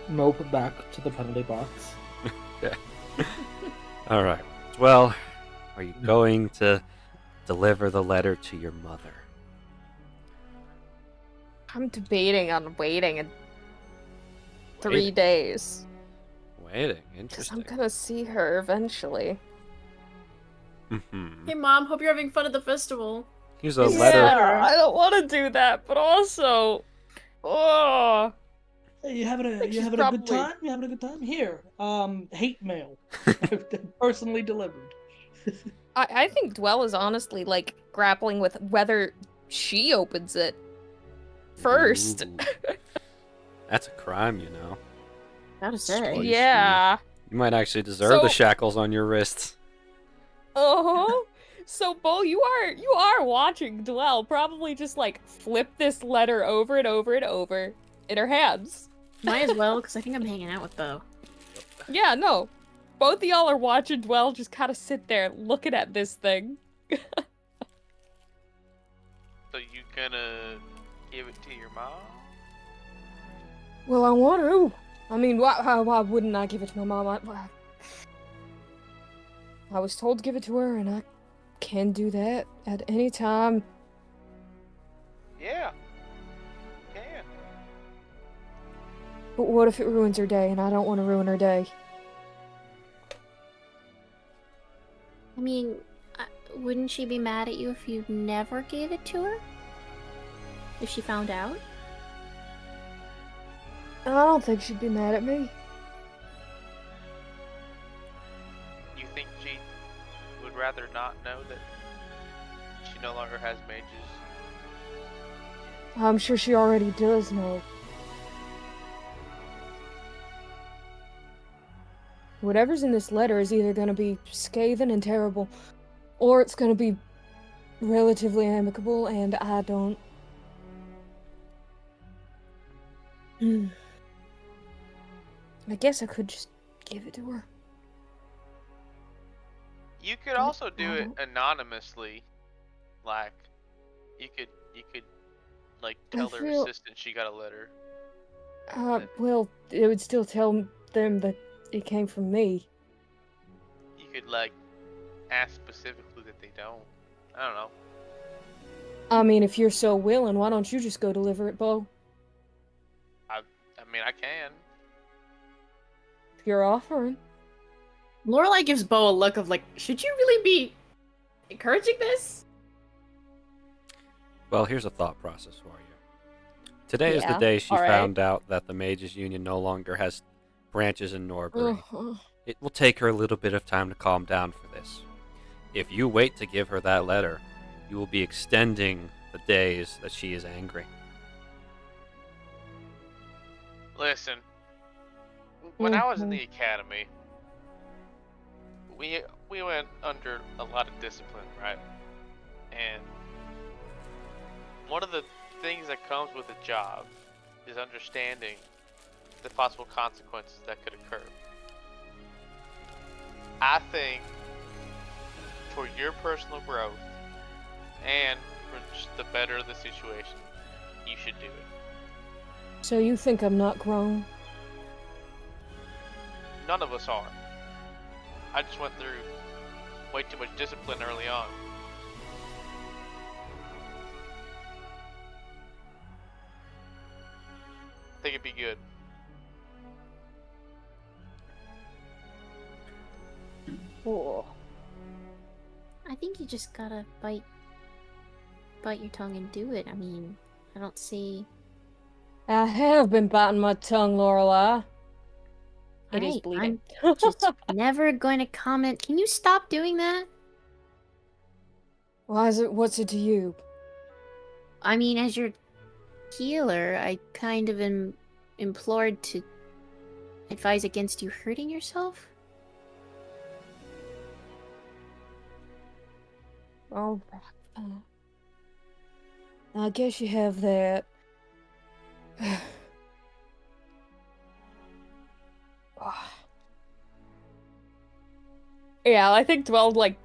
mope back to the penalty box. Yeah. All right. Well, are you going to deliver the letter to your mother? I'm debating on waiting in 3 Waiting. days. Waiting. Because Interesting. I'm gonna see her eventually. Mhm. Hey, Mom, hope you're having fun at the festival. Here's a letter. Yeah, I don't want to do that, but also, oh, Hey, you having a She's good probably- time? You having a good time? Here, hate mail, personally delivered. I think Dwell is honestly like grappling with whether she opens it first. Ooh. That's a crime, you know. Gotta say. Spicy. Yeah. You might actually deserve the So- shackles on your wrists. Uh-huh. So, Bo, you are watching Dwell probably just like flip this letter over and over and over in her hands. Might as well, because I think I'm hanging out with Bo. Yeah, no. Both of y'all are watching Dwell just kind of sit there looking at this thing. So you gonna give it to your mom? Well, I want to. I mean, why wouldn't I give it to my mom? I was told to give it to her, and I can do that at any time. Yeah. You can. But what if it ruins her day, and I don't want to ruin her day? I mean, wouldn't she be mad at you if you never gave it to her? If she found out? I don't think she'd be mad at me. You think she would rather not know that she no longer has mages? I'm sure she already does know. Whatever's in this letter is either going to be scathing and terrible, or it's going to be relatively amicable, and I don't... I guess I could just give it to her. You could also do it anonymously. Like, you could like tell her feel- assistant she got a letter. Well, it would still tell them that it came from me. You could like ask specifically that they don't. I don't know. I mean, if you're so willing, why don't you just go deliver it, Bo? I mean, I can. If you're offering. Lorelai gives Bo a look of like, should you really be encouraging this? Well, here's a thought process for you. Today is the Yeah, day she alright. found out that the Mages Union no longer has branches in Norbury. Uh-huh. It will take her a little bit of time to calm down for this. If you wait to give her that letter, you will be extending the days that she is angry. Listen, when I was in the academy, we went under a lot of discipline, right? And one of the things that comes with a job is understanding the possible consequences that could occur. I think for your personal growth and for just the better of the situation, you should do it. So you think I'm not grown? None of us are. I just went through way too much discipline early on. I think it'd be good. Oh. I think you just gotta bite your tongue and do it. I mean, I don't see. I have been biting my tongue, Lorelai. It is Alright, bleeding. I'm just never going to comment. Can you stop doing that? What's it to you? I mean, as your healer, I kind of am implored to advise against you hurting yourself. Oh, I guess you have that. Yeah, I think Dwell, like,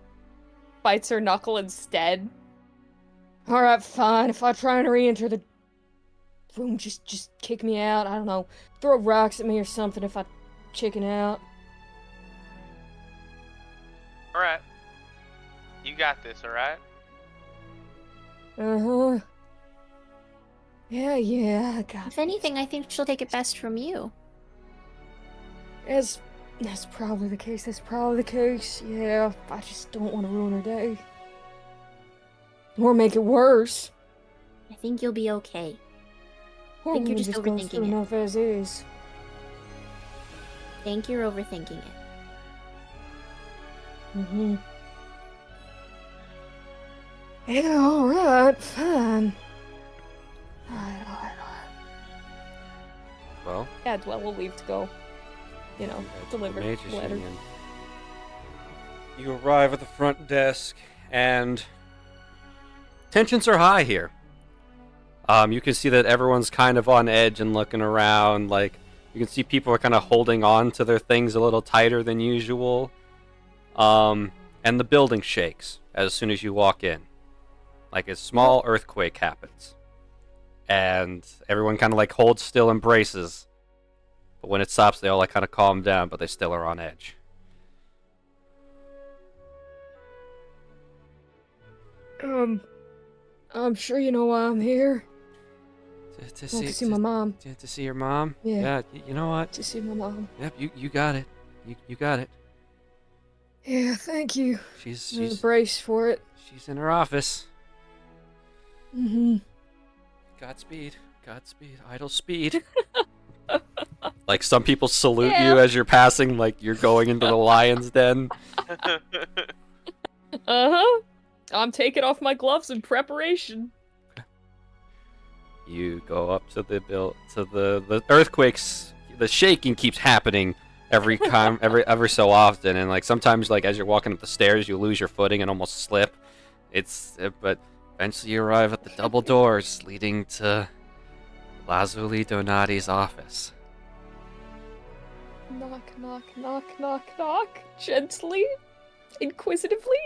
bites her knuckle instead. Alright, fine. If I try and re-enter the room, just kick me out. I don't know. Throw rocks at me or something if I chicken out. Alright. You got this, alright? Uh-huh. Yeah, I got If anything, I think she'll take it best from you. That's probably the case. That's probably the case. Yeah, I just don't want to ruin her day. Or make it worse. I think you'll be okay. Or think you're we just go overthinking through it. enough as is. I think you're overthinking it. Mm-hmm. Yeah, alright, fine. Alright. Well, Yeah, Dwell will leave to go. You know, deliver Mage's the letter. Union. You arrive at the front desk, and tensions are high here. You can see that everyone's kind of on edge and looking around. Like, you can see people are kind of holding on to their things a little tighter than usual. And the building shakes as soon as you walk in. Like a small earthquake happens. And everyone kind of like holds still and braces. But when it stops, they all like kind of calm down, but they still are on edge. I'm sure you know why I'm here. To Want to see my mom. To see your mom? Yeah. You know what? To see my mom. Yep, you got it. You got it. Yeah, thank you. She's Brace for it. she's in her office. Mm-hmm. Godspeed. Idle speed. Like some people salute Yeah. you as you're passing, like you're going into the lion's den. Uh-huh. I'm taking off my gloves in preparation. You go up to the earthquakes. The shaking keeps happening every time, every so often, and like sometimes, like as you're walking up the stairs, you lose your footing and almost slip. But eventually you arrive at the double doors leading to Lazuli Donati's office. Knock, knock, knock, knock, knock. Gently. Inquisitively.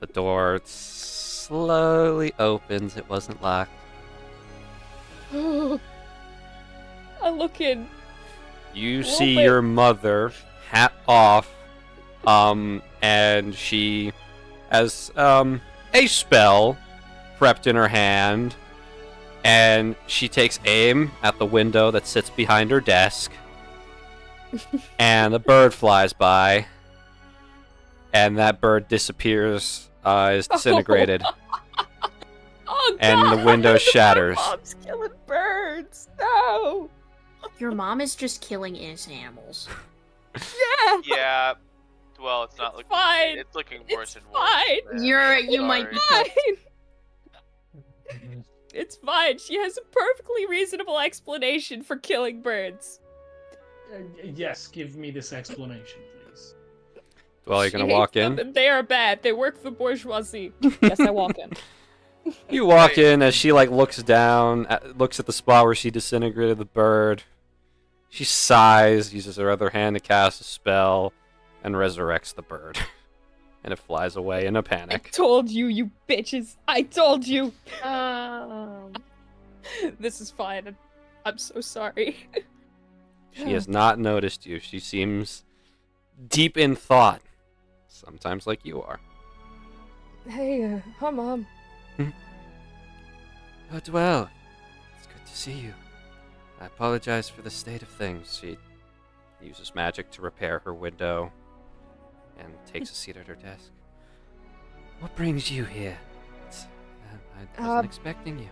The door slowly opens. It wasn't locked. I look in. You Little see bit. your mother, hat off, and she has a spell prepped in her hand, and she takes aim at the window that sits behind her desk, and a bird flies by, and that bird disappears, is disintegrated, Oh, and the God! window shatters. Mom's killing birds. No. Your mom is just killing innocent animals. Yeah. Yeah. Well, it's not looking. fine. It's looking worse It's and worse. fine. man. You might be Sorry. Fine. It's fine. She has a perfectly reasonable explanation for killing birds. Yes, give me this explanation, please. Well, you're She gonna hates walk them in. and they are bad. They work for bourgeoisie. Yes, I walk in. You walk in as she like looks down, looks at the spot where she disintegrated the bird. She sighs, uses her other hand to cast a spell, and resurrects the bird. And it flies away in a I panic. told you, you bitches. I told you. Um, This is fine. I'm so sorry. She has not noticed you. She seems deep in thought. Sometimes like you are. Hey, hi, Mom. Oh, well. It's good to see you. I apologize for the state of things. She uses magic to repair her window and takes a seat at her desk. What brings you here? I wasn't expecting you.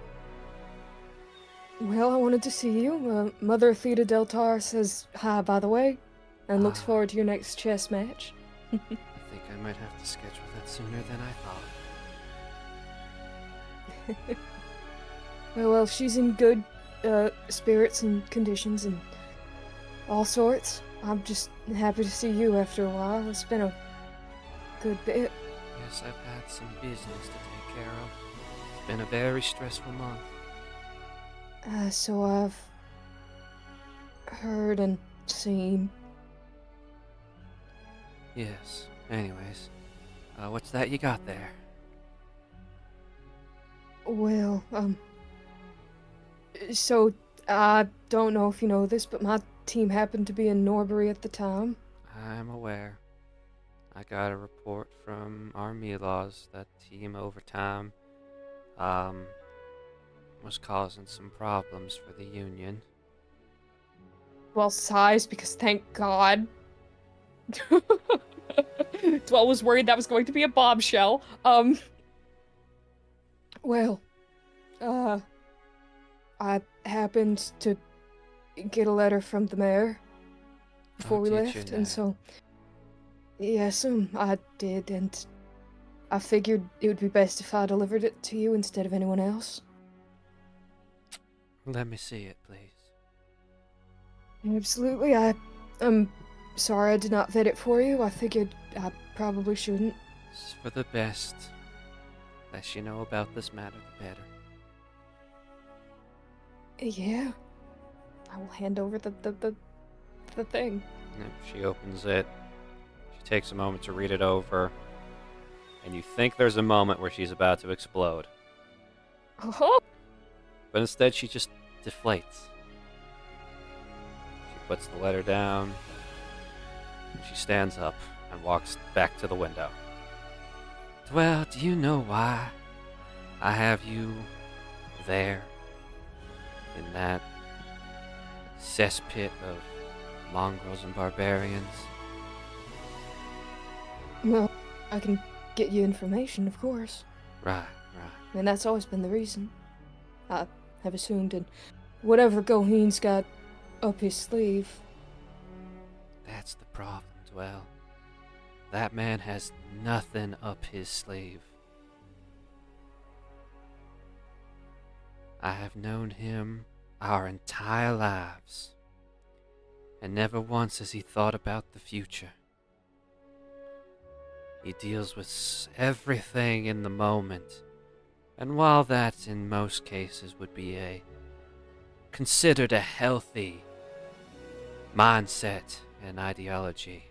Well, I wanted to see you. Mother Theta Deltar says hi, by the way, and looks Ah. forward to your next chess match. I think I might have to schedule that sooner than I thought. Well, she's in good spirits and conditions and all sorts. I'm just happy to see you after a while. It's been a good bit. Yes, I've had some business to take care of. It's been a very stressful month. So I've heard and seen. Yes. Anyways, what's that you got there? Well, so I don't know if you know this, but my team happened to be in Norbury at the time. I'm aware. I got a report from our Milos that team over time was causing some problems for the Union. Well, sighs because thank God. Dwell was worried that was going to be a bombshell. Well, I happened to get a letter from the mayor before we did you left, now? and so yes, I did, and I figured it would be best if I delivered it to you instead of anyone else. Let me see it, please. Absolutely, I'm sorry I did not vet it for you. I figured I probably shouldn't. It's for the best. Less you know about this matter, the better. Yeah, I will hand over the thing. Yep, she opens it. She takes a moment to read it over. And you think there's a moment where she's about to explode. Oh, But instead, she just deflates. She puts the letter down. And she stands up and walks back to the window. Well, do you know why I have you there? In that cesspit of mongrels and barbarians? well, I can get you information, of course. Right. I mean, that's always been the reason. I have assumed, and whatever Goheen's got up his sleeve. That's the problem, Dwell. That man has nothing up his sleeve. I have known him our entire lives, and never once has he thought about the future. He deals with everything in the moment, and while that in most cases would be considered a healthy mindset and ideology,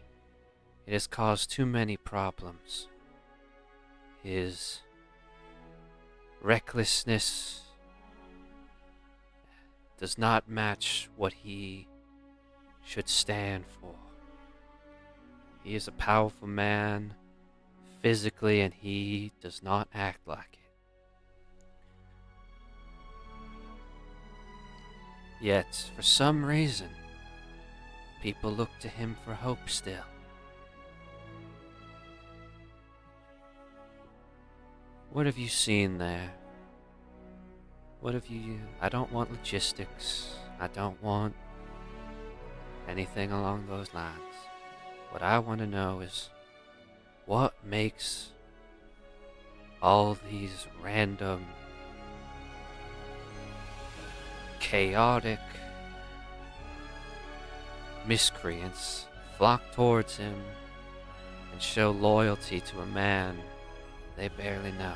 it has caused too many problems. His recklessness does not match what he should stand for. He is a powerful man physically, and he does not act like it. Yet, for some reason, people look to him for hope still. What have you seen there? What have you... I don't want logistics. I don't want anything along those lines. What I want to know is what makes all these random, chaotic miscreants flock towards him and show loyalty to a man they barely know.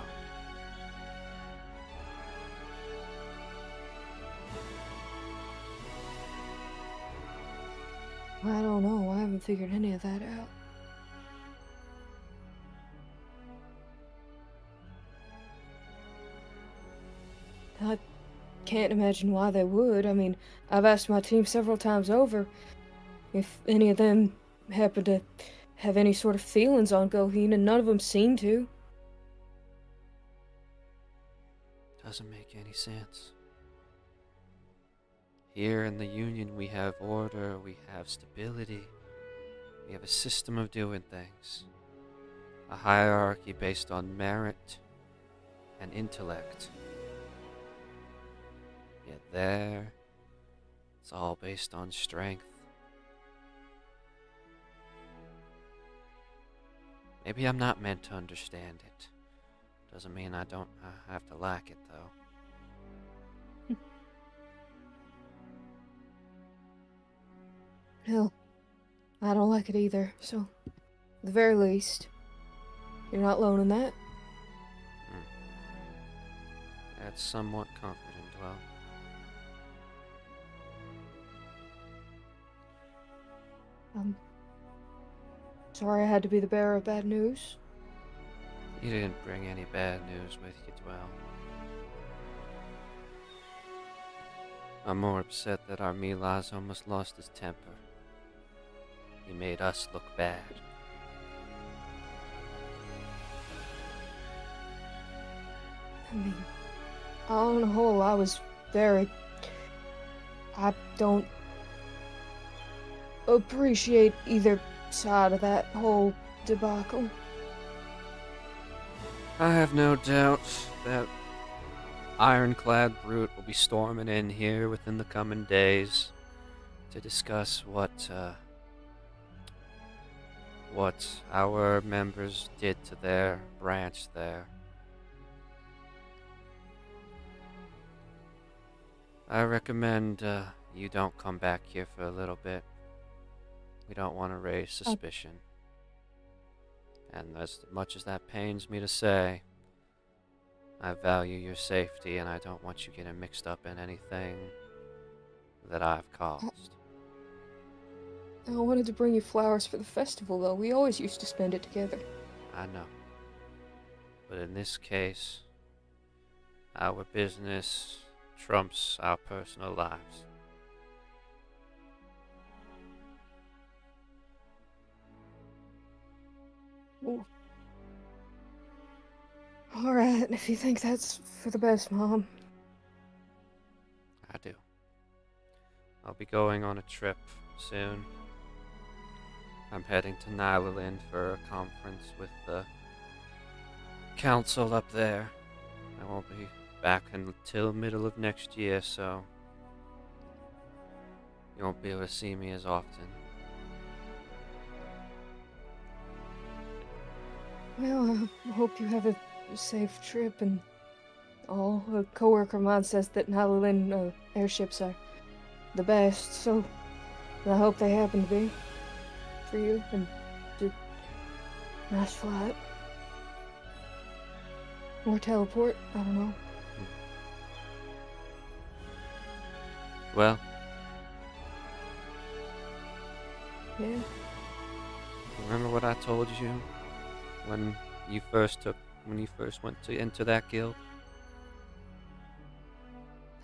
I don't know. I haven't figured any of that out. I can't imagine why they would. I mean, I've asked my team several times over if any of them happen to have any sort of feelings on Goheen, and none of them seem to. Doesn't make any sense. Here in the Union, we have order, we have stability, we have a system of doing things, a hierarchy based on merit and intellect. Yet there, it's all based on strength. Maybe I'm not meant to understand it. Doesn't mean I have to like it, though. Hell, I don't like it either, so at the very least, you're not alone in that. That's somewhat comforting, Dwell. Sorry I had to be the bearer of bad news. You didn't bring any bad news with you, Dwell. I'm more upset that our Milas almost lost his temper. He made us look bad. I mean, on the whole, I don't appreciate either side of that whole debacle. I have no doubt that ironclad brute will be storming in here within the coming days to discuss what our members did to their branch there. I recommend you don't come back here for a little bit. We don't want to raise suspicion. And as much as that pains me to say, I value your safety and I don't want you getting mixed up in anything that I've caused. I wanted to bring you flowers for the festival, though. We always used to spend it together. I know. But in this case, our business trumps our personal lives. Ooh. Alright, if you think that's for the best, Mom. I do. I'll be going on a trip soon. I'm heading to Nyland for a conference with the council up there. I won't be back until middle of next year, so you won't be able to see me as often. Well, I hope you have a safe trip and all. A coworker of mine says that Nyland airships are the best, so I hope they happen to be for you and nice flight. Or teleport, I don't know. Well, Yeah. remember what I told you when you first went to enter that guild?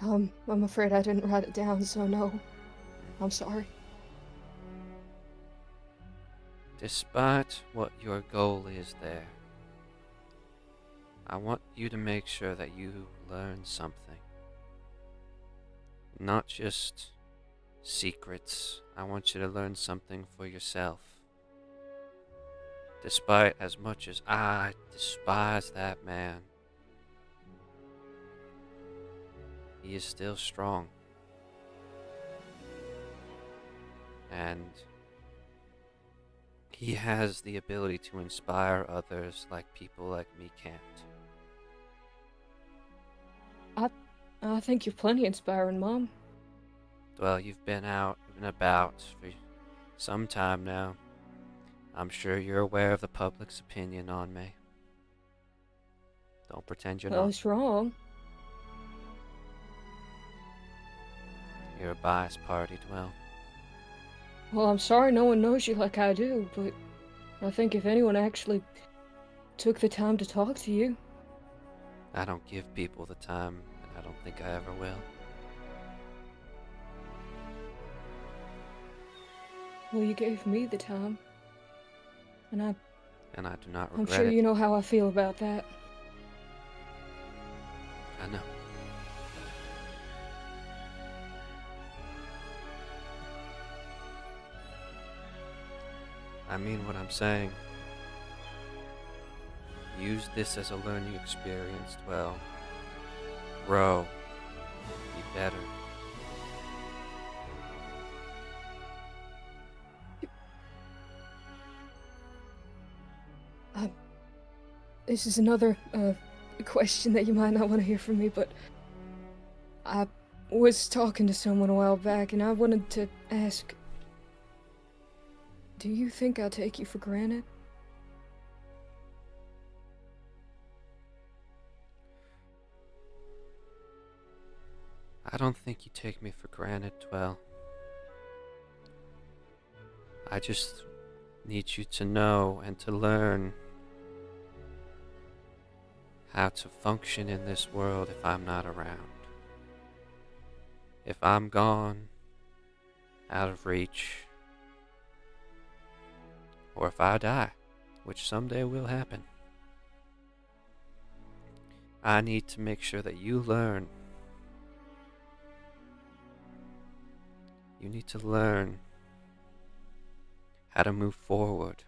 I'm afraid I didn't write it down, so no. I'm sorry. Despite what your goal is there, I want you to make sure that you learn something. Not just secrets. I want you to learn something for yourself. Despite as much as I despise that man, he is still strong. And he has the ability to inspire others like people like me can't. I think you're plenty inspiring, Mom. Well, you've been out and about for some time now. I'm sure you're aware of the public's opinion on me. Don't pretend you're Well, not. it's wrong. You're a biased party, Dwell. Well, I'm sorry no one knows you like I do, but I think if anyone actually took the time to talk to you. I don't give people the time, and I don't think I ever will. Well, you gave me the time. And I do not I'm regret sure it. you know how I feel about that. I know. I mean what I'm saying. Use this as a learning experience, Dwell. Grow. Be better. This is another question that you might not want to hear from me, but I was talking to someone a while back, and I wanted to ask, do you think I take you for granted? I don't think you take me for granted, Dwell. I just need you to know and to learn how to function in this world if I'm not around. if I'm gone, out of reach, or if I die, which someday will happen, I need to make sure that you learn. You need to learn how to move forward.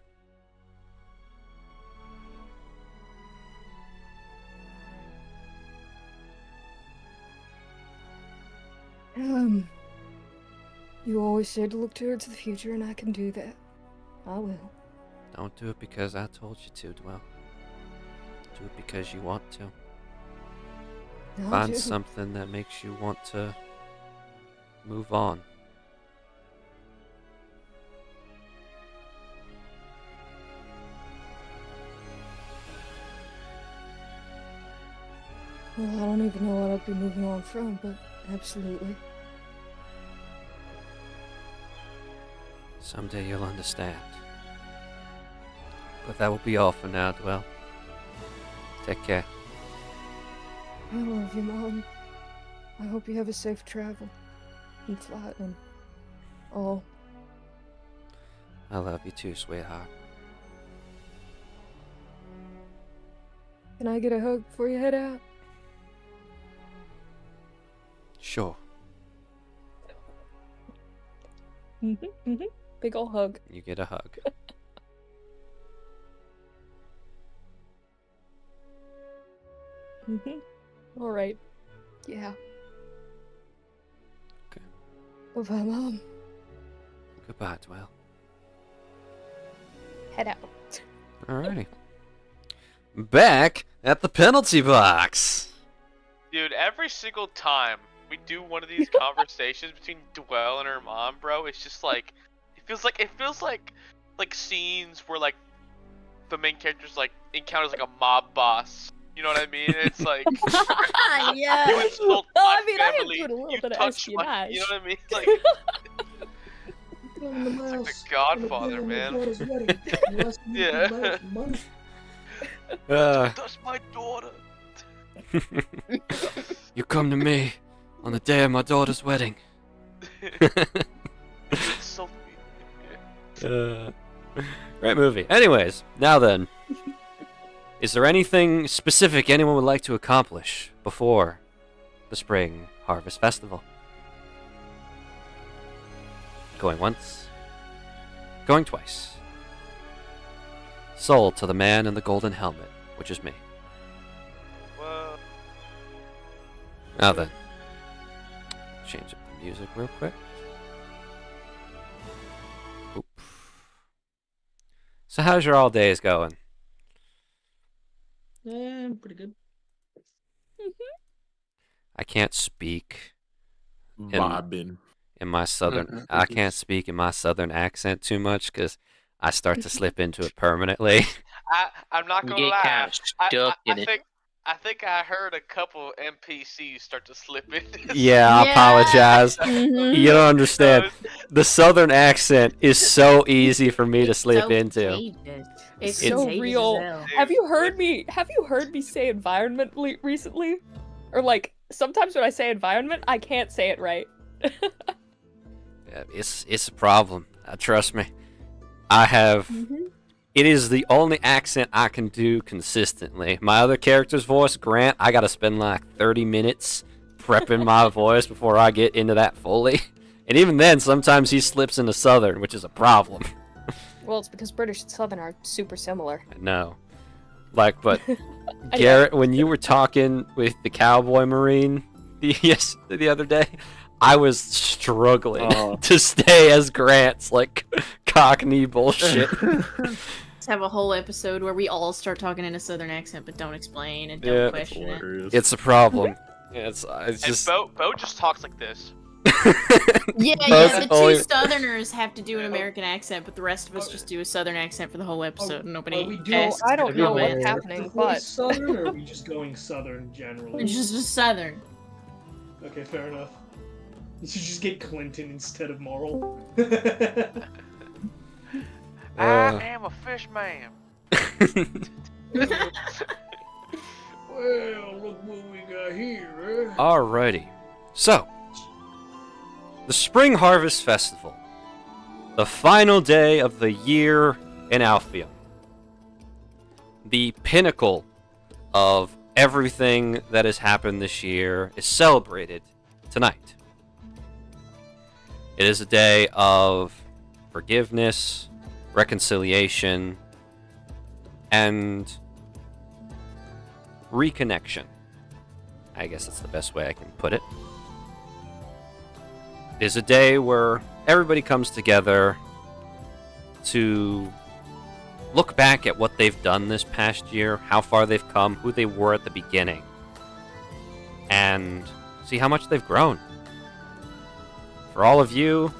You always said to look towards the future, and I can do that. I will. Don't do it because I told you to, Dwell. Do it because you want to. I'll Find do. something that makes you want to move on. Well, I don't even know what I'd be moving on from, but absolutely. Someday you'll understand. But that will be all for now, Dwell. Take care. I love you, Mom. I hope you have a safe travel and flight and all. I love you too, sweetheart. Can I get a hug before you head out? Sure. Big ol' hug. You get a hug. All right. Yeah. Okay. Bye-bye, Mom. Goodbye, Dwell. Head out. Alrighty. Back at the penalty box. Dude, every single time we do one of these conversations between Dwell and her mom, bro, it's just like it feels like scenes where like the main character's like encounters like a mob boss. You know what I mean? It's like Yeah. you insult Well, my I mean, I family, include a little you bit of touch my, espionage. you know what I mean? Like Come to my It's like the house. Godfather, I'm gonna man. go to my daughter's wedding. You ask me Yeah. for money? that's my daughter. You come to me on the day of my daughter's wedding. So Great movie. Anyways, now then. Is there anything specific anyone would like to accomplish before the Spring Harvest Festival? Going once. Going twice. Sold to the man in the golden helmet, which is me. Whoa. Now then. Change up the music real quick. Oop. So how's your all days going? Pretty good. I can't speak Vibing. in my southern. I can't speak in my southern accent too much because I start to slip into it permanently. I'm not You gonna get lie. kind of stuck in it. I think I heard a couple NPCs start to slip in. Yeah, I Yeah. apologize. Mhm. You don't understand. The southern accent is so easy for me to slip So into. contagious. It's so contagious as real. hell. Have you heard me say environment recently? Or like sometimes when I say environment, I can't say it right. Yeah, it's a problem. Trust me. I have. It is the only accent I can do consistently. My other character's voice, Grant, I gotta spend like 30 minutes prepping my voice before I get into that fully. And even then, sometimes he slips into Southern, which is a problem. Well, it's because British and Southern are super similar. No. Like, but Garrett, when you were talking with the Cowboy Marine the other day, I was struggling to stay as Grant's, like, Cockney bullshit. Let's have a whole episode where we all start talking in a southern accent but don't explain and don't Yeah. question it. Hilarious. It's a problem. It's And just... Bo just talks like this. Yeah, Both the only- two southerners have to do an American accent, but the rest of us just do a southern accent for the whole episode. And nobody Are we doing- asks I don't for know comments. what's happening, The voice but southern, or are we just going southern generally? It's just southern. Okay, fair enough. You should just get Clinton instead of Morrill. I am a fish man. Well, look what we got here, eh? Alrighty. So, The Spring Harvest Festival. The final day of the year in Alpheum. The pinnacle of everything that has happened this year is celebrated tonight. It is a day of forgiveness, reconciliation, and reconnection. I guess that's the best way I can put it. It is a day where everybody comes together to look back at what they've done this past year, how far they've come, who they were at the beginning, and see how much they've grown. For all of you,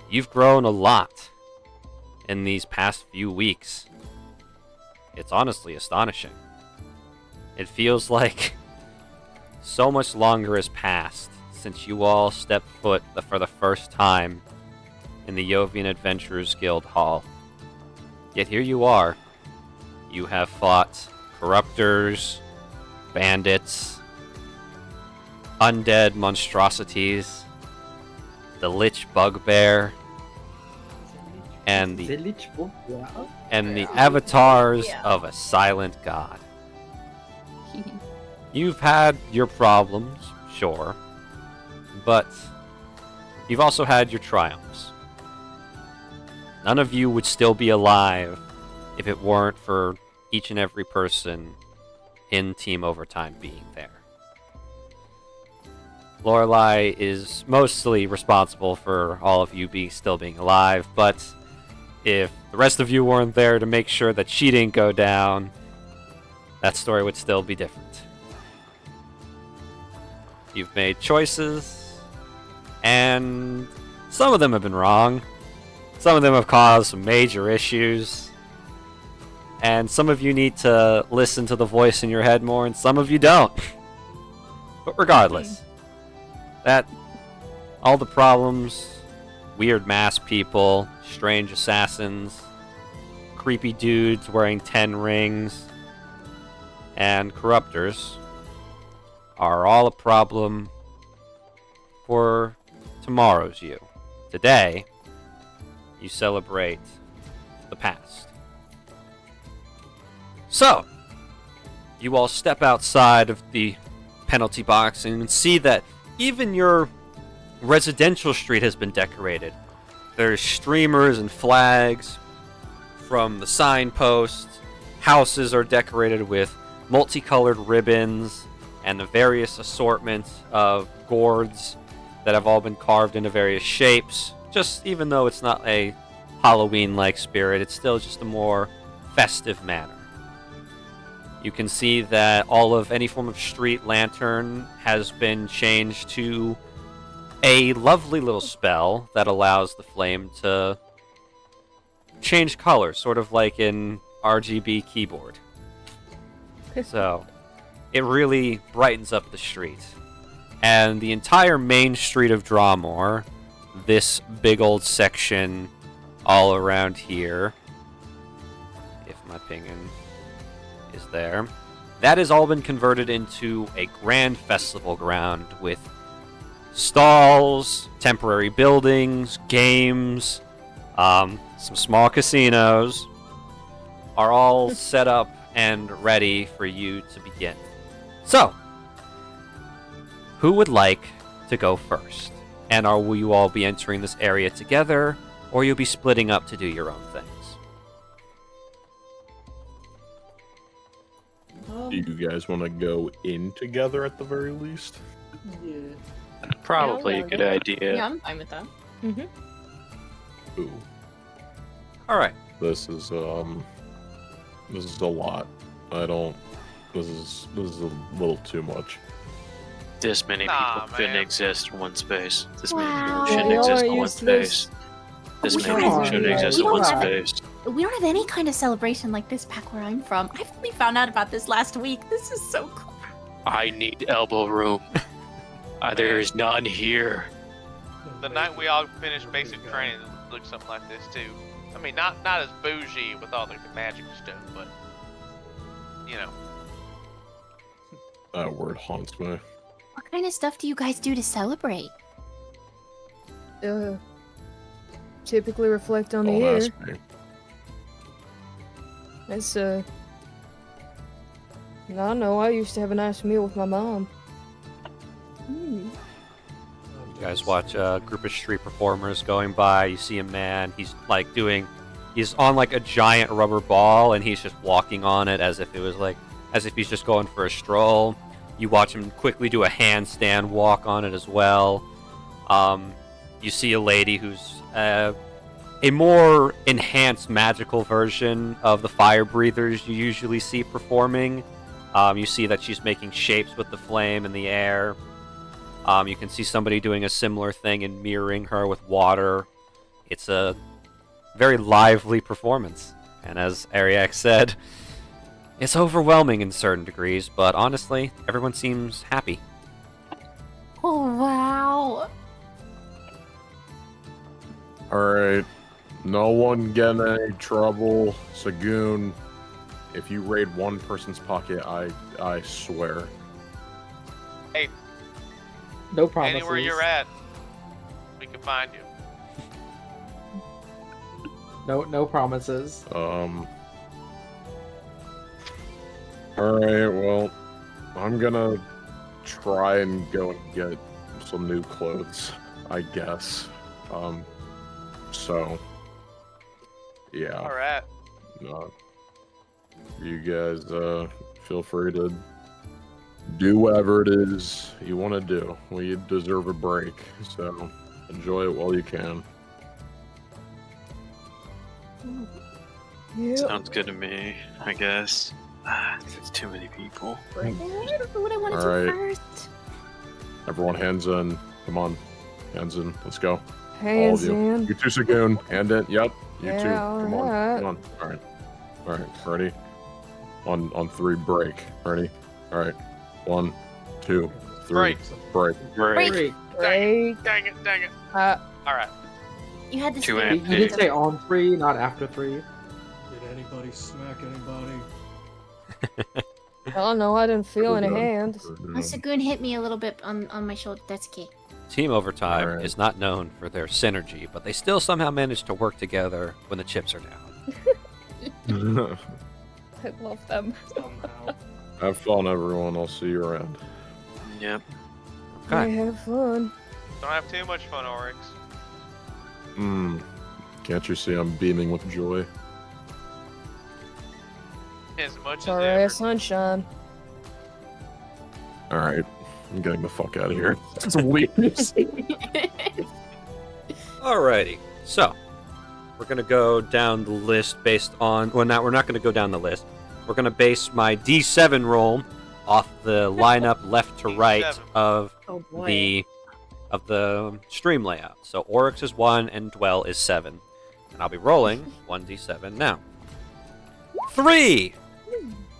you've grown a lot in these past few weeks. It's honestly astonishing. It feels like so much longer has passed since you all stepped foot for the first time in the Yovian Adventurers Guild Hall. Yet here you are. You have fought corruptors, bandits, undead monstrosities, the Lich Bugbear, and the avatars of a silent god. You've had your problems, sure, but you've also had your triumphs. None of you would still be alive if it weren't for each and every person in Team Overtime being there. Lorelei is mostly responsible for all of you still being alive, but if the rest of you weren't there to make sure that she didn't go down, that story would still be different. You've made choices, and some of them have been wrong. Some of them have caused some major issues. And some of you need to listen to the voice in your head more, and some of you don't. But regardless, that all the problems, weird masked people, strange assassins, creepy dudes wearing 10 rings, and corruptors are all a problem for tomorrow's you. Today, you celebrate the past. So, you all step outside of the penalty box and see that even your residential street has been decorated. There's streamers and flags from the signposts. Houses are decorated with multicolored ribbons and the various assortments of gourds that have all been carved into various shapes. Just even though it's not a Halloween-like spirit, it's still just a more festive manner. You can see that all of any form of street lantern has been changed to a lovely little spell that allows the flame to change color, sort of like an RGB keyboard. So, it really brightens up the street. And the entire main street of Drawmore, this big old section all around here, if my pinging is there, that has all been converted into a grand festival ground with stalls, temporary buildings, games, some small casinos are all set up and ready for you to begin. So, who would like to go first? And will you all be entering this area together, or you'll be splitting up to do your own things? Do you guys want to go in together at the very least? Yeah. Probably a good idea. Yeah, I'm fine with that. Ooh, Alright. this is a lot. This is a little too much. This many Nah, people shouldn't man. exist in one space. This many Wow. people shouldn't Yeah, exist in y'all one used to this. space. This We many don't people have- shouldn't exist we in one don't have it. space. We don't have any kind of celebration like this back where I'm from. I've only found out about this last week. This is so cool. I need elbow room. There is none here. The night we all finished basic training, it looked something like this too. I mean, not as bougie with all the magic stuff, but you know. That word haunts me. What kind of stuff do you guys do to celebrate? typically reflect on the Don't air. ask me. It's I know. I used to have a nice meal with my mom. Hmm. You guys watch a group of street performers going by. You see a man. He's on like a giant rubber ball, and he's just walking on it as if he's just going for a stroll. You watch him quickly do a handstand walk on it as well. You see a lady who's a more enhanced magical version of the fire breathers you usually see performing. You see that she's making shapes with the flame in the air. You can see somebody doing a similar thing and mirroring her with water. It's a very lively performance. And as Ariak said, it's overwhelming in certain degrees, but honestly, everyone seems happy. Oh, wow. Alright. No one get in any trouble. Sagoon, if you raid one person's pocket, I swear. Hey, No promises. anywhere you're at, we can find you. No promises. Alright, well, I'm gonna try and go and get some new clothes, I guess. So, yeah. All right. You guys, feel free to do whatever it is you want to do. We deserve a break, so enjoy it while you can. Yeah. Sounds good to me, I guess. There's too many people. I don't know what I want to All do right. first. Everyone, hands in. Come on, hands in. Let's go. Hands All of you. in. You too, Sagoon. Hand in. Yep. You Yeah, too. Come on. alright. Come on. All right. All right. Ready? On three, break. Ready? All right. 1, 2, 3. Break. Great. Great. Great. Dang it, dang it. Uh, All right. You had to Two stay. and- You did say on 3, not after 3. Did anybody smack anybody? oh no, I didn't feel any hand. Sagoon hit me a little bit on my shoulder. That's okay. Team Overtime Alright. is not known for their synergy, but they still somehow manage to work together when the chips are down. I love them. Somehow. Have fun, everyone. I'll see you around. Yep. Okay. I have fun. Don't have too much fun, Oryx. Can't you see I'm beaming with joy? As much It's as alright, ever. sunshine. All right. I'm getting the fuck out of here. It's a weakness. Alrighty, so we're gonna go down the list based on. Well, we're not gonna go down the list. We're gonna base my D7 roll off the lineup left to right D7. of Oh boy. the stream layout. So Oryx is 1 and Dwell is 7, and I'll be rolling 1d7 now. 3.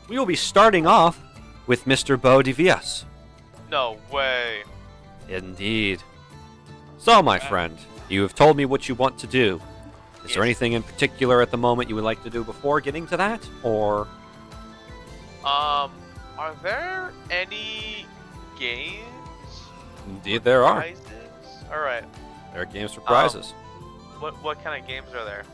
We will be starting off with Mr. Beau Divias. No way. Indeed. So, my friend, you have told me what you want to do. Is there Yes. anything in particular at the moment you would like to do before getting to that? Or Are there any games? indeed there are. Prizes? All right. There are games for prizes. What kind of games are there?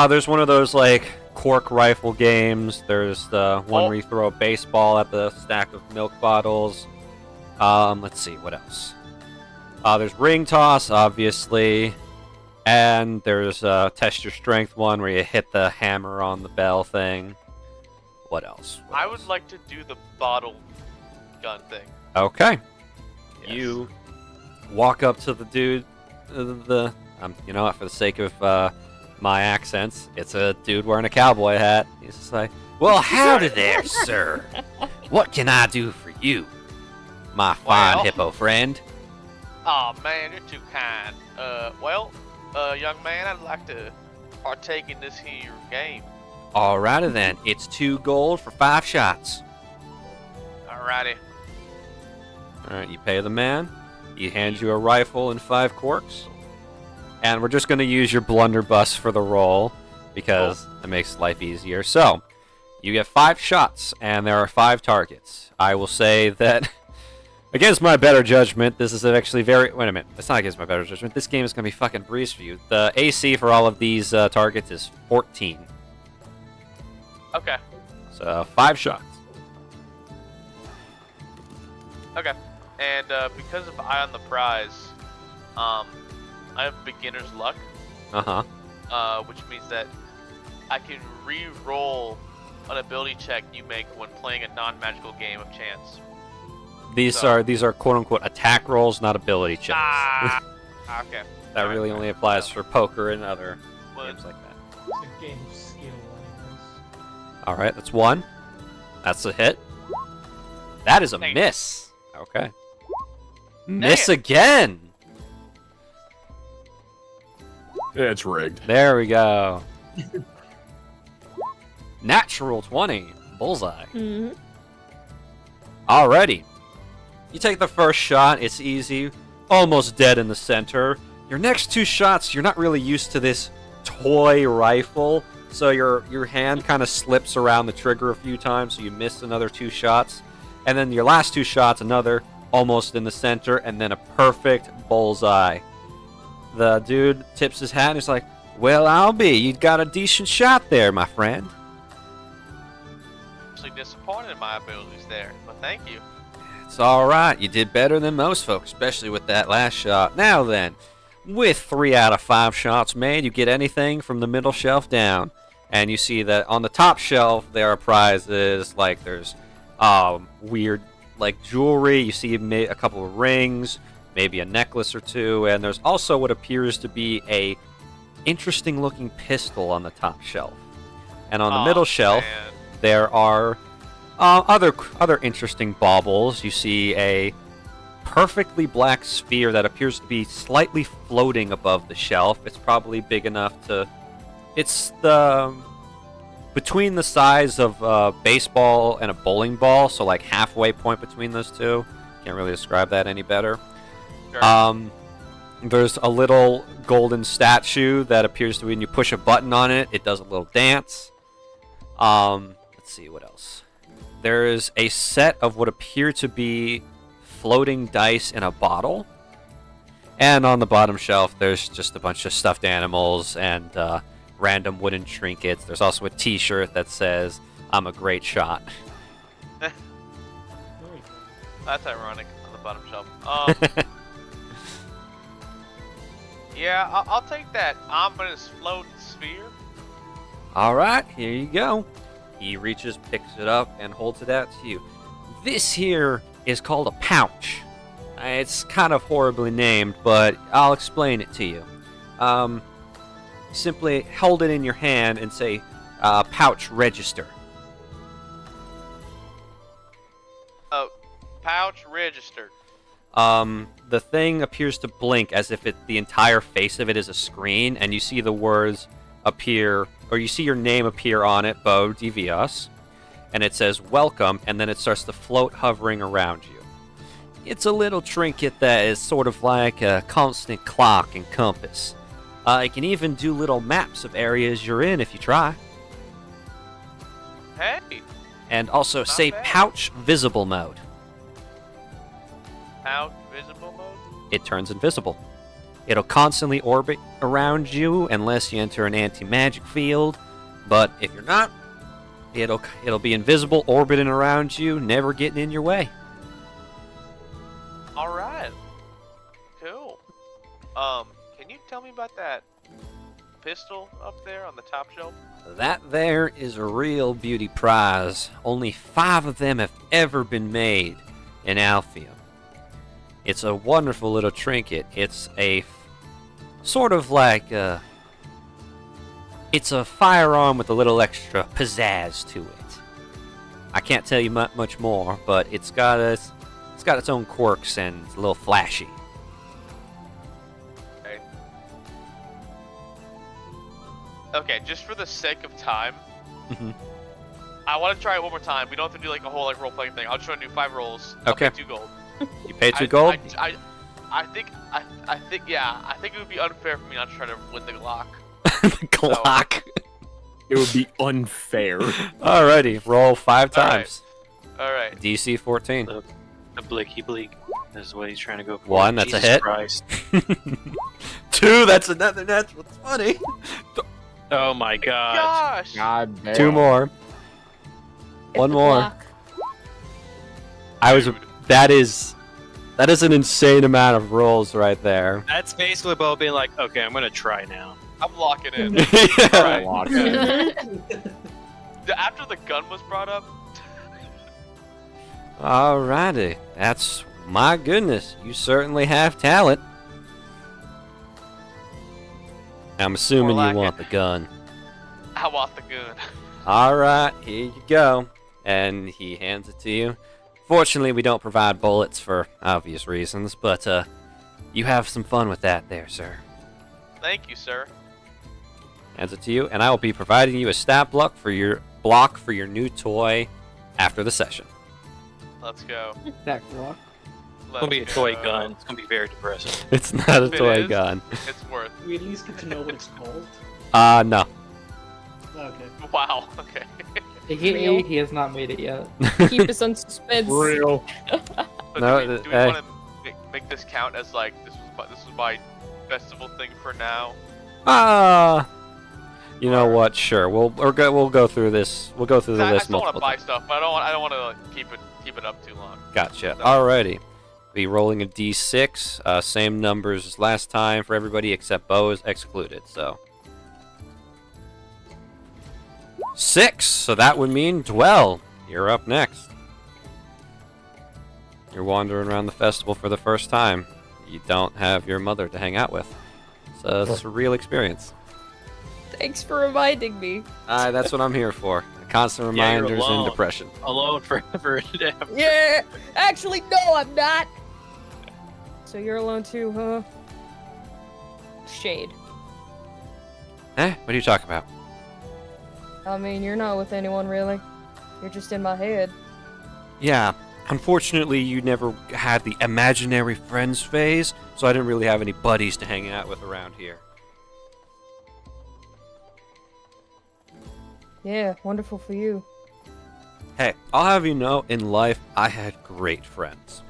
There's one of those like cork rifle games. There's the one Oh. where you throw a baseball at the stack of milk bottles. Let's see, what else? There's ring toss, obviously. And there's test your strength one where you hit the hammer on the bell thing. What else? What I else? would like to do the bottle gun thing. Okay. Yes. You walk up to the dude. You know what? For the sake of my accents, it's a dude wearing a cowboy hat. He's just like, "Well, howdy there, sir. What can I do for you, my fine Well- hippo friend?" Oh man, you're too kind. Young man, I'd like to partake in this here game. Alrighty then. It's 2 gold for 5 shots. Alrighty. All right, you pay the man. He hands you a rifle and 5 corks. And we're just going to use your blunderbuss for the roll because it makes life easier. So, you get 5 shots, and there are 5 targets. I will say that Against my better judgment, this is actually very... Wait a minute. It's not against my better judgment. This game is going to be fucking breeze for you. The AC for all of these targets is 14. Okay. So, 5 shots. Okay. And because of Eye on the Prize, I have beginner's luck. Which means that I can re-roll an ability check you make when playing a non-magical game of chance. These are quote-unquote attack rolls, not ability checks. Okay. That really only applies for poker and other games like that. It's a game of skill, anyways. All right, that's 1. That's a hit. That is a Thank miss. Okay. Dang Miss it. again. It's rigged. There we go. Natural 20. Bullseye. Mm-hmm. Alrighty. You take the first shot, it's easy. Almost dead in the center. Your next 2 shots, you're not really used to this toy rifle, so your hand kind of slips around the trigger a few times, so you miss another 2 shots. And then your last 2 shots, another almost in the center, and then a perfect bullseye. The dude tips his hat and he's like, well, I'll be. You got a decent shot there, my friend. Actually disappointed in my abilities there, but thank you. It's alright. You did better than most folks, especially with that last shot. Now then, with 3 out of 5 shots made, you get anything from the middle shelf down. And you see that on the top shelf, there are prizes, like there's weird like jewelry. You see a couple of rings, maybe a necklace or 2, and there's also what appears to be a interesting looking pistol on the top shelf. And on the middle shelf, Man. there are other interesting baubles. You see a perfectly black sphere that appears to be slightly floating above the shelf. It's probably big enough to... It's between the size of a baseball and a bowling ball, so like halfway point between those two. Can't really describe that any better. Sure. There's a little golden statue that appears to, when you push a button on it, it does a little dance. Let's see what else. There is a set of what appear to be floating dice in a bottle. And on the bottom shelf, there's just a bunch of stuffed animals and random wooden trinkets. There's also a t-shirt that says, I'm a great shot. That's ironic on the bottom shelf. Yeah, I'll take that ominous floating sphere. Alright, here you go. He reaches, picks it up, and holds it out to you. This here is called a pouch. It's kind of horribly named, but I'll explain it to you. Simply hold it in your hand and say, pouch register. Pouch registered. The thing appears to blink as if the entire face of it is a screen, and you see the words appear, or you see your name appear on it, Bo Devios, and it says welcome, and then it starts to float hovering around you. It's a little trinket that is sort of like a constant clock and compass. It can even do little maps of areas you're in if you try. Hey, And also Not say bad. pouch visible mode. pouch visible mode. It turns invisible. It'll constantly orbit around you unless you enter an anti-magic field, but if you're not, it'll be invisible, orbiting around you, never getting in your way. All right. Cool. Can you tell me about that pistol up there on the top shelf? That there is a real beauty prize. Only 5 of them have ever been made in Alpheum. It's a wonderful little trinket. It's a sort of like it's a firearm with a little extra pizzazz to it. I can't tell you much more, but it's got its own quirks and it's a little flashy. Okay, just for the sake of time, Mhm. I want to try it one more time. We don't have to do like a whole like role-playing thing. I'll just want to do 5 rolls. I'll Okay. pay 2 gold. You pay 2 gold? I think it would be unfair for me not to try to win the Glock. The Glock. It would be unfair. Alrighty, roll 5 All right. times. All right. DC 14. A blicky bleak. That's what he's trying to go for. 1, that's a Jesus hit. Christ. 2, that's another natural 20. Oh my god. Gosh! God damn. 2 more. Hit 1 the more. block. That is an insane amount of rolls right there. That's basically Bo being like, okay, I'm gonna try now. I'm locking in. Yeah. Alright. Lock After the gun was brought up, Alrighty. That's, my goodness, you certainly have talent. I'm assuming More you want the lacking. gun. I want the gun. Alright, here you go. And he hands it to you. Fortunately, we don't provide bullets for obvious reasons, but you have some fun with that there, sir. Thank you, sir. Hands it to you, and I will be providing you a stat block for your new toy after the session. Let's go. That block. It's Let's gonna be a toy go. gun. It's gonna be very depressing. It's not a It toy is. gun. It's worth. We at least get to know what it's called. No. Okay. Wow. Okay. He has not made it yet. Keep us on suspense. Real. So No, do we hey. want to make this count as like this was my festival thing for now? You know what? Sure. We'll go through this. We'll go through the I list still want to multiple buy times. stuff, but I don't want to like, keep it up too long. Gotcha. So- Alrighty. Be rolling a d6. Same numbers as last time for everybody except Bo is excluded. So 6. So that would mean Dwell. You're up next. You're wandering around the festival for the first time. You don't have your mother to hang out with. So it's a surreal experience. Thanks for reminding me. That's what I'm here for. Constant Yeah, you're reminders and alone. depression. Alone forever and ever. Yeah. Actually, no, I'm not. So you're alone too, huh? Shade. What are you talking about? I mean, you're not with anyone really. You're just in my head. Yeah, unfortunately, you never had the imaginary friends phase, so I didn't really have any buddies to hang out with around here. Yeah, wonderful for you. Hey, I'll have you know, in life, I had great friends.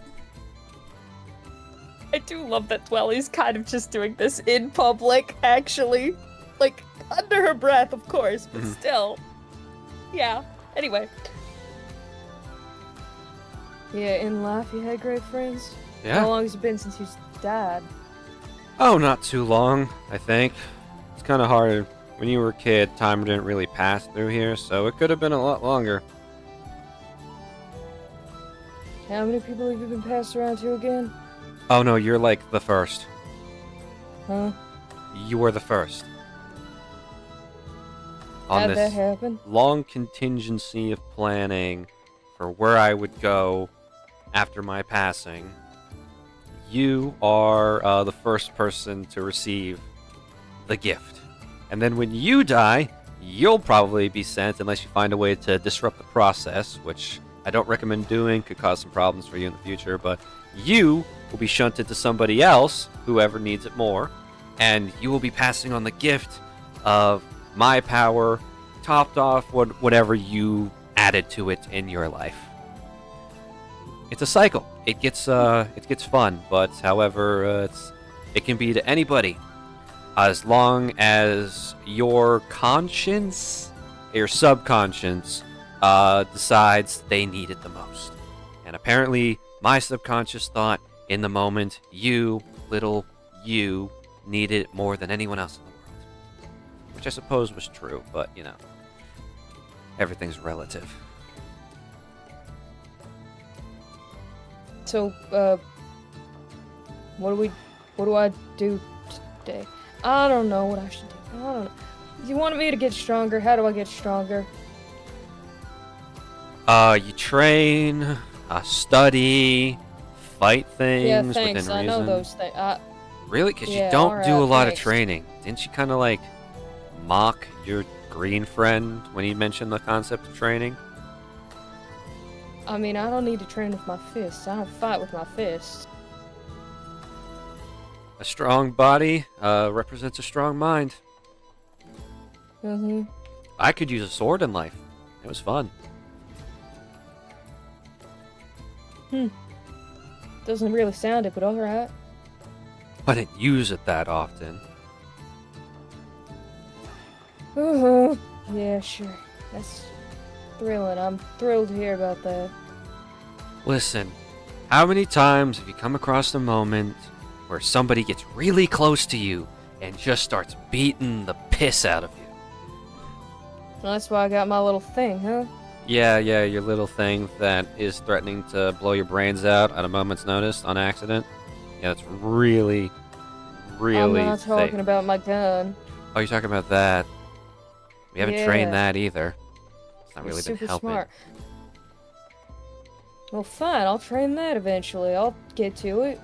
I do love that Dwelly's kind of just doing this in public, actually. Like, under her breath, of course, but Mhm. still. Yeah. Anyway. Yeah, in life you had great friends. How Yeah? long has it been since you died? Oh, not too long, I think. It's kind of hard. When you were a kid, time didn't really pass through here, so it could have been a lot longer. How many people have you been passed around to again? Oh no, you're like the first. Huh? You were the first. On How'd that this happen? long contingency of planning for where I would go after my passing, you are the first person to receive the gift. And then when you die, you'll probably be sent, unless you find a way to disrupt the process, which I don't recommend doing, could cause some problems for you in the future, but you will be shunted to somebody else, whoever needs it more, and you will be passing on the gift of my power, topped off whatever you added to it in your life. It's a cycle. It gets fun, but however, it can be to anybody, as long as your conscience, your subconscious, decides they need it the most. And apparently, my subconscious thought in the moment, little you, needed it more than anyone else in the world. Which I suppose was true, but everything's relative. So, what do I do today? I don't know what I should do. I don't know. You wanted me to get stronger. How do I get stronger? You train, study, fight things Yeah, thanks. within I reason. know those things. Really? Because you Yeah, don't alright, do a lot of thanks. training. Didn't you kind of like mock your green friend when he mentioned the concept of training? I mean, I don't need to train with my fists. I don't fight with my fists. A strong body represents a strong mind. Mm-hmm. I could use a sword in life. It was fun. Doesn't really sound it, but alright. I didn't use it that often. Uh-huh. Yeah, sure. That's thrilling. I'm thrilled to hear about that. Listen, how many times have you come across a moment where somebody gets really close to you and just starts beating the piss out of you? Well, that's why I got my little thing, huh? Yeah, your little thing that is threatening to blow your brains out at a moment's notice on accident. Yeah, it's really, really I'm not talking thick. about my gun. Oh, you're talking about that. We haven't Yeah. trained that either. It's not You're really super been helping. smart. Well, fine. I'll train that eventually. I'll get to it.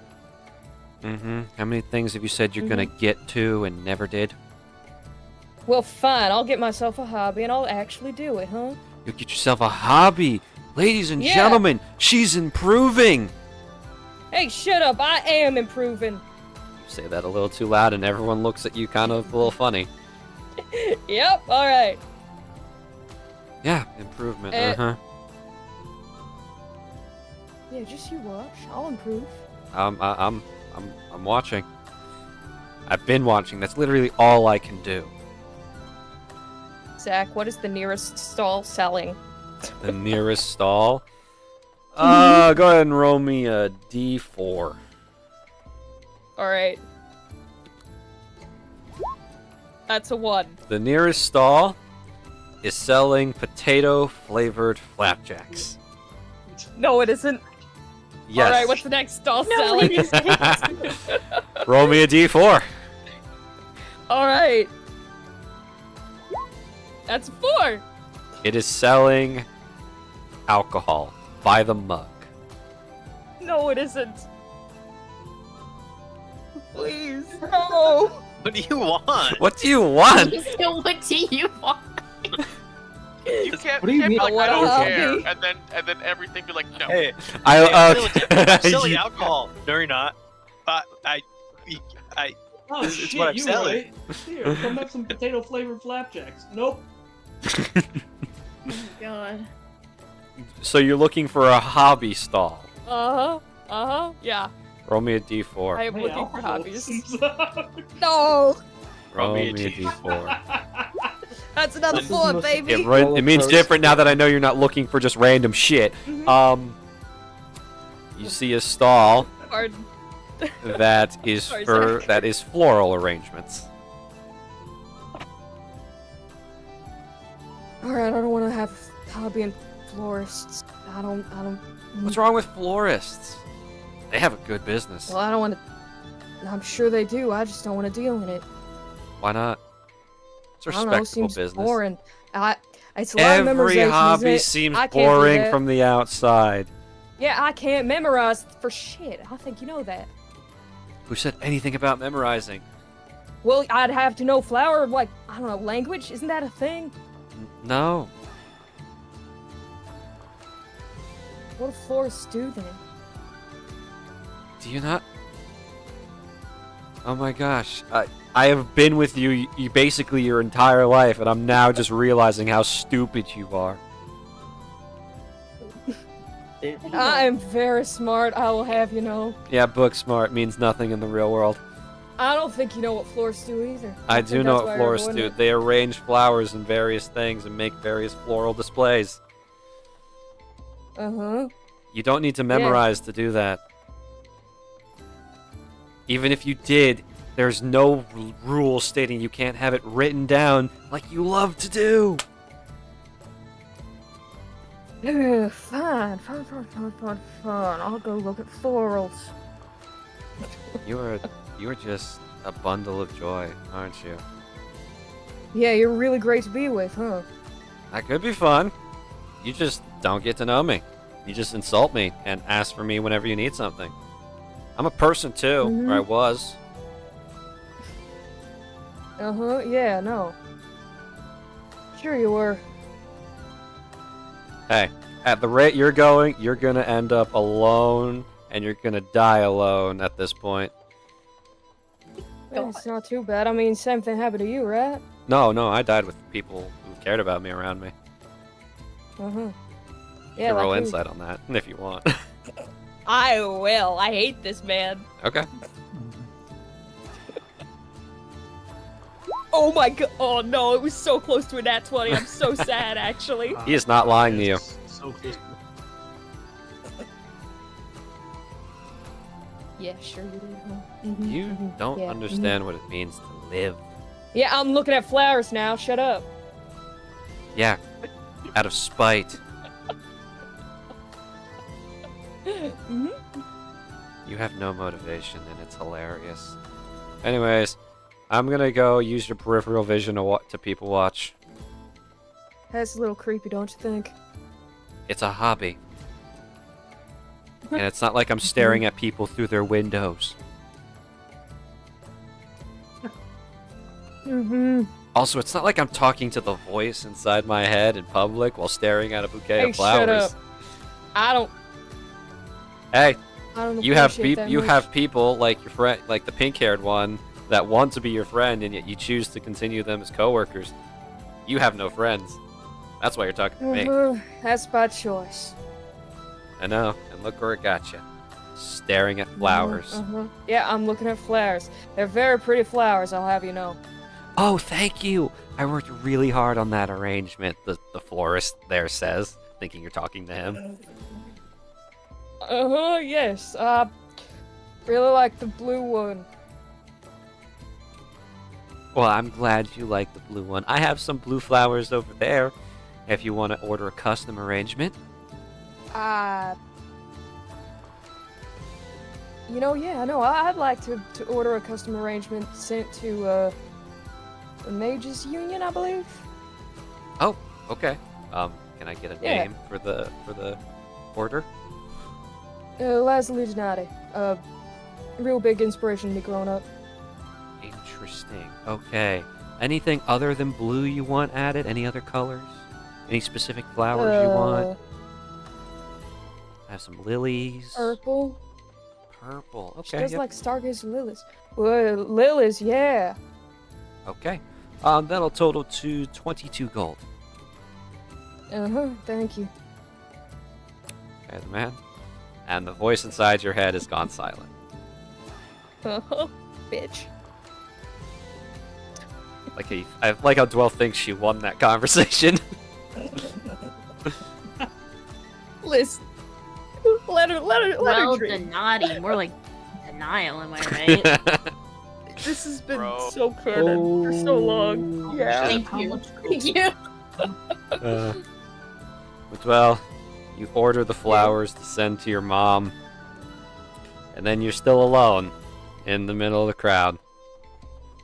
Mm-hmm. How many things have you said you're gonna get to and never did? Well, fine. I'll get myself a hobby and I'll actually do it, huh? You'll get yourself a hobby. Ladies and Yeah. gentlemen, she's improving. Hey, shut up. I am improving. You say that a little too loud and everyone looks at you kind of a little funny. Yep. All right. Yeah, improvement. Eh. Uh-huh. Yeah, just you watch. I'll improve. I'm watching. I've been watching. That's literally all I can do. Zach, what is the nearest stall selling? The nearest stall. Go ahead and roll me a D4. All right. That's a 1. The nearest stall is selling potato-flavored flapjacks. No, it isn't. Yes. All right, what's the next stall No, selling? it isn't. Roll me a D4. All right. That's 4. It is selling alcohol by the mug. No, it isn't. Please, no. What do you want? What do you want? So what do you want? You can't, What do you mean? be like, I I don't want a care, hobby. and then everything be like, no. Hey, I I'm selling alcohol. No, you're not. I Oh It's shit, what I'm you selling. right. Here, come have some potato flavored flapjacks. Nope. God. So you're looking for a hobby stall. Yeah. Roll me a D4. I am Hey, looking I'll for roll hobbies. some. No. Roll me me a a D4. That's another This is the 4, most- baby. It means Roller different now that I know you're not looking for just random shit. You see a stall Pardon. that is Sorry, for Zach. that is floral arrangements. All right, I don't want to have hobby and florists. I don't. What's wrong with florists? They have a good business. Well, I don't want to. I'm sure they do. I just don't want to deal in it. Why not? It's a I don't know. respectable Seems business. boring. It's a lot of Every memorization, hobby isn't it? seems I can't do boring that. from the outside. Yeah, I can't memorize for shit. I think you know that. Who said anything about memorizing? Well, I'd have to know flower, like, I don't know, language? Isn't that a thing? No. What do florists do then? Do you not? Oh my gosh. I have been with you basically your entire life, and I'm now just realizing how stupid you are. I am very smart, I will have you know. Yeah, book smart means nothing in the real world. I don't think you know what florists do either. I think do know that's what why you're florists avoiding do. it. They arrange flowers in various things and make various floral displays. Uh-huh. You don't need to memorize to do that. Even if you did, there's no rule stating you can't have it written down like you love to do. Fine. I'll go look at florals. You are just a bundle of joy, aren't you? Yeah, you're really great to be with, huh? That could be fun. You just don't get to know me. You just insult me and ask for me whenever you need something. I'm a person too, or I was. Uh-huh, yeah, no. Sure you were. Hey, at the rate you're going, you're gonna end up alone, and you're gonna die alone at this point. It's not too bad. I mean, same thing happened to you, right? No, I died with people who cared about me around me. Uh-huh. You Yeah, can roll like who? insight on that if you want. I will. I hate this man. Okay. Oh my god. Oh no, it was so close to a nat 20. I'm so sad, actually. He is not lying to you. So close. Yeah, sure you did. Mhm, You mhm, don't yeah, understand what it means to live. Yeah, I'm looking at flowers now. Shut up. Yeah, out of spite. Mhm. You have no motivation, and it's hilarious. Anyways, I'm gonna go use your peripheral vision to people watch. That's a little creepy, don't you think? It's a hobby. And it's not like I'm staring at people through their windows. Mm-hmm. Also, it's not like I'm talking to the voice inside my head in public while staring at a bouquet Hey, of flowers. shut up. I don't Hey, you have appreciate that you much. have people like your friend, like the pink-haired one, that want to be your friend, and yet you choose to continue them as coworkers. You have no friends. That's why you're talking to me. That's by choice. I know, and look where it got you. Staring at flowers. Yeah, I'm looking at flowers. They're very pretty flowers, I'll have you know. Oh, thank you. I worked really hard on that arrangement, the florist there says, thinking you're talking to him. Yes. Really like the blue one. Well, I'm glad you like the blue one. I have some blue flowers over there if you want to order a custom arrangement. Yeah, no, I'd like to order a custom arrangement sent to, the Mages Union, I believe. Oh, okay. Can I get a Yeah. name for the order? Lazuli Donati. Real big inspiration to me growing up. Interesting. Okay. Anything other than blue you want added? Any other colors? Any specific flowers you want? I have some lilies. Purple. Purple. She Okay. does Yep. like stargazer lilies. Well, lilies, yeah. Okay. That'll total to 22 gold. Thank you. Okay, the man. And the voice inside your head has gone silent. Bitch. I like how Dwell thinks she won that conversation. Listen. Let her Well, dream. Donati, more like denial, am I right? This has been Bro. so canon for so long. Yeah. Thank you. Thank you. But well, you order the flowers to send to your mom, and then you're still alone in the middle of the crowd.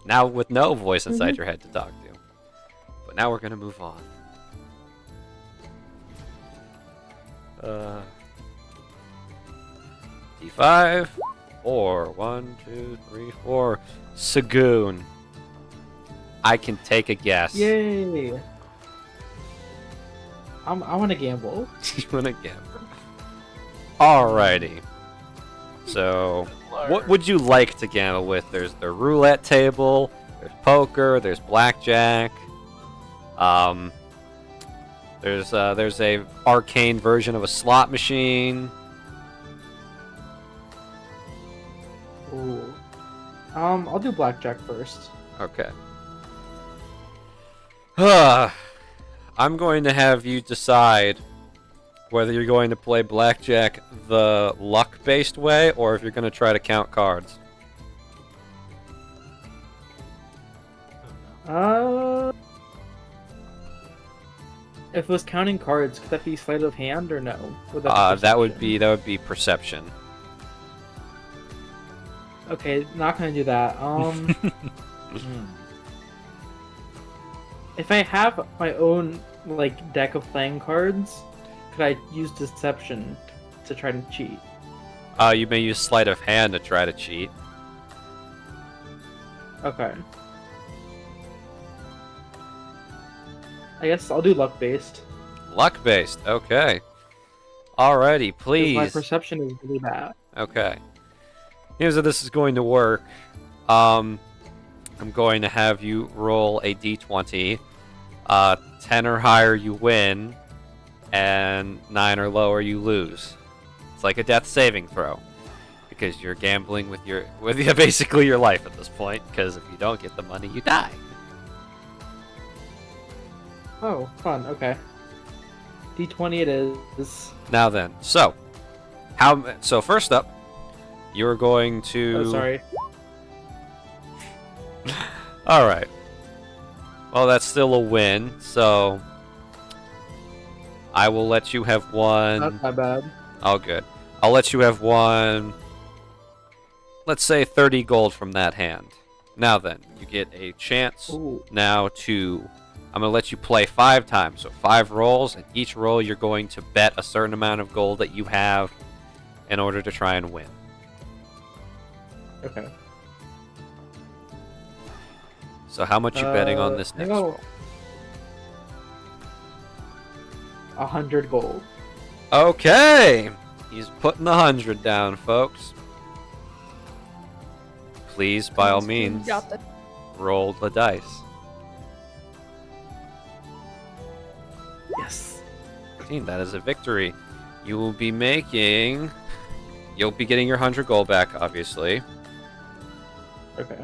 Now with no voice inside your head to talk to. But now we're gonna move on. D5. 4. 1, 2, 3, 4. Sagoon. I can take a guess. Yay! I want to gamble. You wanna gamble? Alrighty. So, what would you like to gamble with? There's the roulette table, there's poker, there's blackjack. There's a arcane version of a slot machine. Ooh. I'll do blackjack first. Okay. I'm going to have you decide whether you're going to play blackjack the luck-based way or if you're going to try to count cards. If it was counting cards, could that be sleight of hand or no? That would be perception. Okay, not gonna do that. If I have my own deck of playing cards, could I use deception to try to cheat? You may use sleight of hand to try to cheat. Okay. I guess I'll do luck based. Luck based. Okay. Alrighty, please. My perception is really bad. Okay. Here's how this is going to work. I'm going to have you roll a d20. 10 or higher, you win, and 9 or lower, you lose. It's like a death saving throw. Because you're gambling with basically your life at this point. Because if you don't get the money, you die. Oh, fun. Okay. D20 it is. Now then, so first up, you're going to. Oh, sorry. All right. Well, that's still a win. So I will let you have one. Not that bad. Oh, good. I'll let you have one. Let's say 30 gold from that hand. Now then, you get a chance now to. I'm going to let you play 5 times. So 5 rolls, and each roll you're going to bet a certain amount of gold that you have in order to try and win. Okay. So how much you betting on this next roll? 100 gold. Okay. He's putting the 100 down, folks. Please, by all means, roll the dice. Yes. That is a victory. You will be making. You'll be getting your 100 gold back, obviously. Okay.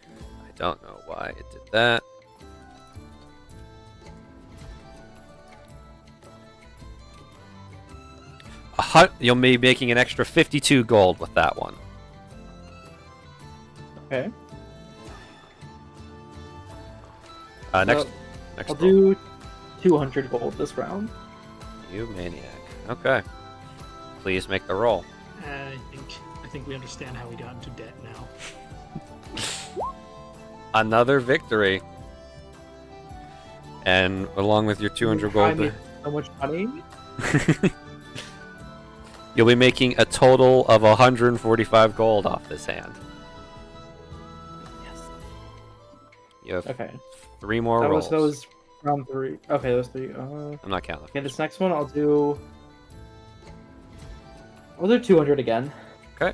I don't know why it did that. You'll be making an extra 52 gold with that one. Okay. Next I'll roll. do 200 gold this round. You maniac. Okay. Please make the roll. I think we understand how we got into debt now. Another victory. And along with your 200 I gold, made so much money. you'll be making a total of 145 gold off this hand. Yes. You have Okay. 3 more That rolls. was round 3. Okay, those 3. I'm not counting. Okay, this next one I'll do 200 again. Okay.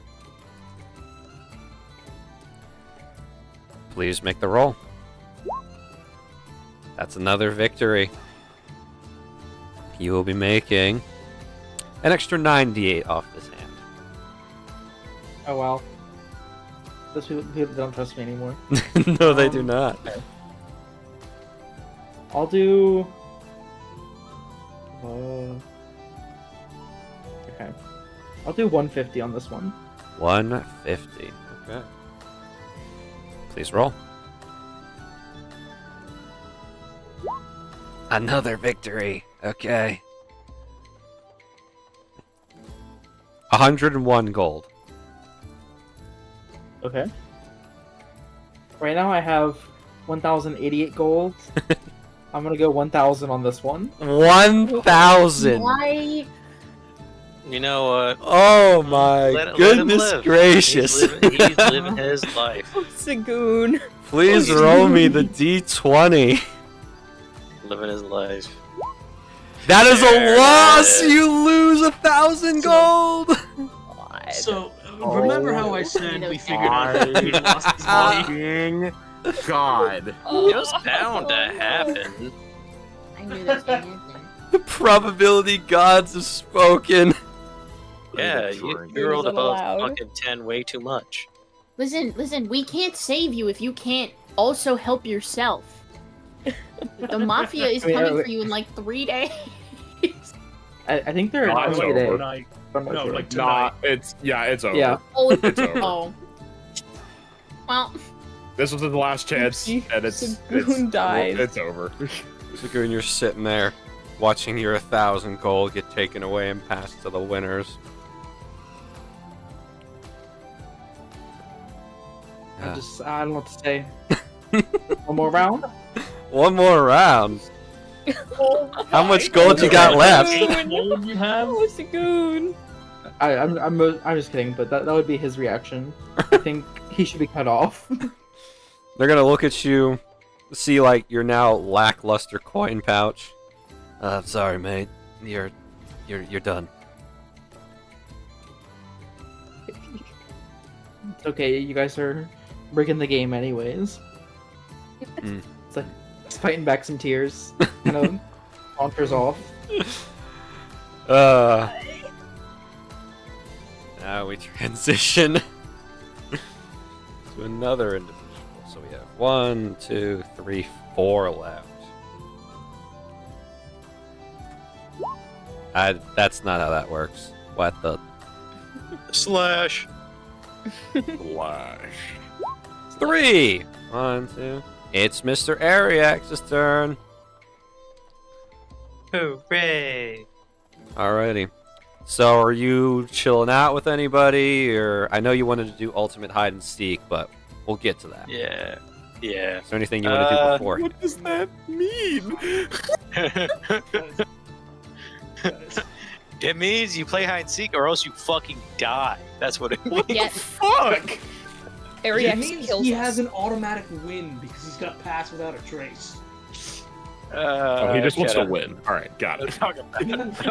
Please make the roll. That's another victory. You will be making an extra 98 off this hand. Oh wow. Those people don't trust me anymore. No, they do not. Okay. I'll do. Okay. I'll do 150 on this one. 150. Okay. Please roll. Another victory. Okay. 101 gold. Okay. Right now I have 1,088 gold. I'm gonna go 1,000 on this one. 1,000. Why? You know what? Oh my Let him goodness live. gracious. He's living his life. Sagoon. Please roll me the d20. Living his life. That is There a loss. it is. You lose 1,000 gold. So, remember how I said we figured out that we lost his money? Fucking God. It was bound to happen. I knew that was gonna happen. The probability gods have spoken. Yeah, you rolled wasn't above allowed. fucking 10 way too much. Listen, we can't save you if you can't also help yourself. The mafia is coming for you in like 3 days. I think they're Not announcing today. over. Tonight. I'm not No, sure. like tonight. It's over. Yeah. Oh, It's over. oh. Well, This was the last chance, Oopsie. and it's Sagoon dies. It's over. Sagoon, you're sitting there, watching your 1,000 gold get taken away and passed to the winners. I don't know what to say. One more round? One more round. How much gold you got left? You have? Oh, Sagoon. I'm just kidding, but that would be his reaction. I think he should be cut off. They're gonna look at you, see like your now lackluster coin pouch. Sorry, mate. You're done. It's okay, you guys are breaking the game anyways. Mm. It's like it's fighting back some tears. Kind of saunters off. Now we transition to another individual. So we have 1, 2, 3, 4 left. That's not how that works. What the? Slash. Slash. 3! 1, 2. It's Mr. Ariax's turn. Hooray! Alrighty. So are you chilling out with anybody, or I know you wanted to do ultimate hide and seek, but we'll get to that. Yeah. Is there anything you want to do before? What does that mean? It means you play hide and seek, or else you fucking die. That's what it means. Yes. Fuck! It Ariax means kills he us. has an automatic win because he's got pass without a trace. Oh, he just wants to shut up. win. All right, got it.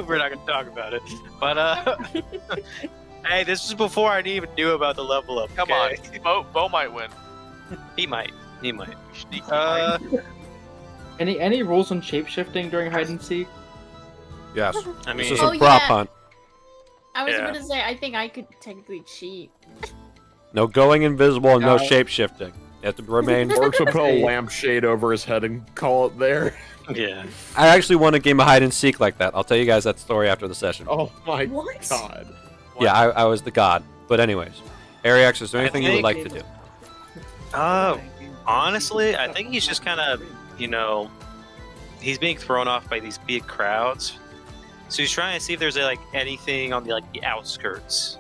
We're not gonna talk about it. But hey, this was before I even knew about the level up. Come okay? on, Bo might win. He might. Sneaky. Any rules on shapeshifting during hide and seek? Yes. I This mean, is Oh, a prop yeah. hunt. I was Yeah. gonna say, I think I could technically cheat. No going invisible and no No. shape-shifting. You have to remain... Orcs will put a lampshade over his head and call it there. yeah. I actually won a game of hide and seek like that. I'll tell you guys that story after the session. Oh my What? god. Yeah, I was the god. But anyways. Ariax, is there anything you would like to do? Honestly, I think he's just kind of, he's being thrown off by these big crowds. So he's trying to see if there's like anything on the outskirts,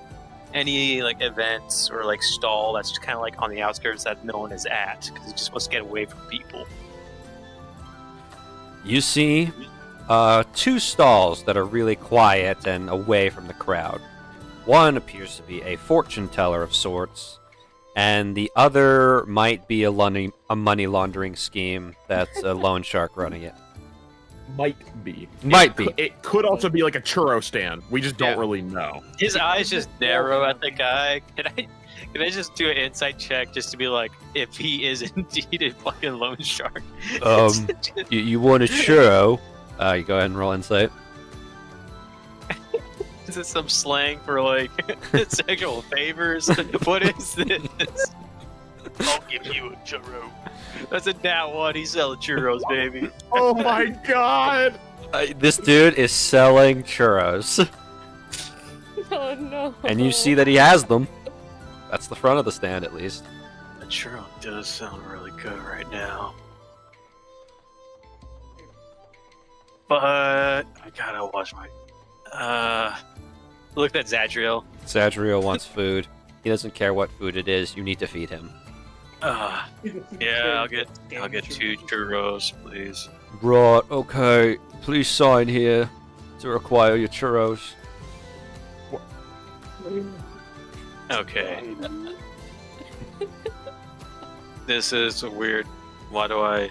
any like events or like stall that's kind of like on the outskirts that no one is at, because he just wants to get away from people. You see 2 stalls that are really quiet and away from the crowd. One appears to be a fortune teller of sorts, and the other might be a money laundering scheme that's a loan shark running it. Might be. Might be. It could also be like a churro stand. We just don't really know. His eyes just narrow at the guy. Can I just do an insight check just to be like, if he is indeed a fucking loan shark? You want a churro? You go ahead and roll insight. Is this some slang for like sexual favors? What is this? I'll give you a churro. That's a nat one. He's selling churros, baby. Oh my god! This dude is selling churros, Oh no. and you see that he has them. That's the front of the stand, at least. A churro does sound really good right now. But I gotta watch my. Look at Zadriel. Sadriel wants food. He doesn't care what food it is. You need to feed him. Yeah, I'll get 2 churros, please. Right, okay. Please sign here to acquire your churros. Okay. This is weird. Why do I?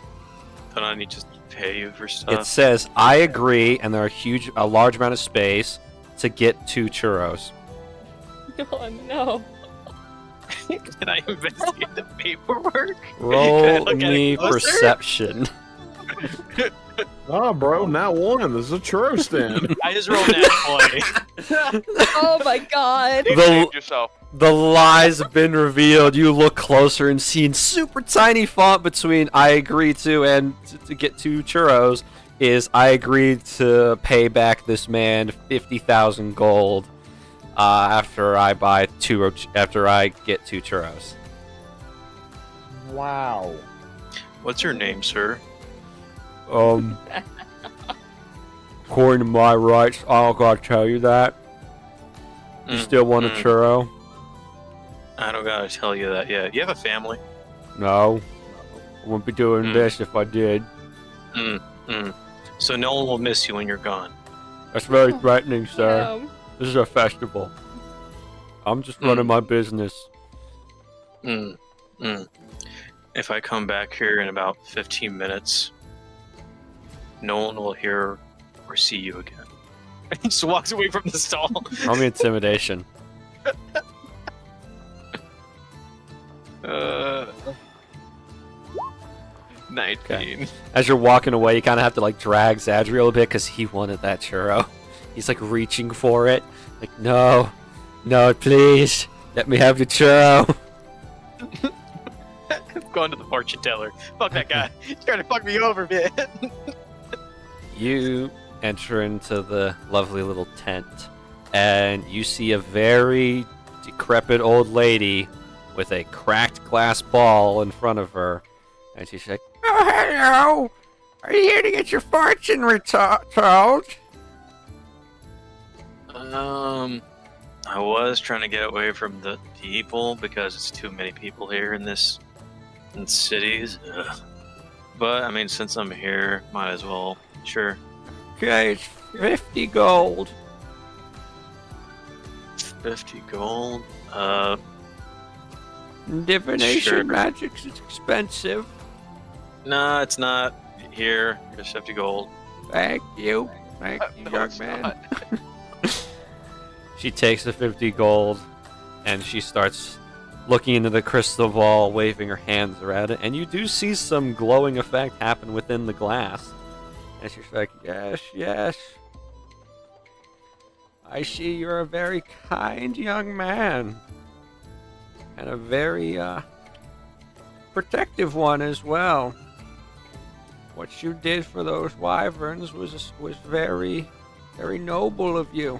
Don't I need to just pay you for It stuff? says, I agree, and there are a large amount of space to get 2 churros. Oh no. Can I investigate the paperwork? Roll Look at it me closer? perception. Oh, bro, not one. This is a churro stand. I just rolled that 20. Oh my god. You The- saved yourself. The lies have been revealed. You look closer and see in super tiny font between I agree to and to get 2 churros is I agree to pay back this man 50,000 gold after I get 2 churros. Wow. What's your name, sir? According to my rights, I don't gotta tell you that. You still want a churro? I don't gotta tell you that yet. You have a family? No. I wouldn't be doing this if I did. So no one will miss you when you're gone. That's very threatening, sir. Um, This is a festival. I'm just running my business. If I come back here in about 15 minutes, no one will hear or see you again. He just walks away from the stall. Roll me intimidation. 19. As you're walking away, you kind of have to like drag Zadriel a bit because he wanted that churro. He's like reaching for it. Like, no, please, let me have the churro. I'm going to the fortune teller. Fuck that guy. He's trying to fuck me over, man. You enter into the lovely little tent, and you see a very decrepit old lady with a cracked glass ball in front of her, and she's like, "Oh, hello! Are you here to get your fortune told?" I was trying to get away from the people because it's too many people here in cities. Ugh. But I mean, since I'm here, might as well. Sure. Okay, it's 50 gold. 50 gold. Divination Sure. magic's expensive. No, it's not. Here, just 50 gold. Thank you, No, young it's man. not. She takes the 50 gold, and she starts looking into the crystal ball, waving her hands around it, and you do see some glowing effect happen within the glass. And she's like, yes. I see you're a very kind young man. And a very, protective one as well. What you did for those wyverns was very, very noble of you.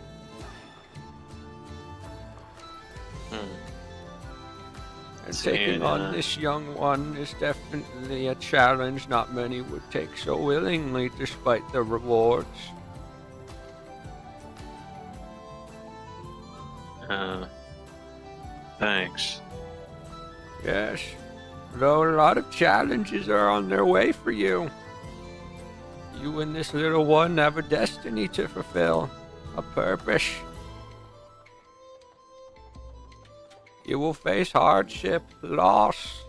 And taking on this young one is definitely a challenge not many would take so willingly, despite the rewards. Thanks. Yes, though a lot of challenges are on their way for you. You and this little one have a destiny to fulfill, a purpose. You will face hardship, loss,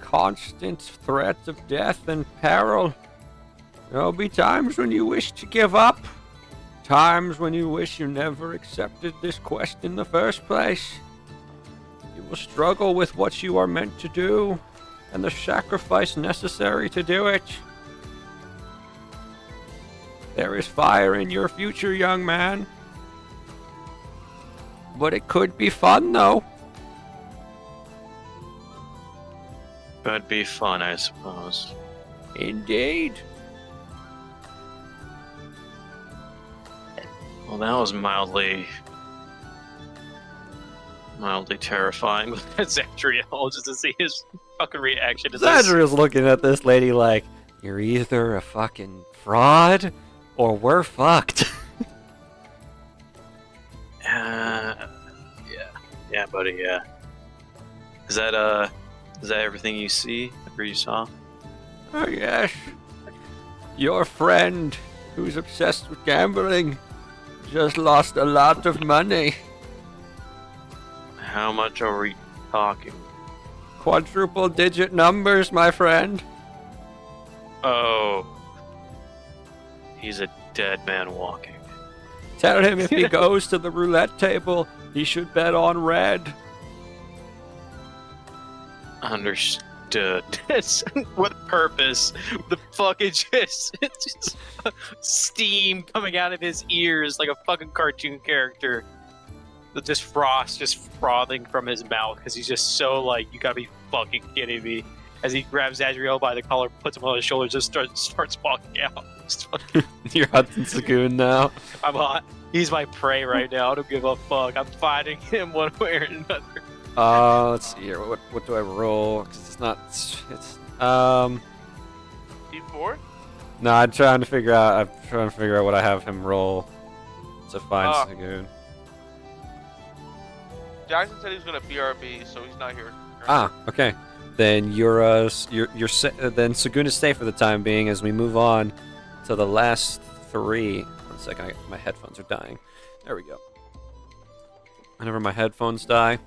constant threats of death and peril. There will be times when you wish to give up, times when you wish you never accepted this quest in the first place. You will struggle with what you are meant to do and the sacrifice necessary to do it. There is fire in your future, young man. But it could be fun, though. Could be fun, I suppose. Indeed. Well, that was mildly terrifying with Zadriel, just to see his fucking reaction to this. Zadriel's looking at this lady like, you're either a fucking fraud or we're fucked. Yeah, buddy, yeah. Is that everything you see, or you saw? Oh, yes. Your friend, who's obsessed with gambling, just lost a lot of money. How much are we talking? Quadruple digit numbers, my friend. Oh. He's a dead man walking. Tell him if he goes to the roulette table, he should bet on red. Understood. What purpose? The fucking just steam coming out of his ears like a fucking cartoon character. Just frost just frothing from his mouth because he's just so like, you gotta be fucking kidding me. As he grabs Zadriel by the collar, puts him on his shoulders, just starts walking out. You're hunting Sagoon now. I'm hot. He's my prey right now. I don't give a fuck. I'm fighting him one way or another. Let's see here. What do I roll? 'Cause it's not. It's D4? No, I'm trying to figure out what I have him roll to find Sagoon. Jackson said he was gonna BRB, so he's not here. Okay. Then then Sagoon is safe for the time being as we move on to the last three. 1 second, my headphones are dying. There we go. Whenever my headphones die,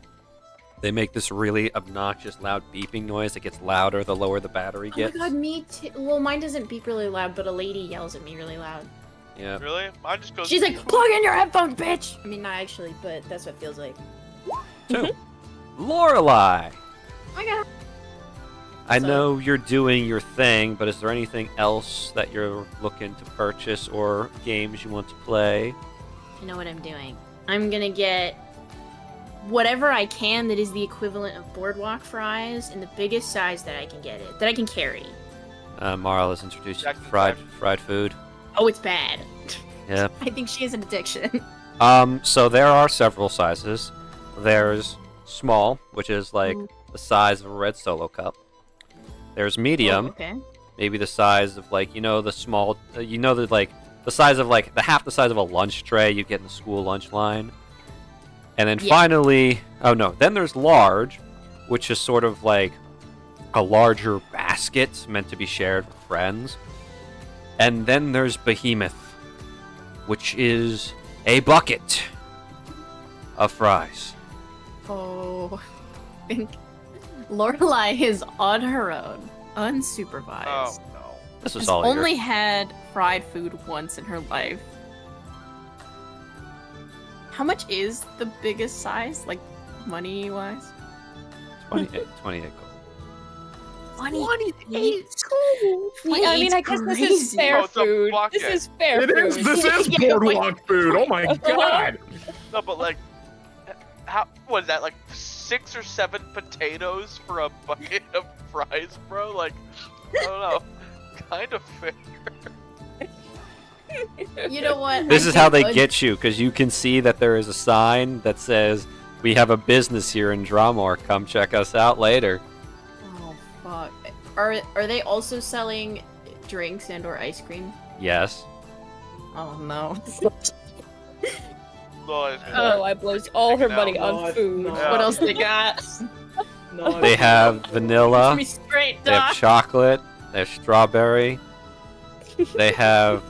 they make this really obnoxious, loud beeping noise that gets louder the lower the battery gets. Oh my god, me too. Well, mine doesn't beep really loud, but a lady yells at me really loud. Yeah. Really? Mine just goes. She's like, plug in your headphones, bitch! I mean, not actually, but that's what it feels like. 2. Lorelei. I got I So- know you're doing your thing, but is there anything else that you're looking to purchase or games you want to play? You know what I'm doing? I'm gonna get whatever I can that is the equivalent of boardwalk fries in the biggest size that I can get it, that I can carry. Marl has introduced you to Jackson fried food. Oh, it's bad. Yep. I think she has an addiction. So there are several sizes. There's small, which is like the size of a red Solo cup. There's medium, Oh, okay. maybe the size of like the small, the size of like the size of a lunch tray you get in the school lunch line. And then Yeah. finally, then there's large, which is sort of like a larger basket meant to be shared with friends. And then there's behemoth, which is a bucket of fries. Oh, I think Lorelai is on her own, unsupervised. Oh no. This was Has all only had fried food once in her life. How much is the biggest size, like money-wise? 28 gold. 28. I mean, I guess this is fair Oh, it's a food. bucket. This is fair It food. is. This is Yeah, boardwalk food. Oh my god. No, but like, how was that? Like 6 or 7 potatoes for a bucket of fries, bro? Like, I don't know. Kind of fair. You know what? This I is how they think get you, because you can see that there is a sign that says, "We have a business here in Drumore. Come check us out later." Oh fuck! Are they also selling drinks and or ice cream? Yes. Oh no! No, it's Oh, I blows all her money No, on food. no. What else they got? No, They have vanilla. Me straight, They have Doc. chocolate. They have strawberry. They have,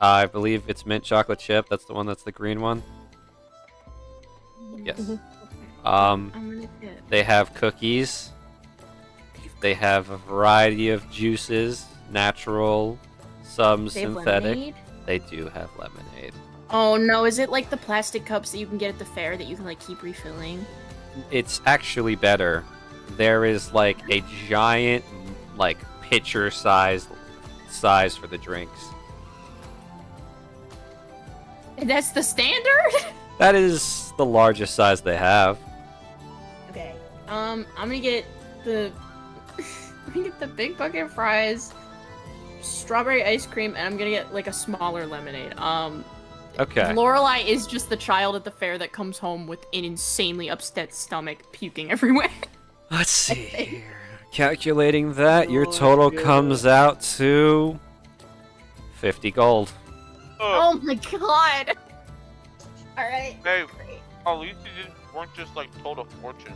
I believe it's mint chocolate chip. That's the one that's the green one. Yes. I'm gonna get. They have cookies. They have a variety of juices, natural, some They have synthetic. lemonade? They do have lemonade. Oh no! Is it like the plastic cups that you can get at the fair that you can like keep refilling? It's actually better. There is like a giant, like pitcher size for the drinks. And that's the standard. That is the largest size they have. Okay. I'm gonna get the. I'm gonna get the big bucket of fries, strawberry ice cream, and I'm gonna get like a smaller lemonade. Okay. Lorelai is just the child at the fair that comes home with an insanely upset stomach, puking everywhere. Let's see think. here. Calculating that, your Oh, total good. comes out to 50 gold. Oh my god! Alright. Hey, at least you weren't just like told a fortune.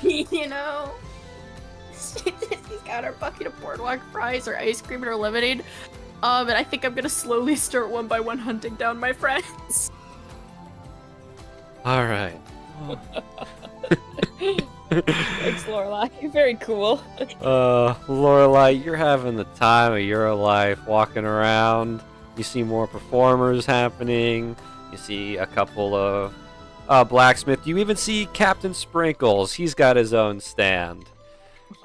You know? She's got her bucket of boardwalk fries, or ice cream, and her lemonade. And I think I'm gonna slowly start one by one hunting down my friends. All right. Thanks, Lorelai. You're very cool. Lorelai, you're having the time of your life walking around. You see more performers happening. You see a couple of blacksmith. You even see Captain Sprinkles. He's got his own stand.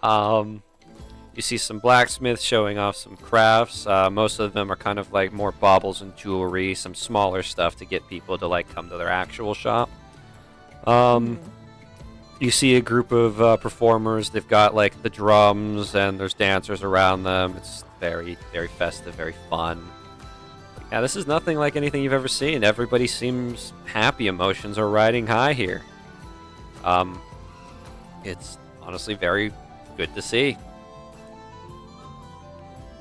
You see some blacksmiths showing off some crafts. Most of them are kind of like more baubles and jewelry, some smaller stuff to get people to like come to their actual shop. You see a group of performers. They've got like the drums and there's dancers around them. It's very, very festive, very fun. Yeah, this is nothing like anything you've ever seen. Everybody seems happy. Emotions are riding high here. It's honestly very good to see.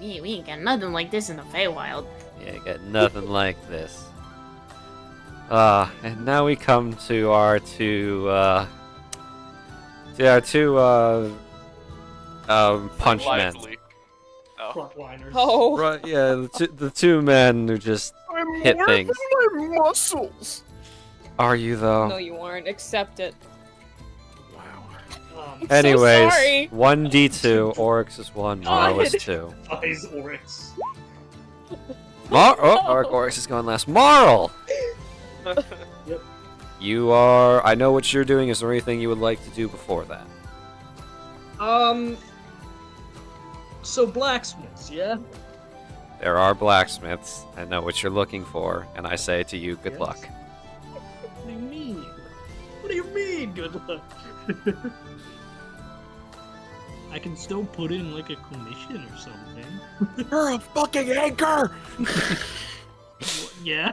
We ain't got nothing like this in the Feywild. Yeah, you got nothing like this. And now we come to our two punch men. Likely. Oh. Frontliners. Oh. Right, yeah, the two men who just hit things. My muscles. Are you though? No, you aren't. Accept it. Um, Anyways, sorry. 1d2, Oryx is 1, Marl is 2. Eyes Oryx. Oryx is going last. Marl! You are. I know what you're doing. Is there anything you would like to do before that? So blacksmiths, yeah? There are blacksmiths. I know what you're looking for, and I say to you, good Yes. luck. What do you mean? What do you mean, good luck? I can still put in like a commission or something. You're a fucking anchor! Yeah?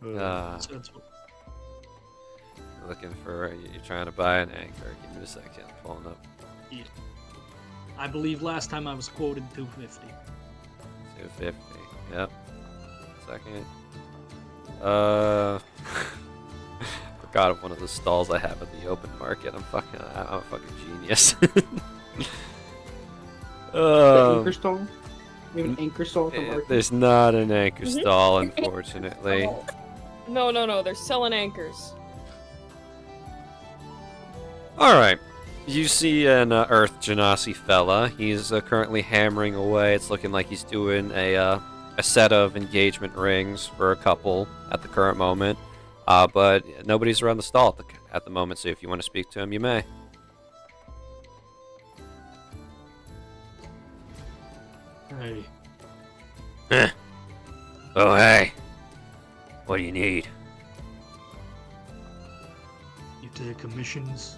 Uh, So that's what... looking for. You're trying to buy an anchor. Give me a second. Pulling up. I believe last time I was quoted 250. 250. Yep. Second. Forgot of one of the stalls I have at the open market. I'm a fucking genius. The anchor stall? We have an anchor stall at the market. There's not an anchor stall, unfortunately. No. They're selling anchors. Alright. You see an Earth Genasi fella. He's currently hammering away. It's looking like he's doing a set of engagement rings for a couple at the current moment. But nobody's around the stall at the moment, so if you want to speak to him, you may. Hey, Oh, hey. What do you need? you take commissions?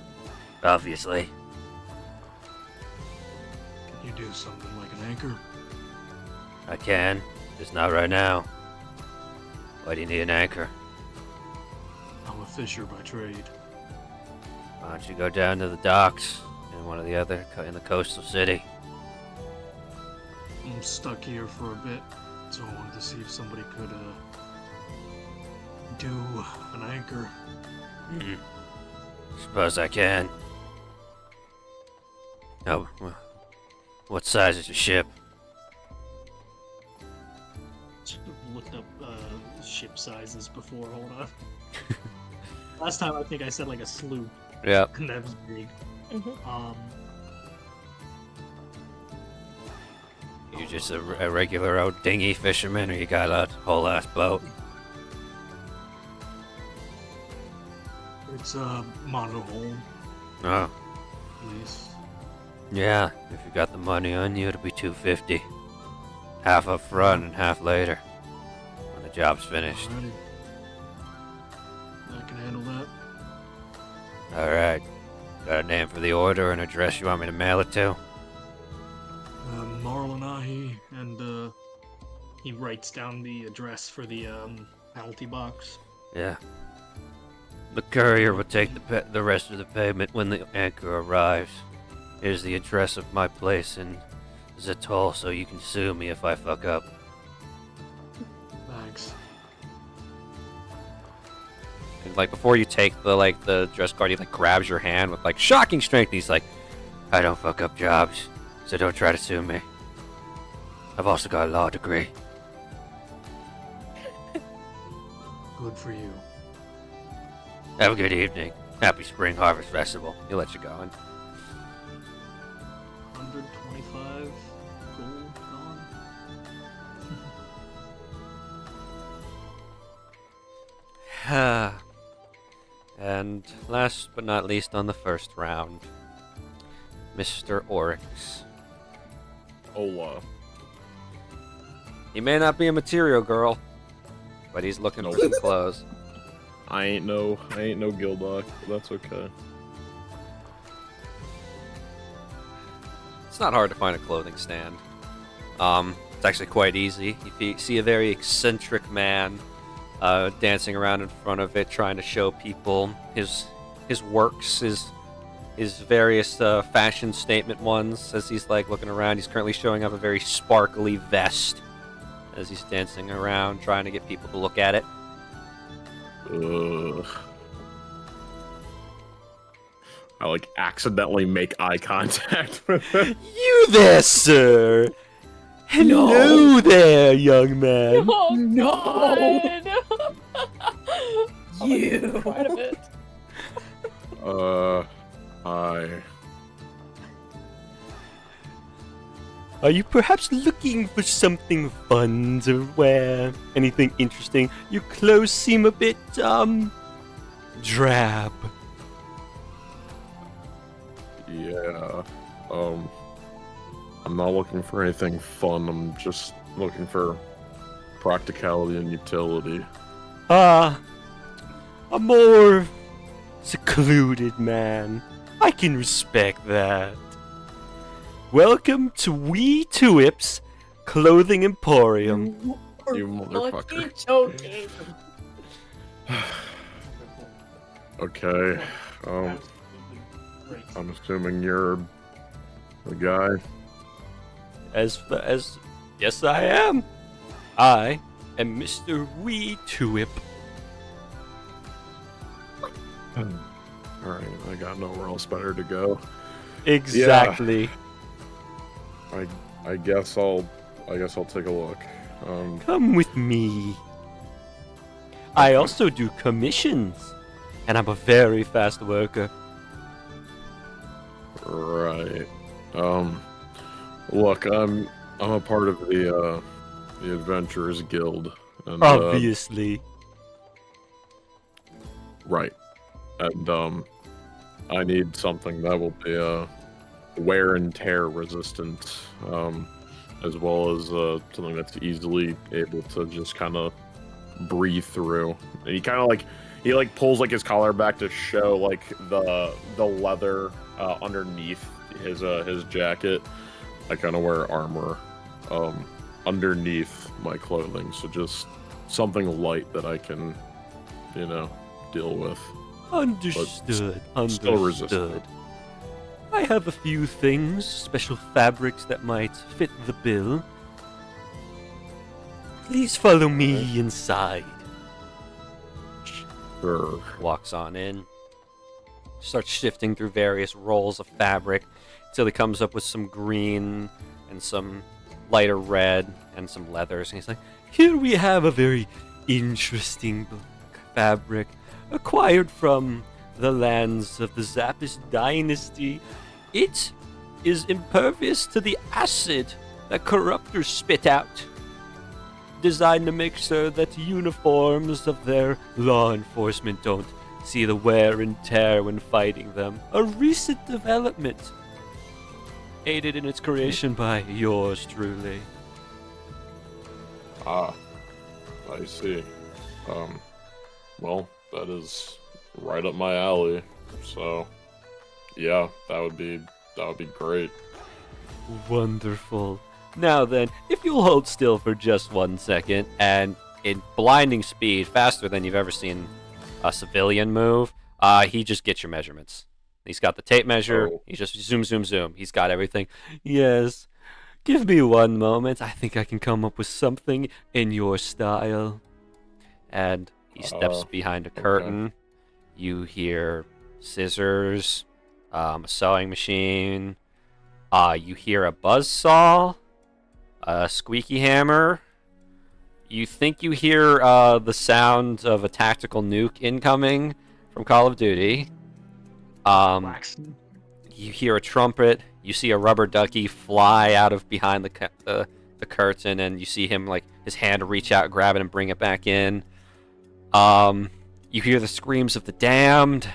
Obviously. Can you do something like an anchor? I can. Just not right now. Why do you need an anchor? I'm a fisher by trade. Why don't you go down to the docks in one of the other in the coastal city? I'm stuck here for a bit, so I wanted to see if somebody could do an anchor. Suppose I can. Oh, what size is your ship? Looked up ship sizes before. Hold on. Last time I think I said like a sloop, Yep. and that was big. You just a regular old dinghy fisherman, or you got a whole ass boat? It's a monohull, Oh, please. yeah. If you got the money on you, it'll be $250. Half up front and half later, when the job's finished. Alrighty. I can handle that. All right. Got a name for the order and address you want me to mail it to? Marlanahi, and he writes down the address for the penalty box. Yeah. The courier will take the rest of the payment when the anchor arrives. Here's the address of my place in Zatol, so you can sue me if I fuck up. Thanks. And like before you take the dress card, he like grabs your hand with like shocking strength. He's like, I don't fuck up jobs, so don't try to sue me. I've also got a law degree. Good for you. Have a good evening. Happy Spring Harvest Festival. He'll let you go in. 125 gold gone. And last but not least on the first round, Mr. Oryx. Ola. He may not be a material girl, but he's looking for some clothes. I ain't no Gildock, but that's okay. It's not hard to find a clothing stand. It's actually quite easy. If you see a very eccentric man dancing around in front of it, trying to show people his works, his various fashion statement ones. As he's like looking around, he's currently showing up a very sparkly vest as he's dancing around, trying to get people to look at it. Ugh. I like accidentally make eye contact with him. You there, sir? Hello there, young man. Oh, No. God. You. Quite a bit. Hi. Are you perhaps looking for something fun to wear? Anything interesting? Your clothes seem a bit, drab. Yeah. I'm not looking for anything fun. I'm just looking for practicality and utility. A more secluded man. I can respect that. Welcome to Wee Tuip's Clothing Emporium. You motherfucker. Joking. Okay. Absolutely great. I'm assuming you're the guy. As yes, I am. I am Mr. Wee Tuip. Alright, I got nowhere else better to go. Exactly. I guess I'll take a look. Come with me. I also do commissions, and I'm a very fast worker. Right. Look, I'm a part of the Adventurers Guild. And, Obviously. right. And I need something that will be wear and tear resistant, as well as something that's easily able to just kind of breathe through. And he kind of he pulls his collar back to show the leather underneath his jacket. I kind of wear armor underneath my clothing, so just something light that I can, deal with. Understood. still resistant. Understood. I have a few things, special fabrics that might fit the bill. Please follow me inside. Sure. Walks on in. Starts shifting through various rolls of fabric until he comes up with some green and some lighter red and some leathers. And he's like, here we have a very interesting fabric acquired from the lands of the Zappis dynasty. It is impervious to the acid that corruptors spit out. Designed to make sure that uniforms of their law enforcement don't see the wear and tear when fighting them. A recent development, aided in its creation by yours truly. Ah, I see. Well, that is right up my alley. So, yeah, that would be great. Wonderful. Now then, if you'll hold still for just 1 second, and in blinding speed, faster than you've ever seen a civilian move, he just gets your measurements. He's got the tape measure. Oh. He just zoom, zoom, zoom. He's got everything. Yes. Give me 1 moment. I think I can come up with something in your style. And he steps behind a curtain. You hear scissors, a sewing machine. You hear a buzzsaw, a squeaky hammer. You think you hear the sound of a tactical nuke incoming from Call of Duty. You hear a trumpet. You see a rubber ducky fly out of behind the curtain, and you see him his hand reach out, grab it, and bring it back in. You hear the screams of the damned,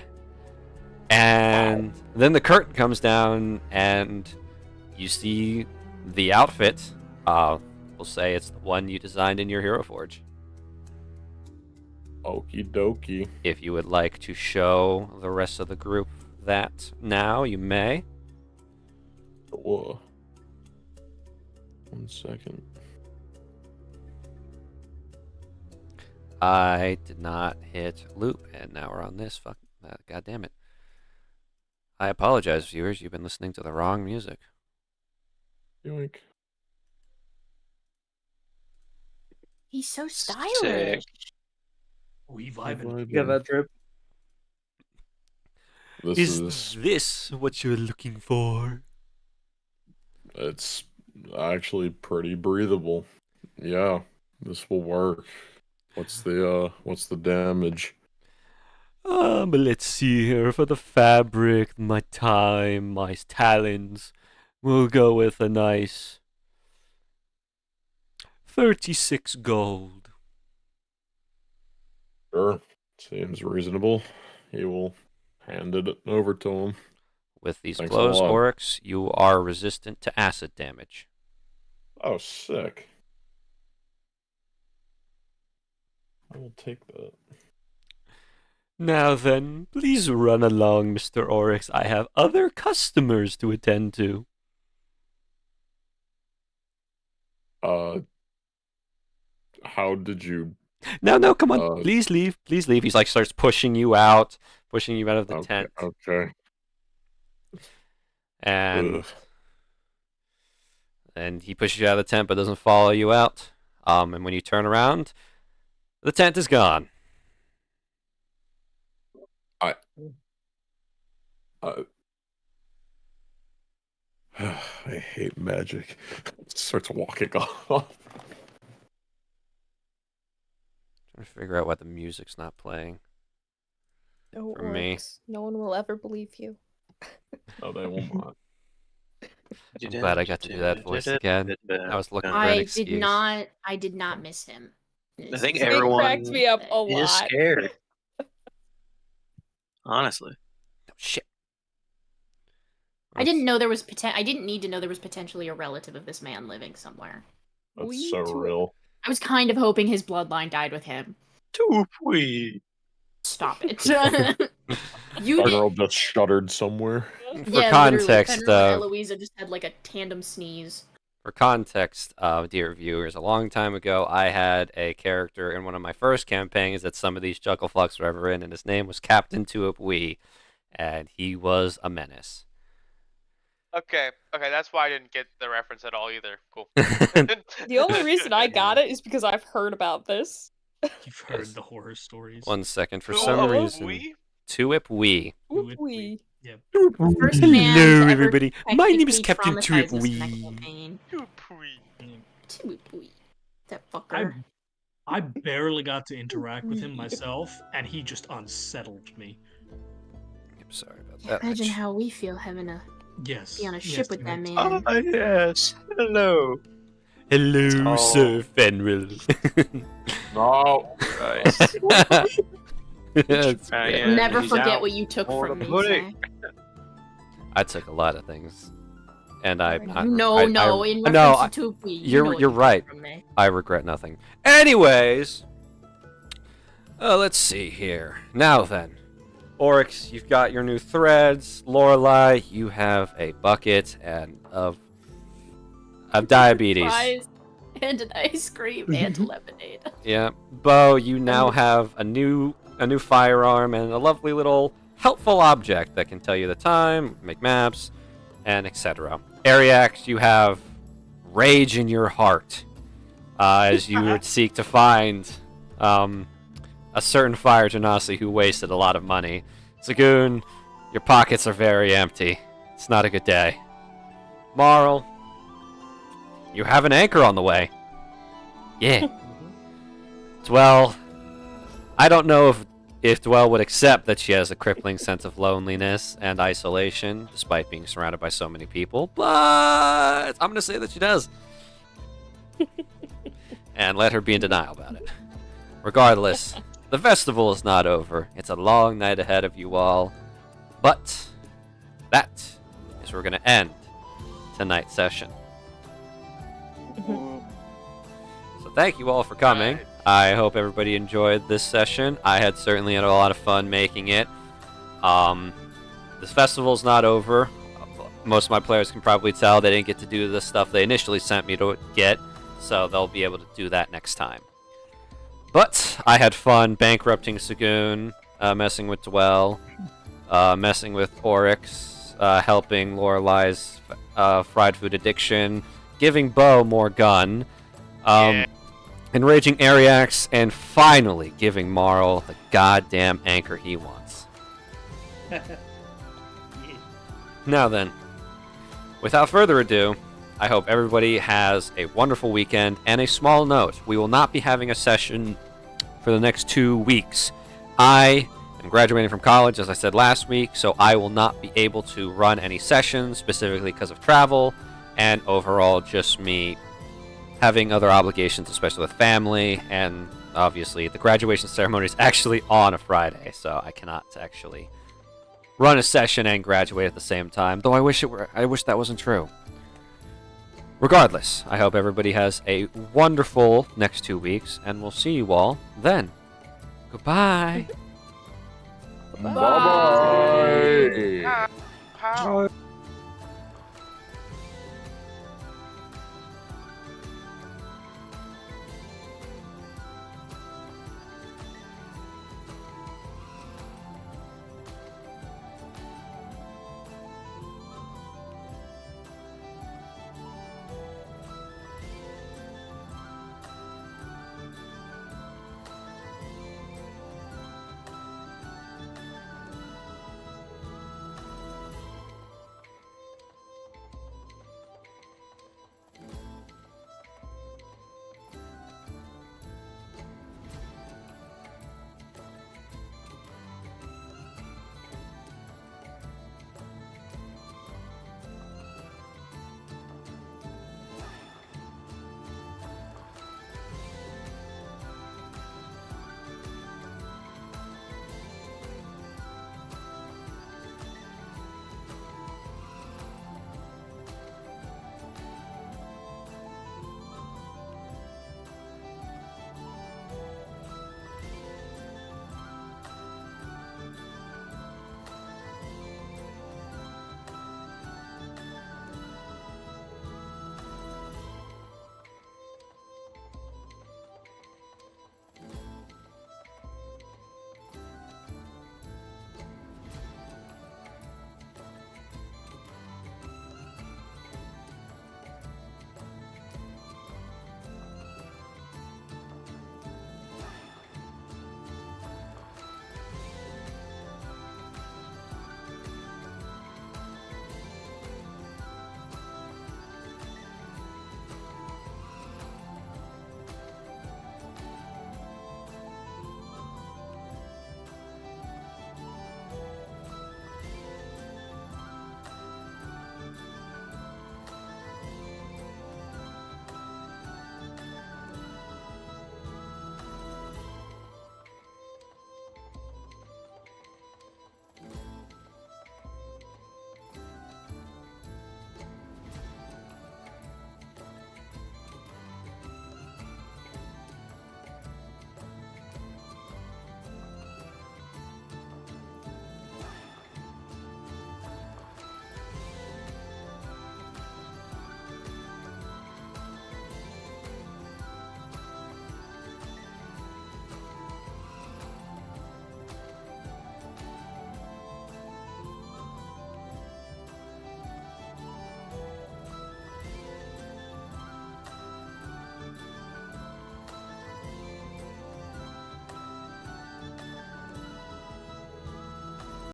and then the curtain comes down, and you see the outfit. We'll say it's the one you designed in your Hero Forge. Okie dokie. If you would like to show the rest of the group that now, you may. Whoa. 1 second. I did not hit loop, and now we're on this. Fuck, God damn it. I apologize, viewers. You've been listening to the wrong music. Yoink. He's so Sick. stylish. We vibing. You got that drip? Is this what you're looking for? It's actually pretty breathable. Yeah, this will work. What's the damage? But let's see here. For the fabric, my time, my talents, we'll go with a nice 36 gold. Sure. Seems reasonable. He will hand it over to him. With these Thanks a blows, lot. Oryx, you are resistant to acid damage. Oh, sick. I will take that. Now then, please run along, Mr. Oryx. I have other customers to attend to. How did you... No, come on. Please leave. Please leave. He's like starts pushing you out of the tent. Okay. And Ugh. and he pushes you out of the tent but doesn't follow you out. And when you turn around, the tent is gone. I hate magic. Starts walking off. Trying to figure out why the music's not playing. No, For me. Oryx. No one will ever believe you. Oh, they will not. I'm glad I got to do that voice again. I was looking for an I excuse. did not miss him. I think It everyone cracked me up a lot. is scared. Honestly. Oh, shit. I didn't know there was I didn't need to know there was potentially a relative of this man living somewhere. That's We so too. real. I was kind of hoping his bloodline died with him. Too sweet. Stop it. You Our did. girl just shuddered somewhere. For context, Fenrir and Eloisa just had like a tandem sneeze. For context, dear viewers, a long time ago, I had a character in one of my first campaigns that some of these Jugglefucks were ever in, and his name was Captain Tuapwee, and he was a menace. Okay, that's why I didn't get the reference at all either. Cool. The only reason I got it is because I've heard about this. You've heard the horror stories. 1 second, for Oh, some oh, reason, we? Tuapwee. Whoop-wee. Yeah. First man to Hello, ever everybody. My name is technically Captain traumatize us in that Tuapwee. campaign. Dupree. Tuapwee. That fucker. I barely got to interact with him myself, and he just unsettled me. I'm sorry about that. Imagine Mitch. how we feel having to Yes. be on a yes, ship with that Emmett. man. Ah, yes. Hello. Hello, Oh. Sir Fenrir. No. Christ. That's I great. am. Never he's forget out. what you took More from to me. put it. Zach. I took a lot of things, and I No, in no, reference to Tuapwee. you're right. From me. I regret nothing. Anyways, let's see here. Now then, Oryx, you've got your new threads. Lorelei, you have a bucket and of diabetes. Fries and an ice cream and lemonade. Yeah, Bo, you now have a new firearm and a lovely little helpful object that can tell you the time, make maps, and etc. Ariax, you have rage in your heart as you would seek to find a certain fire genasi who wasted a lot of money. Zagoon, your pockets are very empty. It's not a good day. Marl, you have an anchor on the way. Yeah. Dwell, I don't know if Dwell would accept that she has a crippling sense of loneliness and isolation, despite being surrounded by so many people, but I'm going to say that she does. And let her be in denial about it. Regardless, the festival is not over. It's a long night ahead of you all. But that is where we're going to end tonight's session. So thank you all for coming. Right. I hope everybody enjoyed this session. I had certainly had a lot of fun making it. This festival's not over. Most of my players can probably tell they didn't get to do the stuff they initially sent me to get, so they'll be able to do that next time. But I had fun bankrupting Sagoon, messing with Dwell, messing with Oryx, helping Lorelei's fried food addiction, giving Bo more gun, Yeah. enraging Ariax, and finally giving Marl the goddamn anchor he wants. Now then, without further ado, I hope everybody has a wonderful weekend. And a small note, we will not be having a session for the next 2 weeks. I am graduating from college, as I said last week, so I will not be able to run any sessions, specifically because of travel, and overall just me having other obligations, especially with family, and obviously the graduation ceremony is actually on a Friday, so I cannot actually run a session and graduate at the same time. Though I wish that wasn't true. Regardless, I hope everybody has a wonderful next 2 weeks, and we'll see you all then. Goodbye. Bye-bye. How?